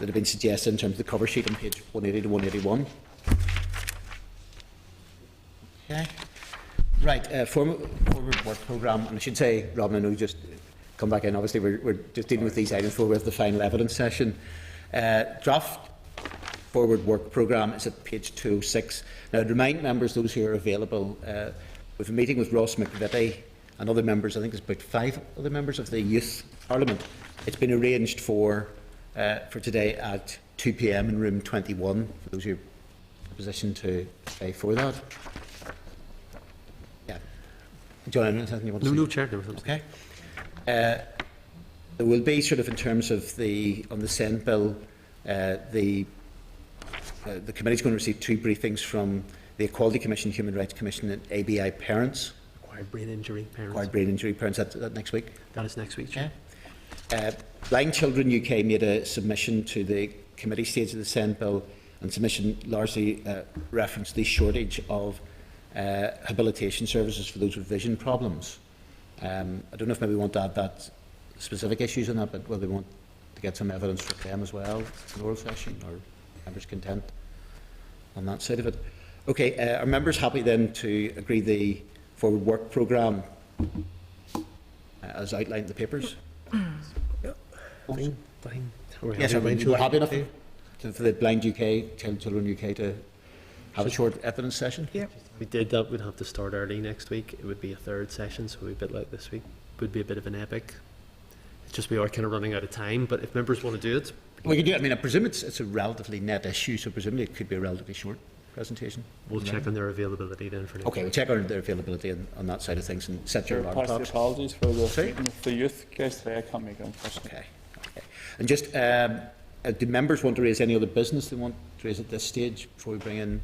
have been suggested in terms of the cover sheet on page 180 to 181? Okay. Right. Forward work programme, and I should say, Robin, I know you just come back in. Obviously, we're just dealing with these items before we have the final evidence session. Draft forward work programme is at page 206. Now, to remind members, those who are available, we've a meeting with Ross McVitie and other members. I think there's about 5 other members of the Youth Parliament. It's been arranged for today at 2 p.m. in room 21, for those who are in a position to stay for that. Yeah. John, anything you want to say? No, Chair, there was something. Okay. There will be sort of in terms of on the Senate bill, the committee is going to receive 2 briefings from the Equality Commission, Human Rights Commission and ABI parents. Acquired brain injury parents. Acquired brain injury parents, that next week? That is next week, Chair. Blind Children UK made a submission to the committee stage of the Senate bill, and submission largely referenced the shortage of habilitation services for those with vision problems. I don't know if maybe we want to add that specific issues on that, but whether we want to get some evidence from them as well, an oral session, or members' content on that side of it. Okay, are members happy then to agree the forward work programme as outlined in the papers? Fine. Yes, we're happy enough for the Blind UK, Children UK to have a short evidence session? Yeah. If we did that, we'd have to start early next week. It would be a 3rd session, so it would be a bit like this week. It would be a bit of an epic. It's just we are kind of running out of time, but if members want to do it... We can do it. I mean, I presume it's a relatively net issue, so presumably it could be a relatively short presentation. We'll check on their availability then for next Okay, we'll check on their availability on that side of things and set your alarm clocks. Apologies for the Sorry? meeting with the youth guys today. I can't make it in person. Okay. And just, do members want to raise any other business they want to raise at this stage before we bring in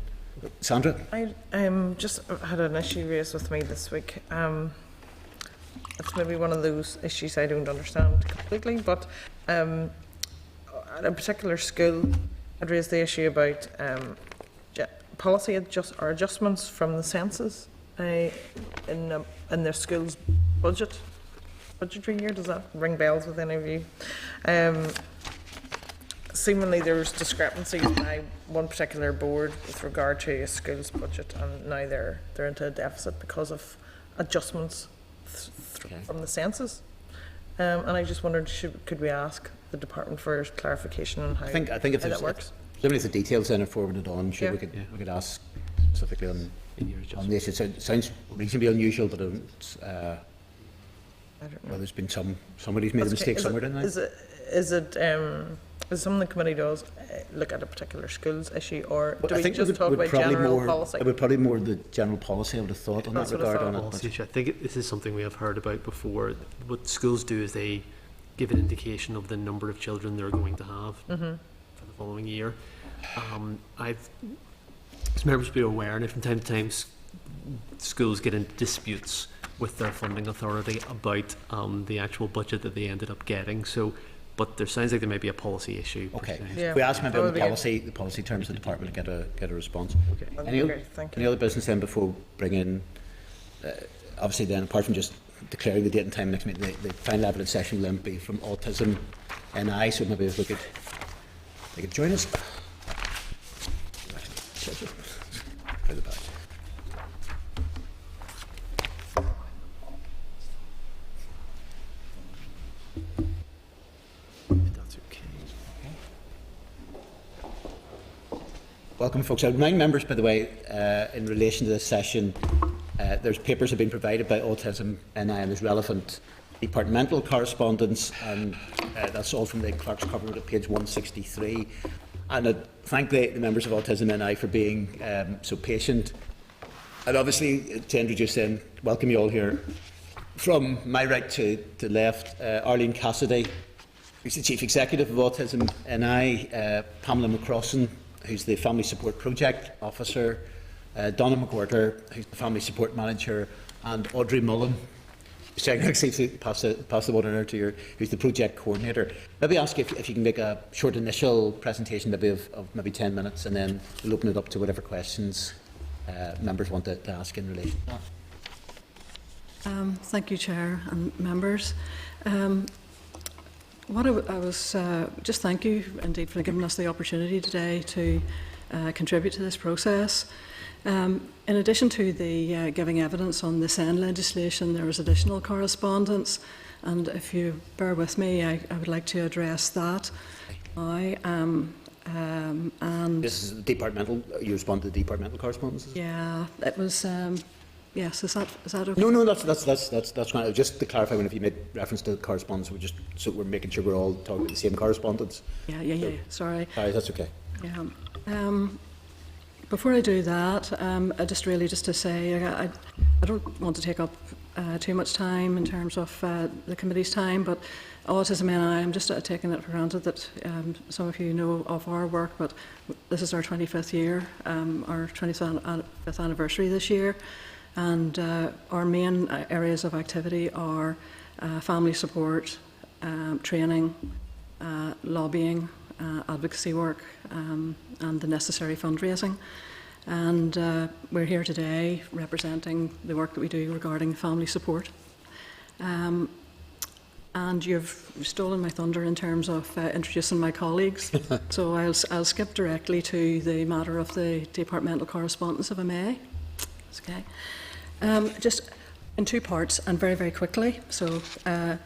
Sandra? I just had an issue raised with me this week. It's maybe one of those issues I don't understand completely, but at a particular school, I'd raised the issue about policy adjustments from the census in their school's budgetary year. Does that ring bells with any of you? Seemingly there's discrepancies by one particular board with regard to a school's budget, and now they're into a deficit because of adjustments from the census. And I just wondered, could we ask the department for clarification on how, I think if how that works? Presumably if the details then are forwarded on, sure, Yeah. we could ask specifically on the issue. It sounds reasonably unusual, but I don't know. well, there's been somebody's made a mistake somewhere, didn't they? Is something the committee does look at a particular school's issue, or do I we think just talk about probably general more, policy? It would probably more the general policy, I would have thought, on That's that what I regard. thought. On it, but I think this is something we have heard about before. What schools do is they give an indication of the number of children they're going to have for the following year. As members be aware, and from time to time schools get into disputes with their funding authority about the actual budget that they ended up getting. So, but there sounds like there may be a policy issue. per okay. se. Yeah. If we ask maybe on Probably the policy terms of the department to get a response. Okay. That'd Any be other, great, thank any you. other business then before we bring in, obviously then, apart from just declaring the date and time next meeting, the final evidence session will then be from Autism NI, so maybe if they could join us. Out the back. That's okay. Welcome, folks. I remind members, by the way, in relation to this session, there's papers have been provided by Autism NI, and there's relevant departmental correspondence, and that's all from the clerk's cover at page 163. And I thank the members of Autism NI for being so patient. And obviously, to introduce them, welcome you all here. From my right to left, Arlene Cassidy, who's the Chief Executive of Autism NI, Pamela McCrossan, who's the Family Support Project Officer, Donna McWhirter, who's the Family Support Manager, and Audrey Mullen, pass the water now to your, who's the Project Coordinator. Maybe ask if you can make a short initial presentation, maybe of maybe 10 minutes, and then we'll open it up to whatever questions members want to ask in relation to that. Thank you, Chair and members. Just thank you indeed for giving us the opportunity today to contribute to this process. In addition to the giving evidence on the SEND legislation, there was additional correspondence, and if you bear with me, I would like to address that. And this is departmental. You respond to the departmental correspondence? Yeah, it was. Yes, is that okay? No, that's fine. Just to clarify, when if you made reference to correspondence, we're making sure we're all talking about the same correspondence. Yeah. Sorry. Sorry, that's okay. Yeah. Before I do that, just to say, I don't want to take up too much time in terms of the committee's time, but Autism NI, I'm just taking it for granted that some of you know of our work, but this is our 25th year, our 25th anniversary this year. And our main areas of activity are family support, training, lobbying, advocacy work, and the necessary fundraising. And we're here today representing the work that we do regarding family support. And you've stolen my thunder in terms of introducing my colleagues, so I'll skip directly to the matter of the departmental correspondence, if I may. That's okay. Just in two parts and very, very quickly. So the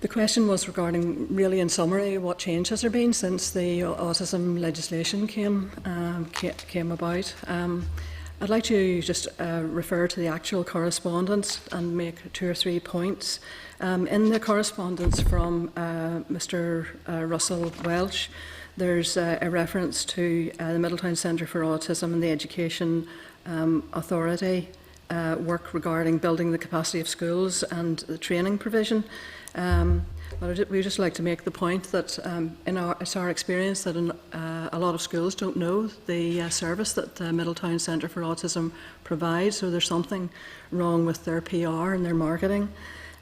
question was regarding, really in summary, what change has there been since the autism legislation came about. I'd like to just refer to the actual correspondence and make 2 or 3 points. In the correspondence from Mr. Russell Welch, there's a reference to the Middletown Centre for Autism and the Education Authority work regarding building the capacity of schools and the training provision. But we just like to make the point that it's our experience that a lot of schools don't know the service that the Middletown Centre for Autism provides, so there's something wrong with their PR and their marketing.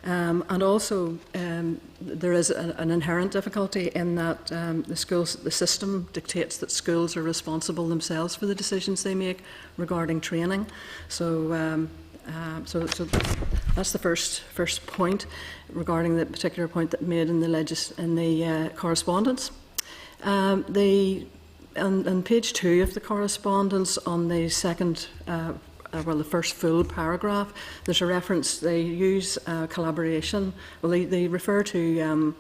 And also, there is an inherent difficulty in that the system dictates that schools are responsible themselves for the decisions they make regarding training. So that's the first point regarding the particular point that made in the correspondence. On page 2 of the correspondence, on the second. The first full paragraph, there's a reference, they use collaboration, they refer to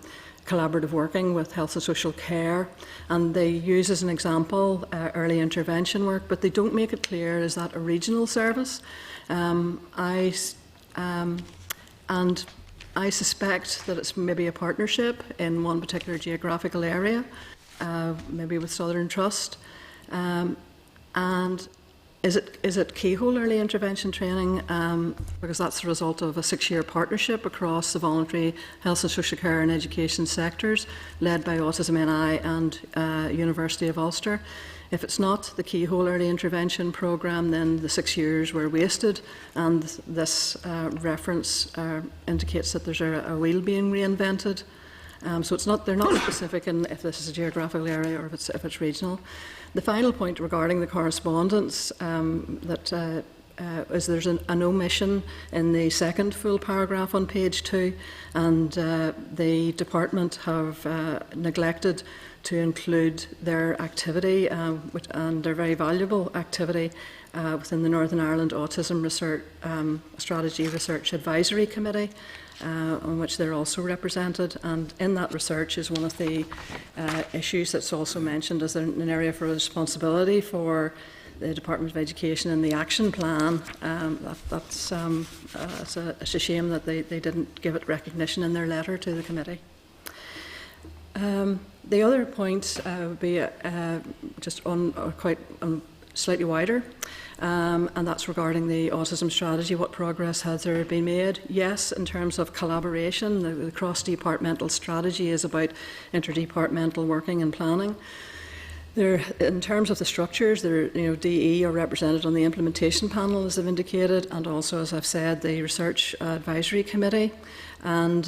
collaborative working with health and social care, and they use as an example early intervention work, but they don't make it clear, is that a regional service? And I suspect that it's maybe a partnership in one particular geographical area, maybe with Southern Trust, and is it keyhole early intervention training? Because that's the result of a 6-year partnership across the voluntary health and social care and education sectors, led by Autism NI and University of Ulster. If it's not the keyhole early intervention programme, then the 6 years were wasted, and this reference indicates that there's a wheel being reinvented. So they're not specific in if this is a geographical area or if it's regional. The final point regarding the correspondence is there's an omission in the second full paragraph on page 2, and the department have neglected to include their activity and their very valuable activity within the Northern Ireland Autism Research Strategy Research Advisory Committee, on which they're also represented. And in that research is one of the issues that's also mentioned as an area for responsibility for the Department of Education and the action plan. It's a shame that they didn't give it recognition in their letter to the committee. The other point would be just slightly wider. and that's regarding the autism strategy. What progress has there been made? Yes, in terms of collaboration, the cross-departmental strategy is about interdepartmental working and planning. There, in terms of the structures, DE are represented on the implementation panel, as I've indicated, and also, as I've said, the Research Advisory Committee, and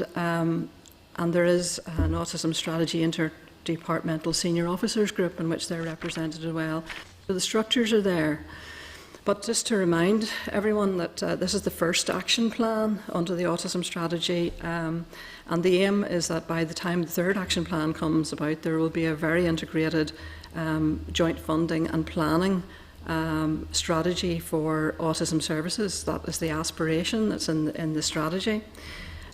there is an autism strategy interdepartmental senior officers group in which they're represented as well. So the structures are there. But just to remind everyone that this is the first action plan under the autism strategy, and the aim is that by the time the third action plan comes about, there will be a very integrated joint funding and planning strategy for autism services. That is the aspiration that's in the strategy.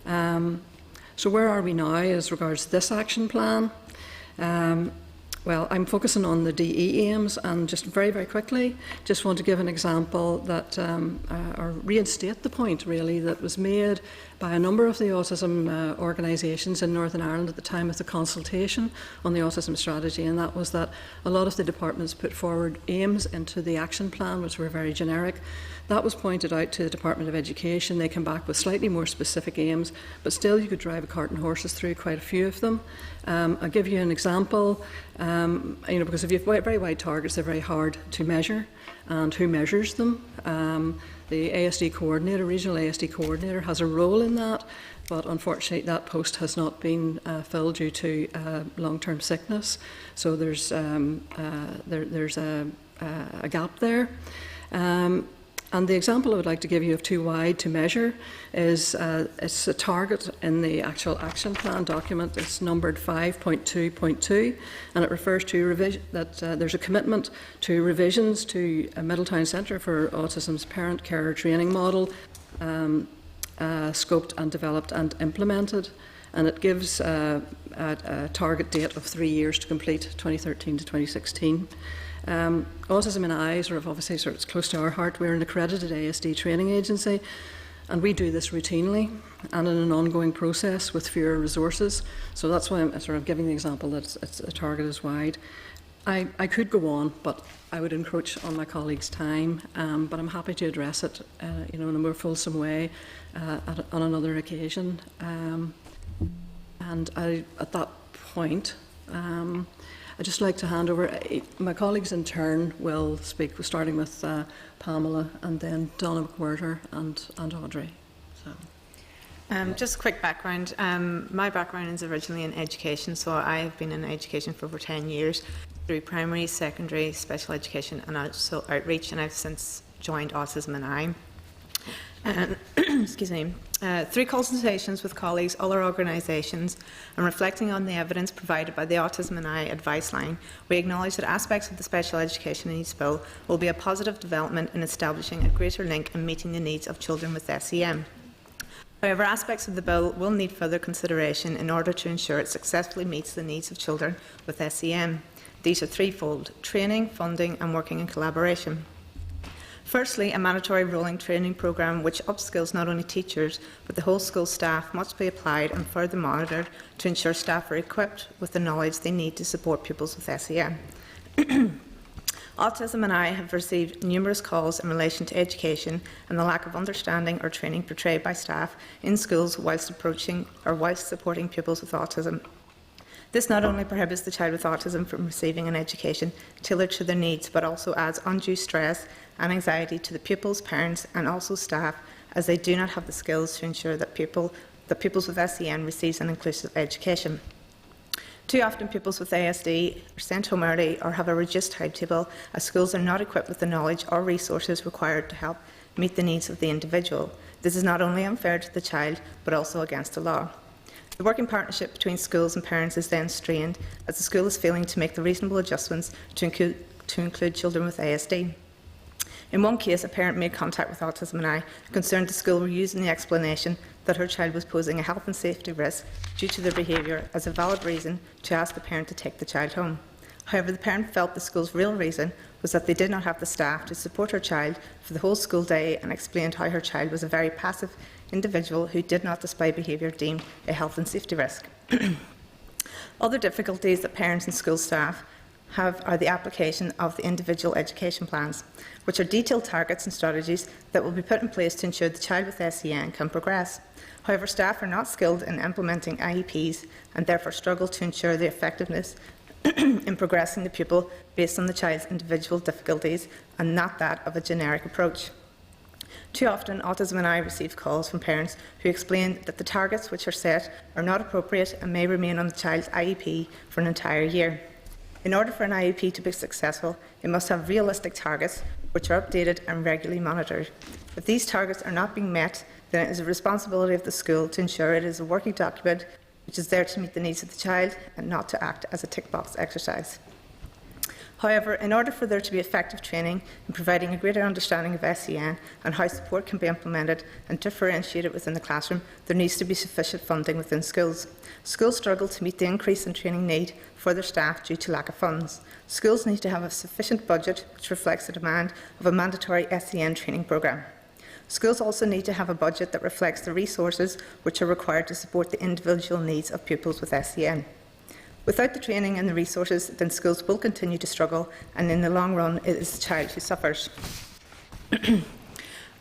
So where are we now as regards to this action plan? Well, I'm focusing on the DE aims, and just very, very quickly, just want to give an example that, or reinstate the point really, that was made by a number of the autism organisations in Northern Ireland at the time of the consultation on the autism strategy, and that was that a lot of the departments put forward aims into the action plan, which were very generic. That was pointed out to the Department of Education. They came back with slightly more specific aims, but still you could drive a cart and horses through quite a few of them. I'll give you an example, because if you have very wide targets, they're very hard to measure, and who measures them? The ASD coordinator, regional ASD coordinator, has a role in that, but unfortunately that post has not been filled due to long-term sickness. So there's a gap there. And the example I would like to give you of too wide to measure is it's a target in the actual action plan document. It's numbered 5.2.2, and it refers to there's a commitment to revisions to a Middletown Centre for Autism's parent carer training model, scoped and developed and implemented. And it gives a target date of 3 years to complete, 2013 to 2016. Autism in Eyes, or obviously it's close to our heart. We're an accredited ASD training agency, and we do this routinely and in an ongoing process with fewer resources. So that's why I'm sort of giving the example that it's a target is wide. I could go on, but I would encroach on my colleagues' time. But I'm happy to address it, in a more fulsome way on another occasion. And at that point. I'd just like to hand over, my colleagues in turn will speak, starting with Pamela and then Donna McWhirter and Audrey. So. Just a quick background. My background is originally in education, so I have been in education for over 10 years through primary, secondary, special education and also outreach, and I've since joined Autism and I. Excuse me. Through consultations with colleagues, other organisations, and reflecting on the evidence provided by the Autism and I advice line, we acknowledge that aspects of the Special Education Needs Bill will be a positive development in establishing a greater link and meeting the needs of children with SEN. However, aspects of the bill will need further consideration in order to ensure it successfully meets the needs of children with SEN. These are threefold: training, funding and working in collaboration. Firstly, a mandatory rolling training programme which upskills not only teachers but the whole school staff must be applied and further monitored to ensure staff are equipped with the knowledge they need to support pupils with SEN. Autism and I have received numerous calls in relation to education and the lack of understanding or training portrayed by staff in schools whilst supporting pupils with autism. This not only prohibits the child with autism from receiving an education tailored to their needs, but also adds undue stress and anxiety to the pupils, parents and also staff, as they do not have the skills to ensure that pupils with SEN receive an inclusive education. Too often pupils with ASD are sent home early or have a reduced timetable, as schools are not equipped with the knowledge or resources required to help meet the needs of the individual. This is not only unfair to the child, but also against the law. The working partnership between schools and parents is then strained, as the school is failing to make the reasonable adjustments to include children with ASD. In one case, a parent made contact with Autism and I, concerned the school were using the explanation that her child was posing a health and safety risk due to their behaviour as a valid reason to ask the parent to take the child home. However, the parent felt the school's real reason was that they did not have the staff to support her child for the whole school day, and explained how her child was a very passive individual who did not display behaviour deemed a health and safety risk. Other difficulties that parents and school staff are the application of the individual education plans, which are detailed targets and strategies that will be put in place to ensure the child with SEN can progress. However, staff are not skilled in implementing IEPs and therefore struggle to ensure the effectiveness in progressing the pupil based on the child's individual difficulties and not that of a generic approach. Too often, Autism and I receive calls from parents who explain that the targets which are set are not appropriate and may remain on the child's IEP for an entire year. In order for an IEP to be successful, it must have realistic targets which are updated and regularly monitored. If these targets are not being met, then it is a responsibility of the school to ensure it is a working document which is there to meet the needs of the child and not to act as a tick box exercise. However, in order for there to be effective training in providing a greater understanding of SEN and how support can be implemented and differentiated within the classroom, there needs to be sufficient funding within schools. Schools struggle to meet the increase in training need for their staff due to lack of funds. Schools need to have a sufficient budget which reflects the demand of a mandatory SEN training programme. Schools also need to have a budget that reflects the resources which are required to support the individual needs of pupils with SEN. Without the training and the resources, then schools will continue to struggle, and in the long run, it is the child who suffers.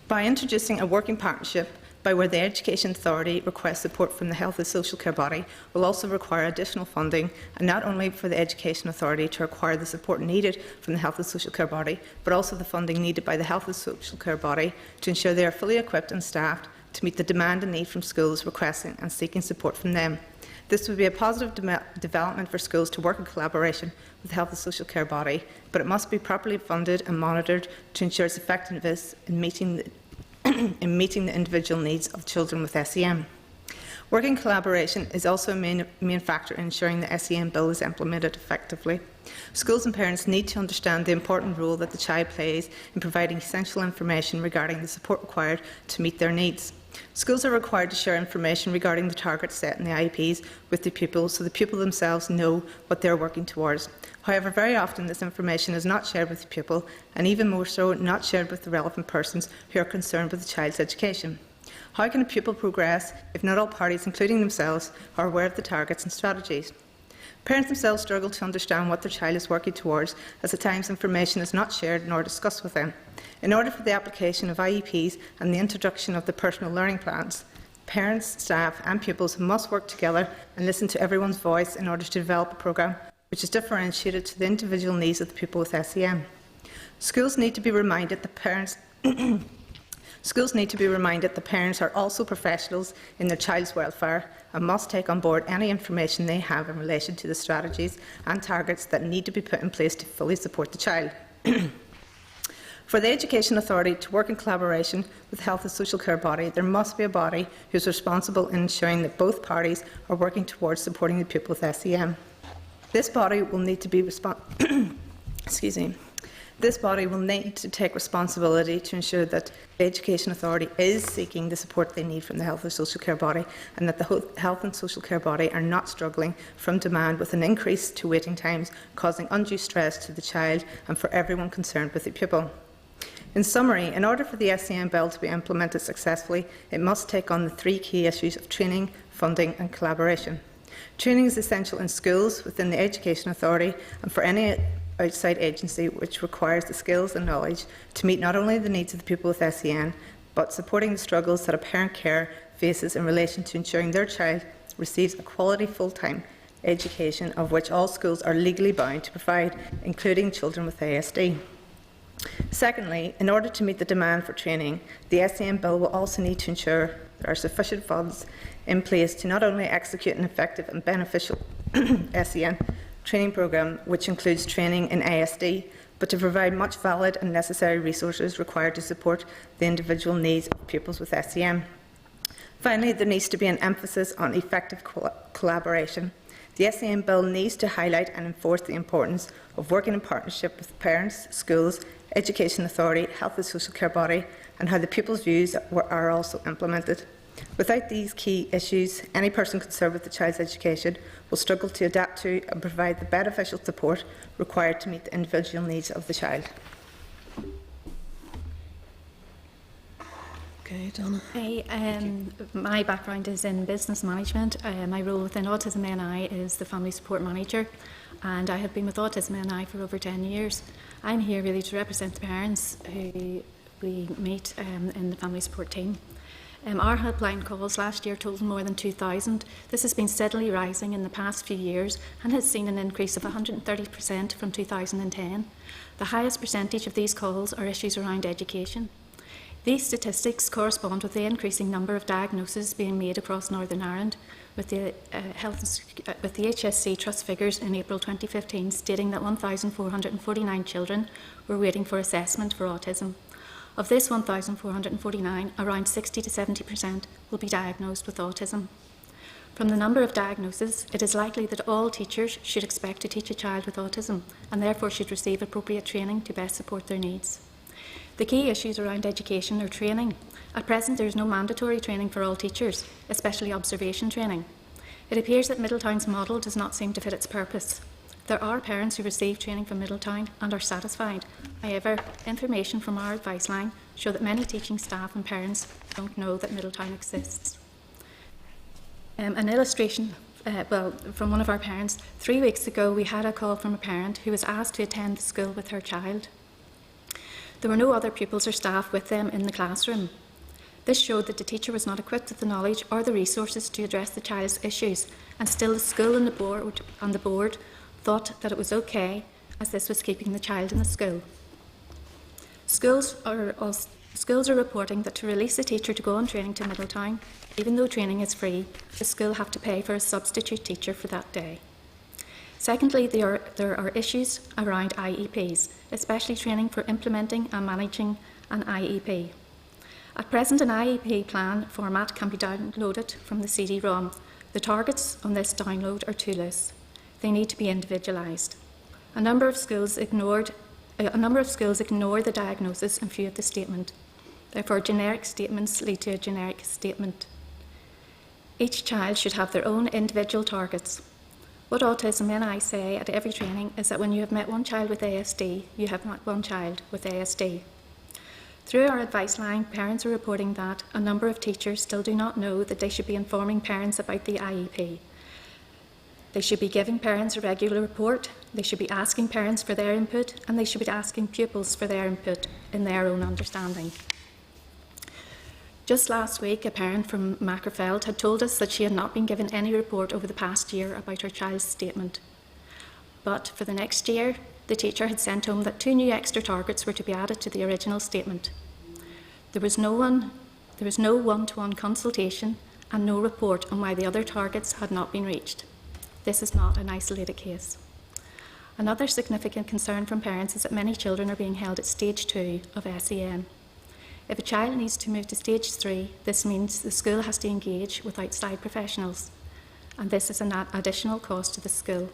By introducing a working partnership by where the Education Authority requests support from the Health and Social Care body will also require additional funding, and not only for the Education Authority to acquire the support needed from the Health and Social Care body, but also the funding needed by the Health and Social Care body to ensure they are fully equipped and staffed to meet the demand and need from schools requesting and seeking support from them. This would be a positive development for schools to work in collaboration with the Health and Social Care body, but it must be properly funded and monitored to ensure its effectiveness in meeting the individual needs of children with SEN. Working collaboration is also a main factor in ensuring the SEN bill is implemented effectively. Schools and parents need to understand the important role that the child plays in providing essential information regarding the support required to meet their needs. Schools are required to share information regarding the targets set in the IEPs with the pupils so the pupil themselves know what they are working towards. However, very often this information is not shared with the pupil, and even more so, not shared with the relevant persons who are concerned with the child's education. How can a pupil progress if not all parties, including themselves, are aware of the targets and strategies? Parents themselves struggle to understand what their child is working towards, as at times information is not shared nor discussed with them. In order for the application of IEPs and the introduction of the personal learning plans, parents, staff and pupils must work together and listen to everyone's voice in order to develop a programme which is differentiated to the individual needs of the pupil with SEN. Schools need to be reminded that parents are also professionals in their child's welfare and must take on board any information they have in relation to the strategies and targets that need to be put in place to fully support the child. For the Education Authority to work in collaboration with the Health and Social Care body, there must be a body who is responsible in ensuring that both parties are working towards supporting the pupil with SEN. This body will need to be This body will need to take responsibility to ensure that the Education Authority is seeking the support they need from the Health and Social Care body, and that the Health and Social Care body are not struggling from demand with an increase to waiting times, causing undue stress to the child and for everyone concerned with the pupil. In summary, in order for the SEN bill to be implemented successfully, it must take on the three key issues of training, funding and collaboration. Training is essential in schools, within the Education Authority and for any outside agency which requires the skills and knowledge to meet not only the needs of the pupil with SEN, but supporting the struggles that a parent care faces in relation to ensuring their child receives a quality full-time education of which all schools are legally bound to provide, including children with ASD. Secondly, in order to meet the demand for training, the SEN bill will also need to ensure there are sufficient funds in place to not only execute an effective and beneficial SEN training programme, which includes training in ASD, but to provide much valid and necessary resources required to support the individual needs of pupils with SEN. Finally, there needs to be an emphasis on effective collaboration. The SEN bill needs to highlight and enforce the importance of working in partnership with parents, schools, Education Authority, Health and Social Care body, and how the pupils' views are also implemented. Without these key issues, any person concerned with the child's education will struggle to adapt to and provide the beneficial support required to meet the individual needs of the child. Okay, Donna. My background is in business management. My role within Autism NI is the Family Support Manager, and I have been with Autism NI for over 10 years. I'm here really to represent the parents who we meet in the family support team. Our helpline calls last year totaled more than 2,000. This has been steadily rising in the past few years and has seen an increase of 130% from 2010. The highest percentage of these calls are issues around education. These statistics correspond with the increasing number of diagnoses being made across Northern Ireland, with the HSC Trust figures in April 2015 stating that 1,449 children were waiting for assessment for autism. Of this 1,449, around 60 to 70% will be diagnosed with autism. From the number of diagnoses, it is likely that all teachers should expect to teach a child with autism and therefore should receive appropriate training to best support their needs. The key issues around education are training. At present, there is no mandatory training for all teachers, especially observation training. It appears that Middletown's model does not seem to fit its purpose. There are parents who receive training from Middletown and are satisfied. However, information from our advice line show that many teaching staff and parents don't know that Middletown exists. An illustration from one of our parents. 3 weeks ago, we had a call from a parent who was asked to attend the school with her child. There were no other pupils or staff with them in the classroom. This showed that the teacher was not equipped with the knowledge or the resources to address the child's issues, and still the school and the board thought that it was okay, as this was keeping the child in the school. Schools are reporting that to release a teacher to go on training to Middletown, even though training is free, the school have to pay for a substitute teacher for that day. Secondly, there are issues around IEPs, especially training for implementing and managing an IEP. At present, an IEP plan format can be downloaded from the CD-ROM. The targets on this download are too loose. They need to be individualised. A number of schools ignore the diagnosis and view of the statement. Therefore, generic statements lead to a generic statement. Each child should have their own individual targets. What Autism NI say at every training is that when you have met one child with ASD, you have met one child with ASD. Through our advice line, parents are reporting that a number of teachers still do not know that they should be informing parents about the IEP. They should be giving parents a regular report, they should be asking parents for their input, and they should be asking pupils for their input in their own understanding. Just last week, a parent from Mackerfeld had told us that she had not been given any report over the past year about her child's statement. But for the next year, the teacher had sent home that 2 new extra targets were to be added to the original statement. There was no one-to-one consultation and no report on why the other targets had not been reached. This is not an isolated case. Another significant concern from parents is that many children are being held at stage 2 of SEN. If a child needs to move to stage 3, this means the school has to engage with outside professionals, and this is an additional cost to the school.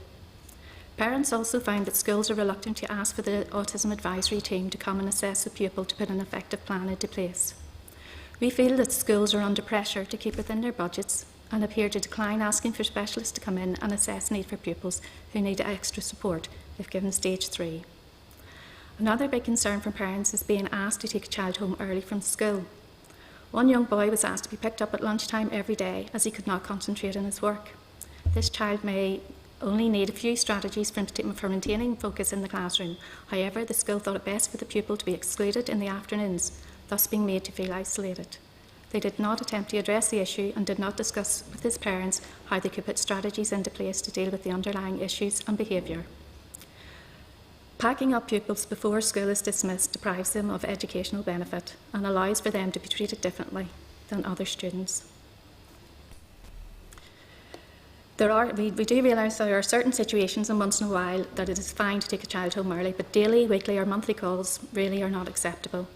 Parents also find that schools are reluctant to ask for the Autism Advisory Team to come and assess a pupil to put an effective plan into place. We feel that schools are under pressure to keep within their budgets and appear to decline asking for specialists to come in and assess need for pupils who need extra support if given stage 3. Another big concern from parents is being asked to take a child home early from school. One young boy was asked to be picked up at lunchtime every day as he could not concentrate on his work. This child may only need a few strategies for maintaining focus in the classroom. However, the school thought it best for the pupil to be excluded in the afternoons, thus being made to feel isolated. They did not attempt to address the issue and did not discuss with his parents how they could put strategies into place to deal with the underlying issues and behaviour. Packing up pupils before school is dismissed deprives them of educational benefit and allows for them to be treated differently than other students. We do realise there are certain situations and once in a while that it is fine to take a child home early, but daily, weekly or monthly calls really are not acceptable.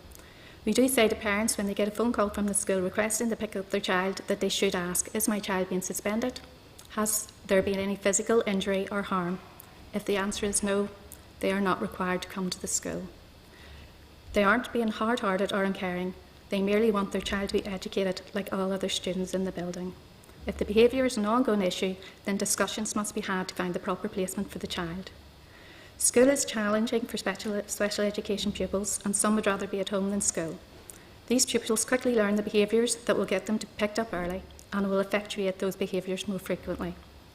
We do say to parents when they get a phone call from the school requesting to pick up their child that they should ask, is my child being suspended? Has there been any physical injury or harm? If the answer is no, they are not required to come to the school. They aren't being hard-hearted or uncaring. They merely want their child to be educated like all other students in the building. If the behaviour is an ongoing issue, then discussions must be had to find the proper placement for the child. School is challenging for special education pupils, and some would rather be at home than school. These pupils quickly learn the behaviours that will get them picked up early and will effectuate those behaviours more frequently,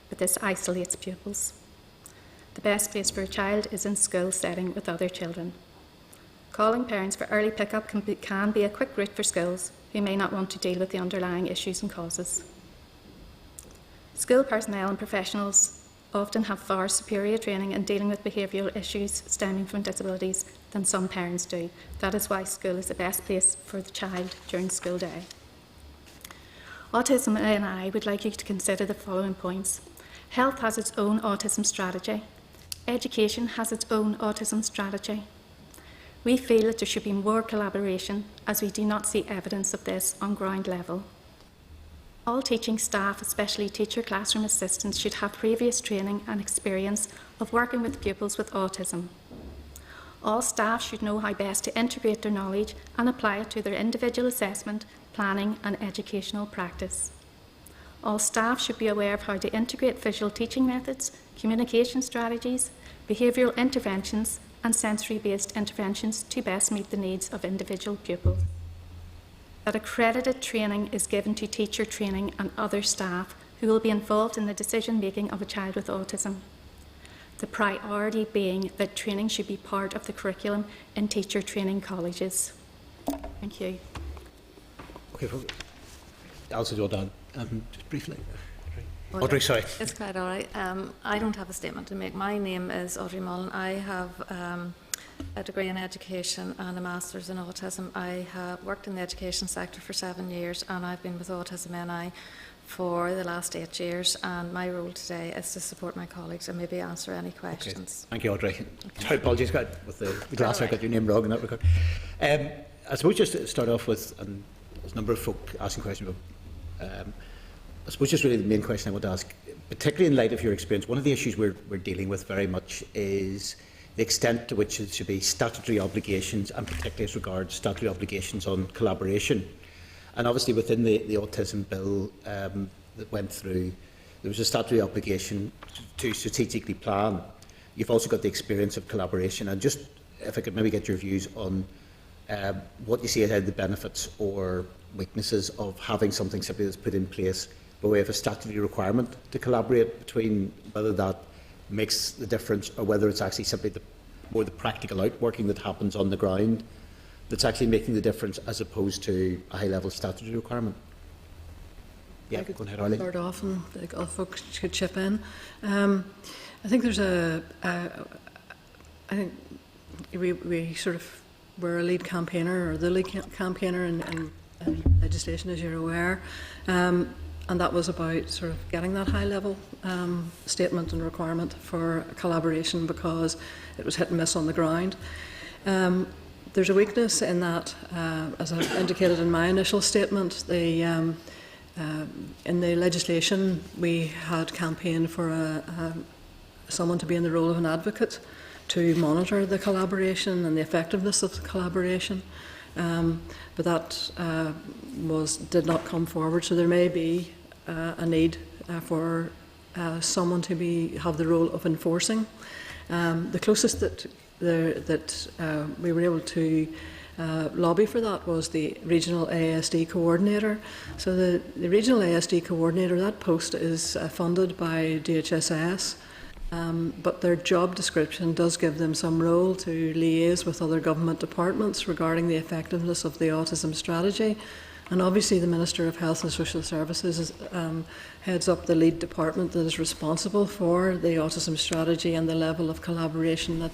but this isolates pupils. The best place for a child is in school setting with other children. Calling parents for early pick-up can be a quick route for schools who may not want to deal with the underlying issues and causes. School personnel and professionals often have far superior training in dealing with behavioural issues stemming from disabilities than some parents do. That is why school is the best place for the child during school day. Autism and I would like you to consider the following points. Health has its own autism strategy. Education has its own autism strategy. We feel that there should be more collaboration, as we do not see evidence of this on ground level. All teaching staff, especially teacher classroom assistants, should have previous training and experience of working with pupils with autism. All staff should know how best to integrate their knowledge and apply it to their individual assessment, planning and educational practice. All staff should be aware of how to integrate visual teaching methods, communication strategies, behavioural interventions and sensory-based interventions to best meet the needs of individual pupils. That accredited training is given to teacher training and other staff who will be involved in the decision-making of a child with autism. The priority being that training should be part of the curriculum in teacher training colleges. Thank you. Okay, Alison, do you want to just briefly? Audrey, sorry. It's quite all right. I don't have a statement to make. My name is Audrey Mullen. I have a degree in education and a master's in autism. I have worked in the education sector for 7 years and I've been with Autism NI for the last 8 years, and my role today is to support my colleagues and maybe answer any questions. Okay. Thank you, Audrey. Sorry, apologies with the glass, I got your name wrong in that regard. I suppose just to start off with, and there's a number of folk asking questions about, I suppose just really the main question I want to ask, particularly in light of your experience, one of the issues we're dealing with very much is the extent to which it should be statutory obligations, and particularly as regards statutory obligations on collaboration. And obviously within the autism bill that went through, there was a statutory obligation to strategically plan. You've also got the experience of collaboration, and just if I could maybe get your views on what you see as the benefits or weaknesses of having something simply that's put in place by way of a statutory requirement to collaborate, between whether that makes the difference or whether it's actually simply more the practical outworking that happens on the ground that's actually making the difference, as opposed to a high-level statutory requirement. Yeah, go ahead, Arlene. Start off and the other folks could chip in. I think there's I think we sort of were a lead campaigner, or the lead campaigner in legislation, as you're aware. And that was about sort of getting that high-level statement and requirement for collaboration, because it was hit and miss on the ground. There's a weakness in that, as I've indicated in my initial statement. In the legislation, we had campaigned for someone to be in the role of an advocate to monitor the collaboration and the effectiveness of the collaboration. But that did not come forward, so there may be a need for someone to have the role of enforcing. The closest that we were able to lobby for that was the regional ASD coordinator. So the regional ASD coordinator, that post is funded by DHSS, but their job description does give them some role to liaise with other government departments regarding the effectiveness of the autism strategy. And obviously the Minister of Health and Social Services heads up the lead department that is responsible for the autism strategy and the level of collaboration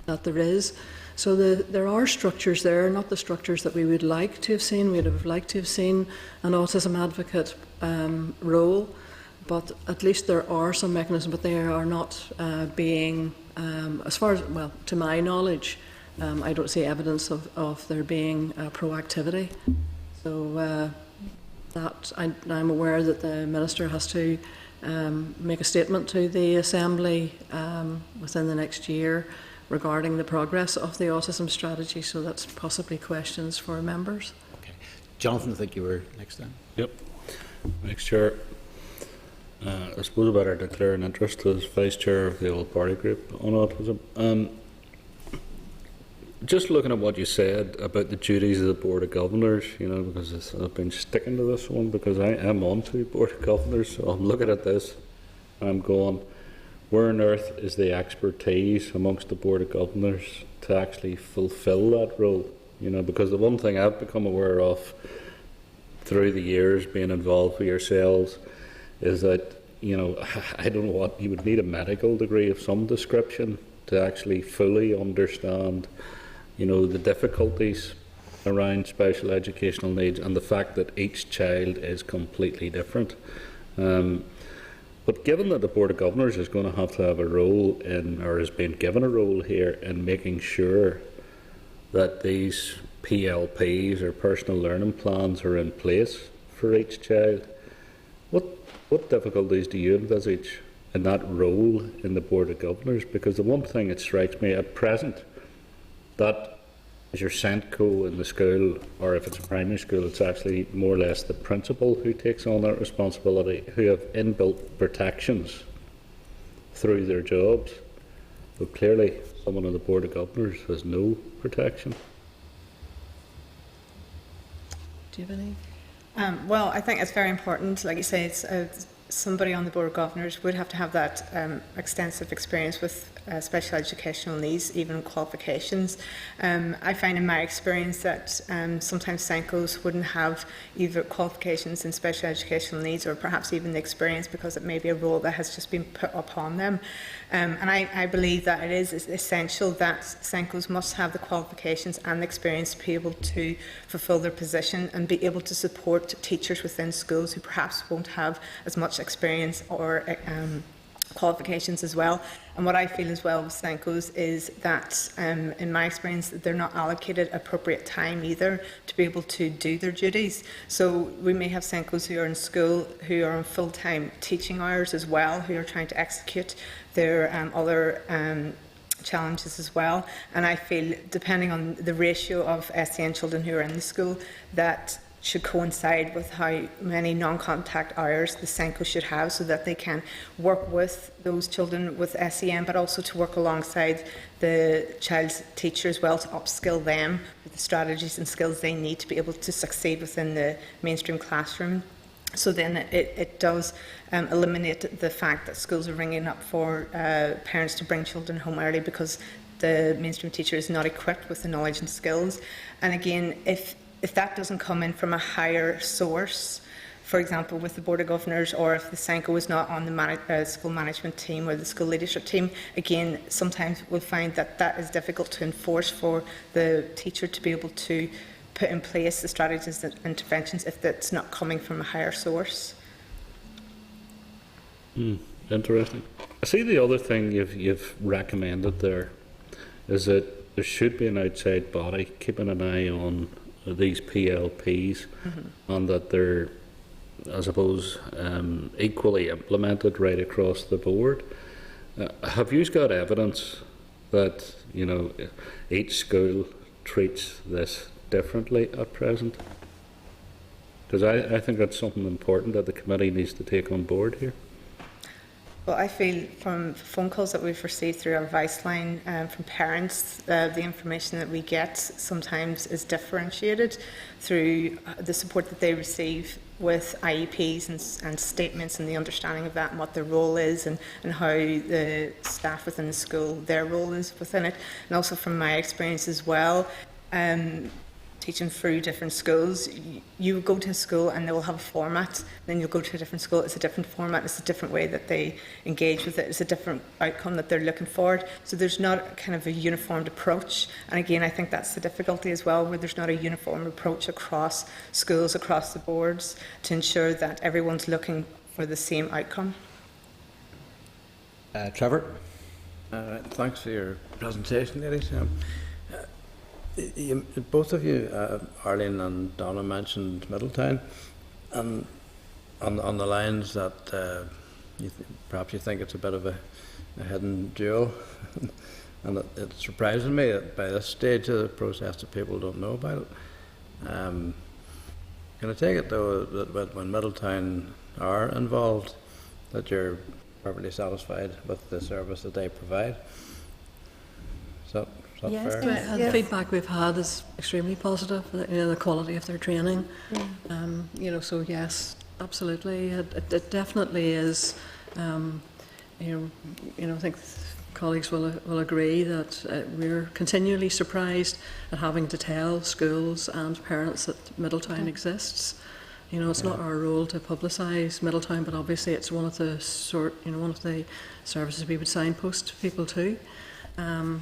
that there is. So there are structures there, not the structures that we would like to have seen. We would have liked to have seen an autism advocate role, but at least there are some mechanisms, but they are not being, as far as, well, to my knowledge, I don't see evidence of there being proactivity. So that I'm aware that the Minister has to make a statement to the Assembly within the next year regarding the progress of the autism strategy, so that's possibly questions for members. Okay. Jonathan, I think you were next then. Yep. Next Chair. I suppose I better declare an interest as Vice Chair of the All Party Group on Autism. just looking at what you said about the duties of the Board of Governors, you know, because I've been sticking to this one because I am on to Board of Governors, so I'm looking at this and I'm going, where on earth is the expertise amongst the Board of Governors to actually fulfil that role? You know, because the one thing I've become aware of through the years being involved with yourselves is that, you know, I don't know what, you would need a medical degree of some description to actually fully understand, you know, the difficulties around special educational needs and the fact that each child is completely different. But given that the Board of Governors is going to have a role in, or has been given a role here in making sure that these PLPs or personal learning plans are in place for each child, what difficulties do you envisage in that role in the Board of Governors? Because the one thing that strikes me at present, that as your SENCO in the school, or if it's a primary school, it's actually more or less the principal who takes on that responsibility, who have inbuilt protections through their jobs. But clearly, someone on the Board of Governors has no protection. Do you have any? Well, I think it's very important, like you say, somebody on the Board of Governors would have to have that extensive experience with special educational needs, even qualifications. I find in my experience that sometimes SENCOs wouldn't have either qualifications in special educational needs or perhaps even the experience, because it may be a role that has just been put upon them. And I believe that it is essential that SENCOs must have the qualifications and the experience to be able to fulfil their position and be able to support teachers within schools who perhaps won't have as much experience or qualifications as well. And what I feel as well with SENCOs is that, in my experience, they're not allocated appropriate time either to be able to do their duties. So we may have SENCOs who are in school who are on full-time teaching hours as well, who are trying to execute their other challenges as well. And I feel, depending on the ratio of SEN children who are in the school, that should coincide with how many non-contact hours the SENCO should have, so that they can work with those children with SEN, but also to work alongside the child's teacher as well, to upskill them with the strategies and skills they need to be able to succeed within the mainstream classroom. So then it does eliminate the fact that schools are ringing up for parents to bring children home early because the mainstream teacher is not equipped with the knowledge and skills. And again, if that doesn't come in from a higher source, for example, with the Board of Governors, or if the SENCO is not on the school management team or the school leadership team, again, sometimes we'll find that that is difficult to enforce for the teacher to be able to put in place the strategies and interventions if that's not coming from a higher source. Interesting. I see the other thing you've recommended there is that there should be an outside body keeping an eye on these PLPs, and that they're, I suppose, equally implemented right across the board. Have you got evidence that, you know, each school treats this differently at present? Because I think that's something important that the committee needs to take on board here. Well, I feel from phone calls that we've received through our advice line from parents, the information that we get sometimes is differentiated through the support that they receive with IEPs and statements, and the understanding of that and what their role is, and how the staff within the school, their role is within it. And also from my experience as well, teaching through different schools, you go to a school and they will have a format, then you'll go to a different school, it's a different format, it's a different way that they engage with it, it's a different outcome that they're looking for. So there's not kind of a uniformed approach, and again I think that's the difficulty as well, where there's not a uniform approach across schools, across the boards, to ensure that everyone's looking for the same outcome. Trevor? Thanks for your presentation, ladies. Both of you, Arlene and Donna, mentioned Middletown, and on the lines that perhaps you think it's a bit of a hidden jewel, and it's surprising me that by this stage of the process that people don't know about it. Can I take it though that when Middletown are involved, that you're perfectly satisfied with the service that they provide? Is that that Yes, fair? please. The feedback we've had is extremely positive, the quality of their training. So yes, absolutely. It definitely is, I think colleagues will agree that we're continually surprised at having to tell schools and parents that Middletown exists. It's not our role to publicise Middletown, but obviously it's one of the services we would signpost people to. I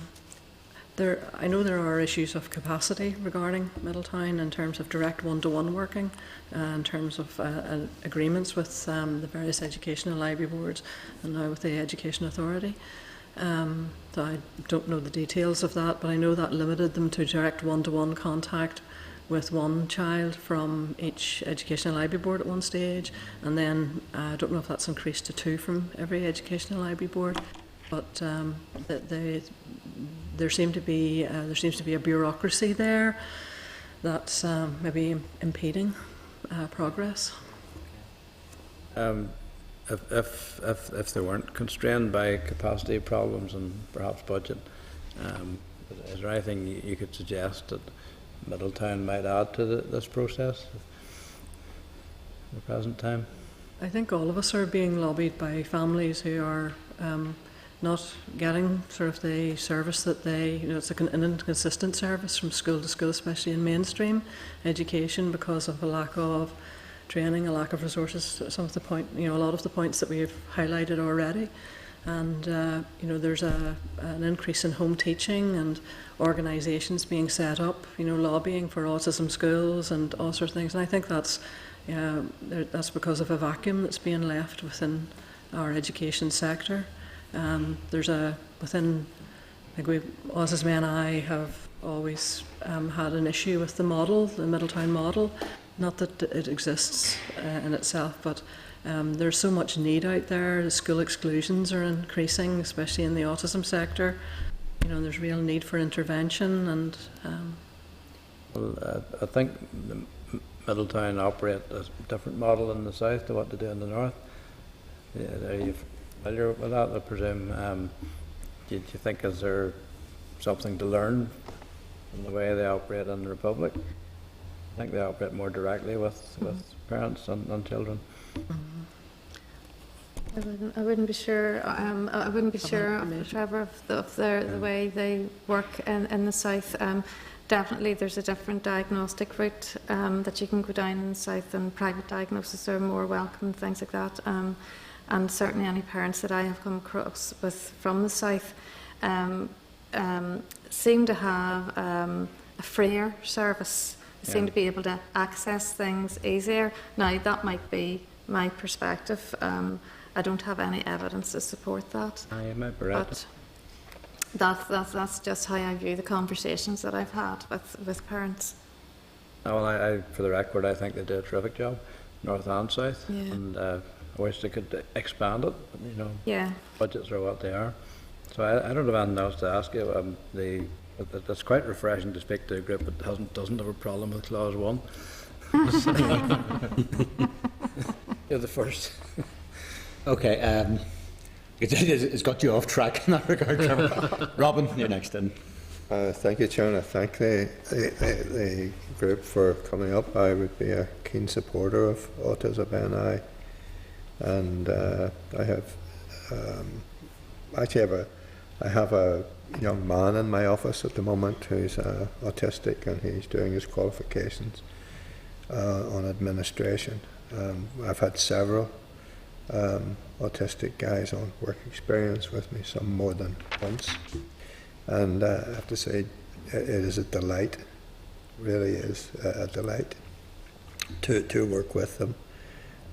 know there are issues of capacity regarding Middletown in terms of direct one-to-one working, in terms of agreements with the various educational library boards and now with the Education Authority. So I don't know the details of that, but I know that limited them to direct one-to-one contact with one child from each educational library board at one stage, and then I don't know if that's increased to 2 from every educational library board, but there seems to be a bureaucracy there that's maybe impeding progress. If they weren't constrained by capacity problems and perhaps budget, is there anything you could suggest that Middletown might add to this process at the present time? I think all of us are being lobbied by families who are not getting sort of the service that it's an inconsistent service from school to school, especially in mainstream education, because of a lack of training, a lack of resources. Some of the a lot of the points that we've highlighted already. And there's an increase in home teaching and organisations being set up, lobbying for autism schools and all sorts of things. And I think that's because of a vacuum that's being left within our education sector. Autism NI have always had an issue with the model, the Middletown model. Not that it exists in itself, but there's so much need out there. The school exclusions are increasing, especially in the autism sector. There's real need for intervention, and well, I think Middletown operate a different model in the south to what they do in the north. Are you familiar with that? I presume. Do you think is there something to learn from the way they operate in the Republic? I think they operate more directly with parents and children. I wouldn't be sure. I wouldn't be sure, Trevor, of the way they work in the south. Definitely, there's a different diagnostic route that you can go down in the south, and private diagnosis are more welcome and things like that. And certainly, any parents that I have come across with from the south seem to have a freer service. Seem to be able to access things easier. Now, that might be my perspective. I don't have any evidence to support that. You might be right. But that's just how I view the conversations that I've had with parents. Well, I, for the record, I think they do a terrific job, north and south, and I wish they could expand it. But, budgets are what they are. So I don't have anything else to ask you. It's quite refreshing to speak to a group that doesn't have a problem with Clause 1. You're the first. Okay, it's got you off track in that regard, Trevor. Robin, you're next in. Thank you, Chair. I thank the group for coming up. I would be a keen supporter of Autism NI, and I have a young man in my office at the moment who's autistic, and he's doing his qualifications on administration. I've had several autistic guys on work experience with me, some more than once, and I have to say it is a delight, really is a delight to work with them,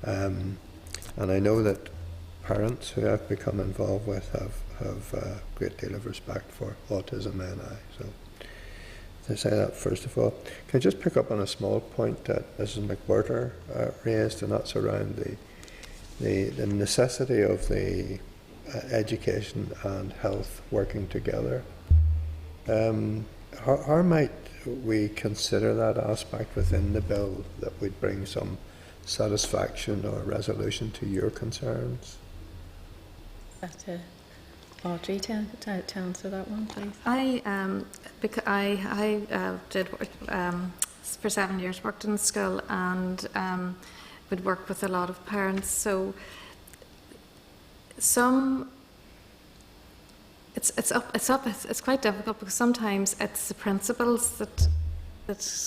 and I know that parents who I've become involved with have a great deal of respect for Autism NI. So to say that, first of all, can I just pick up on a small point that Mrs. McWhirter raised, and that's around the necessity of the education and health working together. How might we consider that aspect within the bill that would bring some satisfaction or resolution to your concerns? Audrey to answer that one, please. I did for 7 years, worked in school, and would work with a lot of parents. So it's quite difficult because sometimes it's the principals that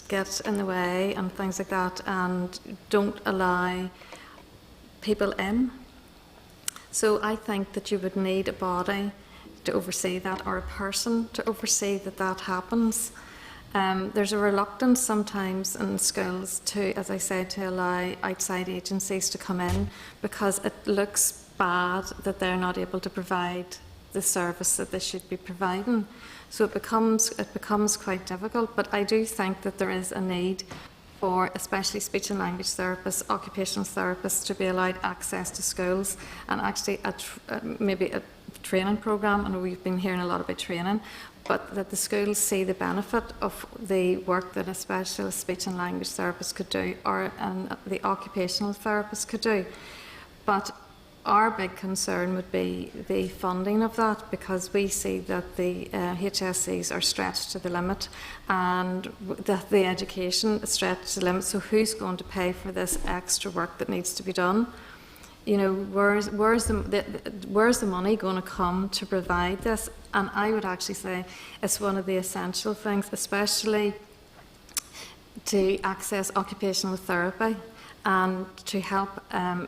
get in the way and things like that, and don't allow people in. So I think that you would need a body to oversee that, or a person to oversee that happens. There's a reluctance sometimes in schools to, as I said, to allow outside agencies to come in because it looks bad that they're not able to provide the service that they should be providing. So it becomes quite difficult. But I do think that there is a need for especially speech and language therapists, occupational therapists to be allowed access to schools, and actually maybe a training programme. I know we've been hearing a lot about training, but that the schools see the benefit of the work that a specialist speech and language therapist could do, or the occupational therapist could do. But our big concern would be the funding of that, because we see that the HSCs are stretched to the limit, and that the education is stretched to the limit. So who's going to pay for this extra work that needs to be done? You know, where's the money going to come to provide this? And I would actually say it's one of the essential things, especially to access occupational therapy, and to help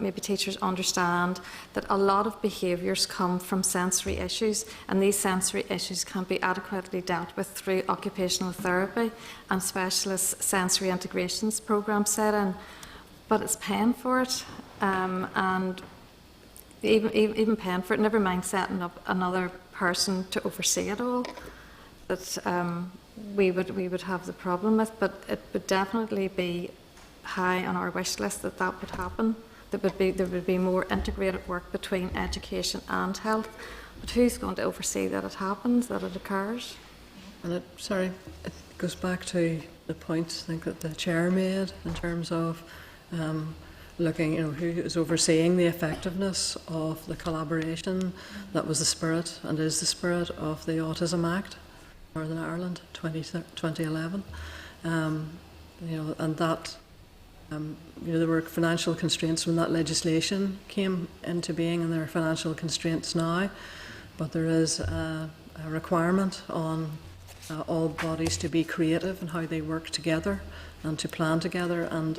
maybe teachers understand that a lot of behaviours come from sensory issues, and these sensory issues can be adequately dealt with through occupational therapy and specialist sensory integrations programmes set in. But it's paying for it, and even paying for it, never mind setting up another person to oversee it all, that we would have the problem with. But it would definitely be high on our wish list that would happen. There would be more integrated work between education and health. But who's going to oversee that it happens, that it occurs? And it goes back to the points I think that the chair made in terms of looking, who is overseeing the effectiveness of the collaboration. That was the spirit and is the spirit of the Autism Act, Northern Ireland, 2011. And that. There were financial constraints when that legislation came into being, and there are financial constraints now, but there is a requirement on all bodies to be creative in how they work together and to plan together, and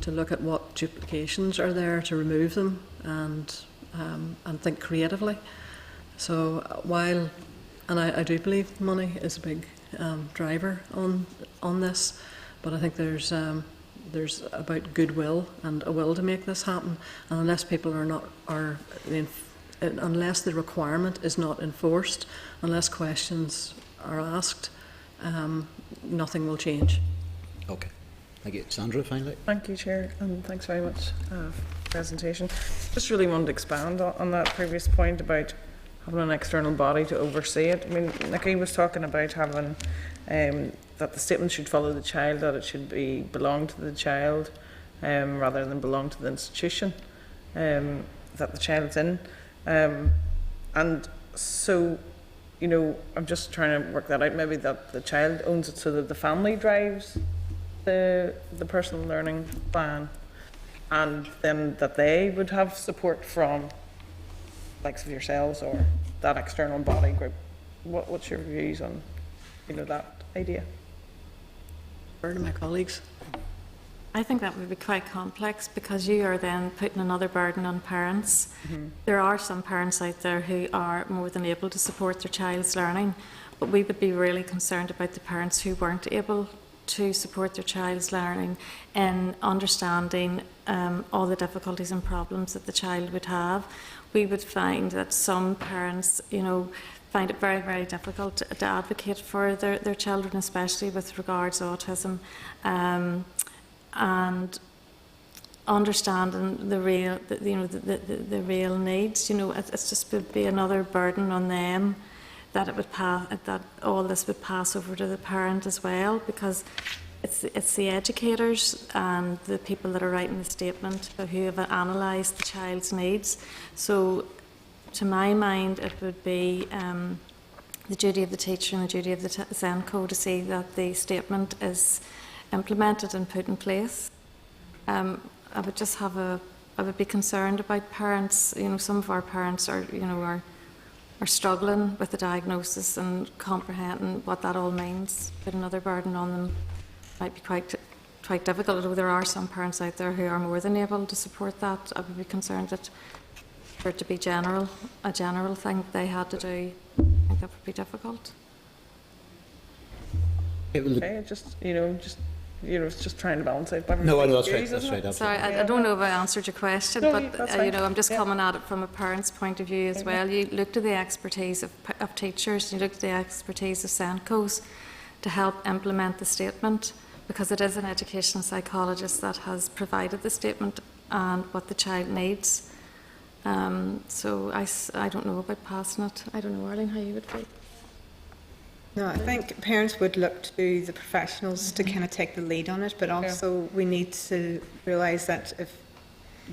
to look at what duplications are there, to remove them, and think creatively. So I do believe money is a big driver on this, but I think there's about goodwill and a will to make this happen, and unless people unless the requirement is not enforced, unless questions are asked, nothing will change. Okay, thank you. Sandra, finally. Thank you, Chair, and thanks very much for the presentation. Just really wanted to expand on that previous point about having an external body to oversee it. I mean, Nikki was talking about having that the statement should follow the child, that it should belong to the child rather than belong to the institution that the child's in. And so, I'm just trying to work that out, maybe that the child owns it so that the family drives the personal learning plan, and then that they would have support from likes of yourselves or that external body group. What's your views on that idea? To my colleagues. I think that would be quite complex, because you are then putting another burden on parents. Mm-hmm. There are some parents out there who are more than able to support their child's learning, but we would be really concerned about the parents who weren't able to support their child's learning in understanding all the difficulties and problems that the child would have. We would find that some parents, find it very, very difficult to advocate for their children, especially with regards to autism, and understanding the real needs. It's just would be another burden on them, that that all this would pass over to the parent as well, because it's the educators and the people that are writing the statement who have analysed the child's needs. So to my mind, it would be the duty of the teacher and the duty of the SENCO to see that the statement is implemented and put in place. I would just have I would be concerned about parents. You know, some of our parents are struggling with the diagnosis and comprehending what that all means. Put another burden on them might be quite difficult. Although there are some parents out there who are more than able to support that, I would be concerned that for it to be a general thing that they had to do, I think that would be difficult. It's just trying to balance out. No, I know that's right. That's right. Absolutely. Sorry, I don't know if I answered your question, No, but that's fine. I'm just coming at it from a parent's point of view as well. You looked at the expertise of teachers, you looked at the expertise of SENCOs to help implement the statement, because it is an educational psychologist that has provided the statement and what the child needs. So I don't know about passing it. I don't know, Arlene, how you would feel. No, I think parents would look to the professionals to kind of take the lead on it, but also we need to realise that if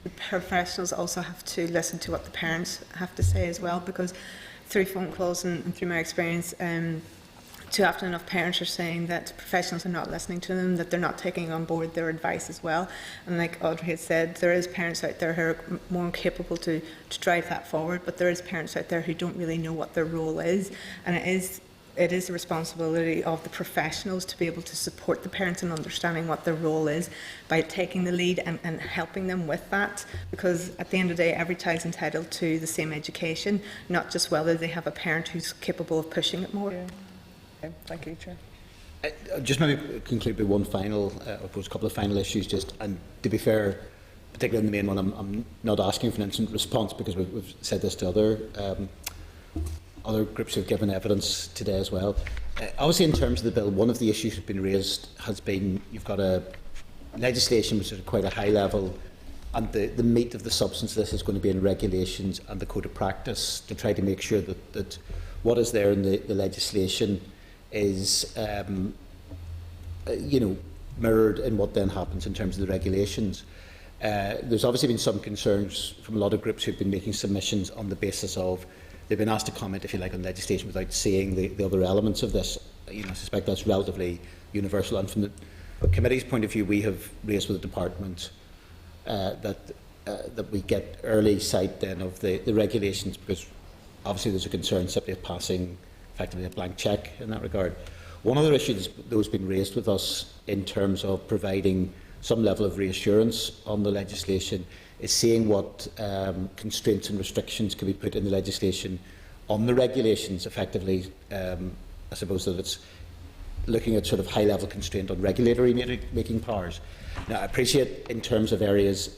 the professionals also have to listen to what the parents have to say as well, because through phone calls and through my experience, too often enough parents are saying that professionals are not listening to them, that they're not taking on board their advice as well. And like Audrey had said, there is parents out there who are more capable to drive that forward, but there is parents out there who don't really know what their role is, and it is the responsibility of the professionals to be able to support the parents in understanding what their role is by taking the lead and helping them with that, because at the end of the day, every child's entitled to the same education, not just whether they have a parent who's capable of pushing it more. Yeah. Okay. Thank you, Chair. Just maybe conclude with one final, a couple of final issues. And to be fair, particularly in the main one, I'm not asking for an instant response, because we've said this to other groups who've given evidence today as well. Obviously, in terms of the bill, one of the issues that's been raised has been you've got a legislation which is at quite a high level, and the meat of the substance of this is going to be in regulations and the code of practice to try to make sure that what is there in the legislation is mirrored in what then happens in terms of the regulations. There's obviously been some concerns from a lot of groups who've been making submissions on the basis of they've been asked to comment, if you like, on legislation without seeing the other elements of this. I suspect that's relatively universal. And from the committee's point of view, we have raised with the department that we get early sight then of the regulations, because obviously there's a concern simply of passing effectively a blank cheque in that regard. One other issue that has been raised with us in terms of providing some level of reassurance on the legislation is seeing what constraints and restrictions can be put in the legislation on the regulations effectively. I suppose that it's looking at sort of high-level constraint on regulatory making powers. Now, I appreciate in terms of areas,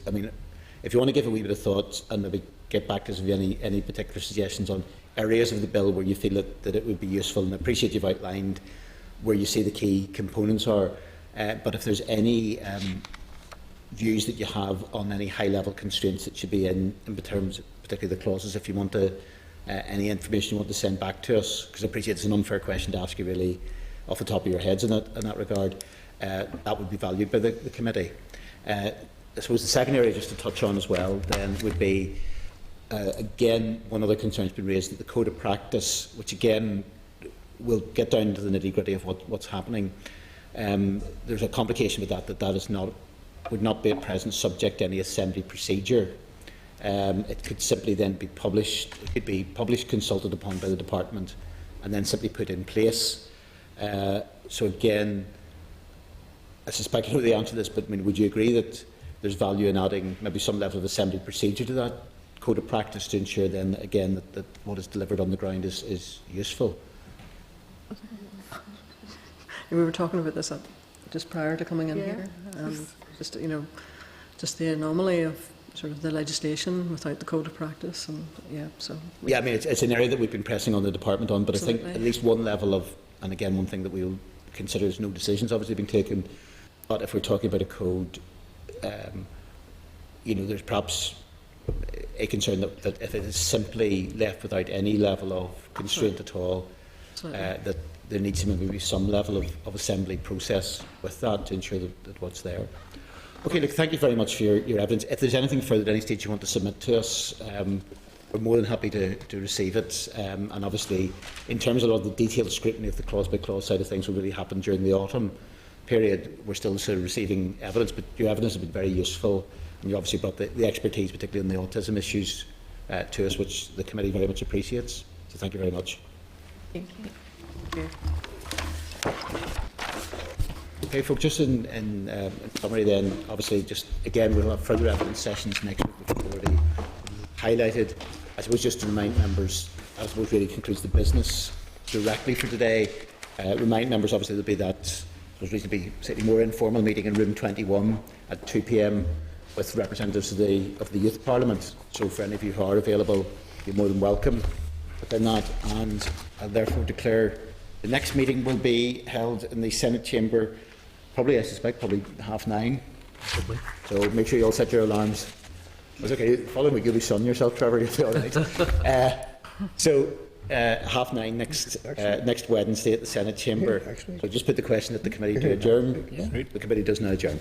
if you want to give a wee bit of thought and maybe get back to us with any particular suggestions on areas of the bill where you feel that it would be useful, and I appreciate you've outlined where you see the key components are, but if there's any views that you have on any high-level constraints that should be in terms of particularly the clauses, if you want to, any information you want to send back to us, because I appreciate it's an unfair question to ask you really off the top of your heads in that regard, that would be valued by the committee. I suppose the second area just to touch on as well then would be, again, one other concern has been raised, that the code of practice, which again will get down into the nitty-gritty of what's happening. There's a complication with that is would not be at present subject to any assembly procedure. It could simply then be published. It could be published, consulted upon by the department, and then simply put in place. So again, I suspect I know the answer to this, but would you agree that there's value in adding maybe some level of assembly procedure to that code of practice to ensure then again that what is delivered on the ground is useful? We were talking about this just prior to coming in here. Just the anomaly of sort of the legislation without the code of practice, and it's an area that we've been pressing on the department on, but Absolutely. I think at least one level of, and again one thing that we'll consider is no decisions obviously being taken, but if we're talking about a code, there's perhaps a concern that if it is simply left without any level of constraint at all, that there needs to maybe be some level of assembly process with that to ensure that what's there. Okay, look, thank you very much for your evidence. If there's anything further at any stage you want to submit to us, we're more than happy to receive it. And obviously, in terms of a lot of the detailed scrutiny of the clause-by-clause side of things will really happen during the autumn period. We're still sort of receiving evidence, but your evidence has been very useful. And you obviously brought the expertise, particularly on the autism issues, to us, which the committee very much appreciates. So thank you very much. Thank you. Okay, folks, just in summary then, obviously, just again, we'll have further evidence sessions next week, which we've already highlighted. I suppose just to remind members, I suppose really concludes the business directly for today. Remind members, obviously, there'll be that, there's reason to be slightly more informal meeting in room 21 at 2 p.m. with representatives of the Youth Parliament. So for any of you who are available, you're more than welcome within that. And I'll therefore declare the next meeting will be held in the Senate chamber, probably, I suspect, probably 9:30. So make sure you all set your alarms. It's okay, the following week you'll be sunning yourself, Trevor, you'll be all right. So 9:30 next Wednesday at the Senate chamber. So just put the question at the committee to adjourn. The committee does now adjourn.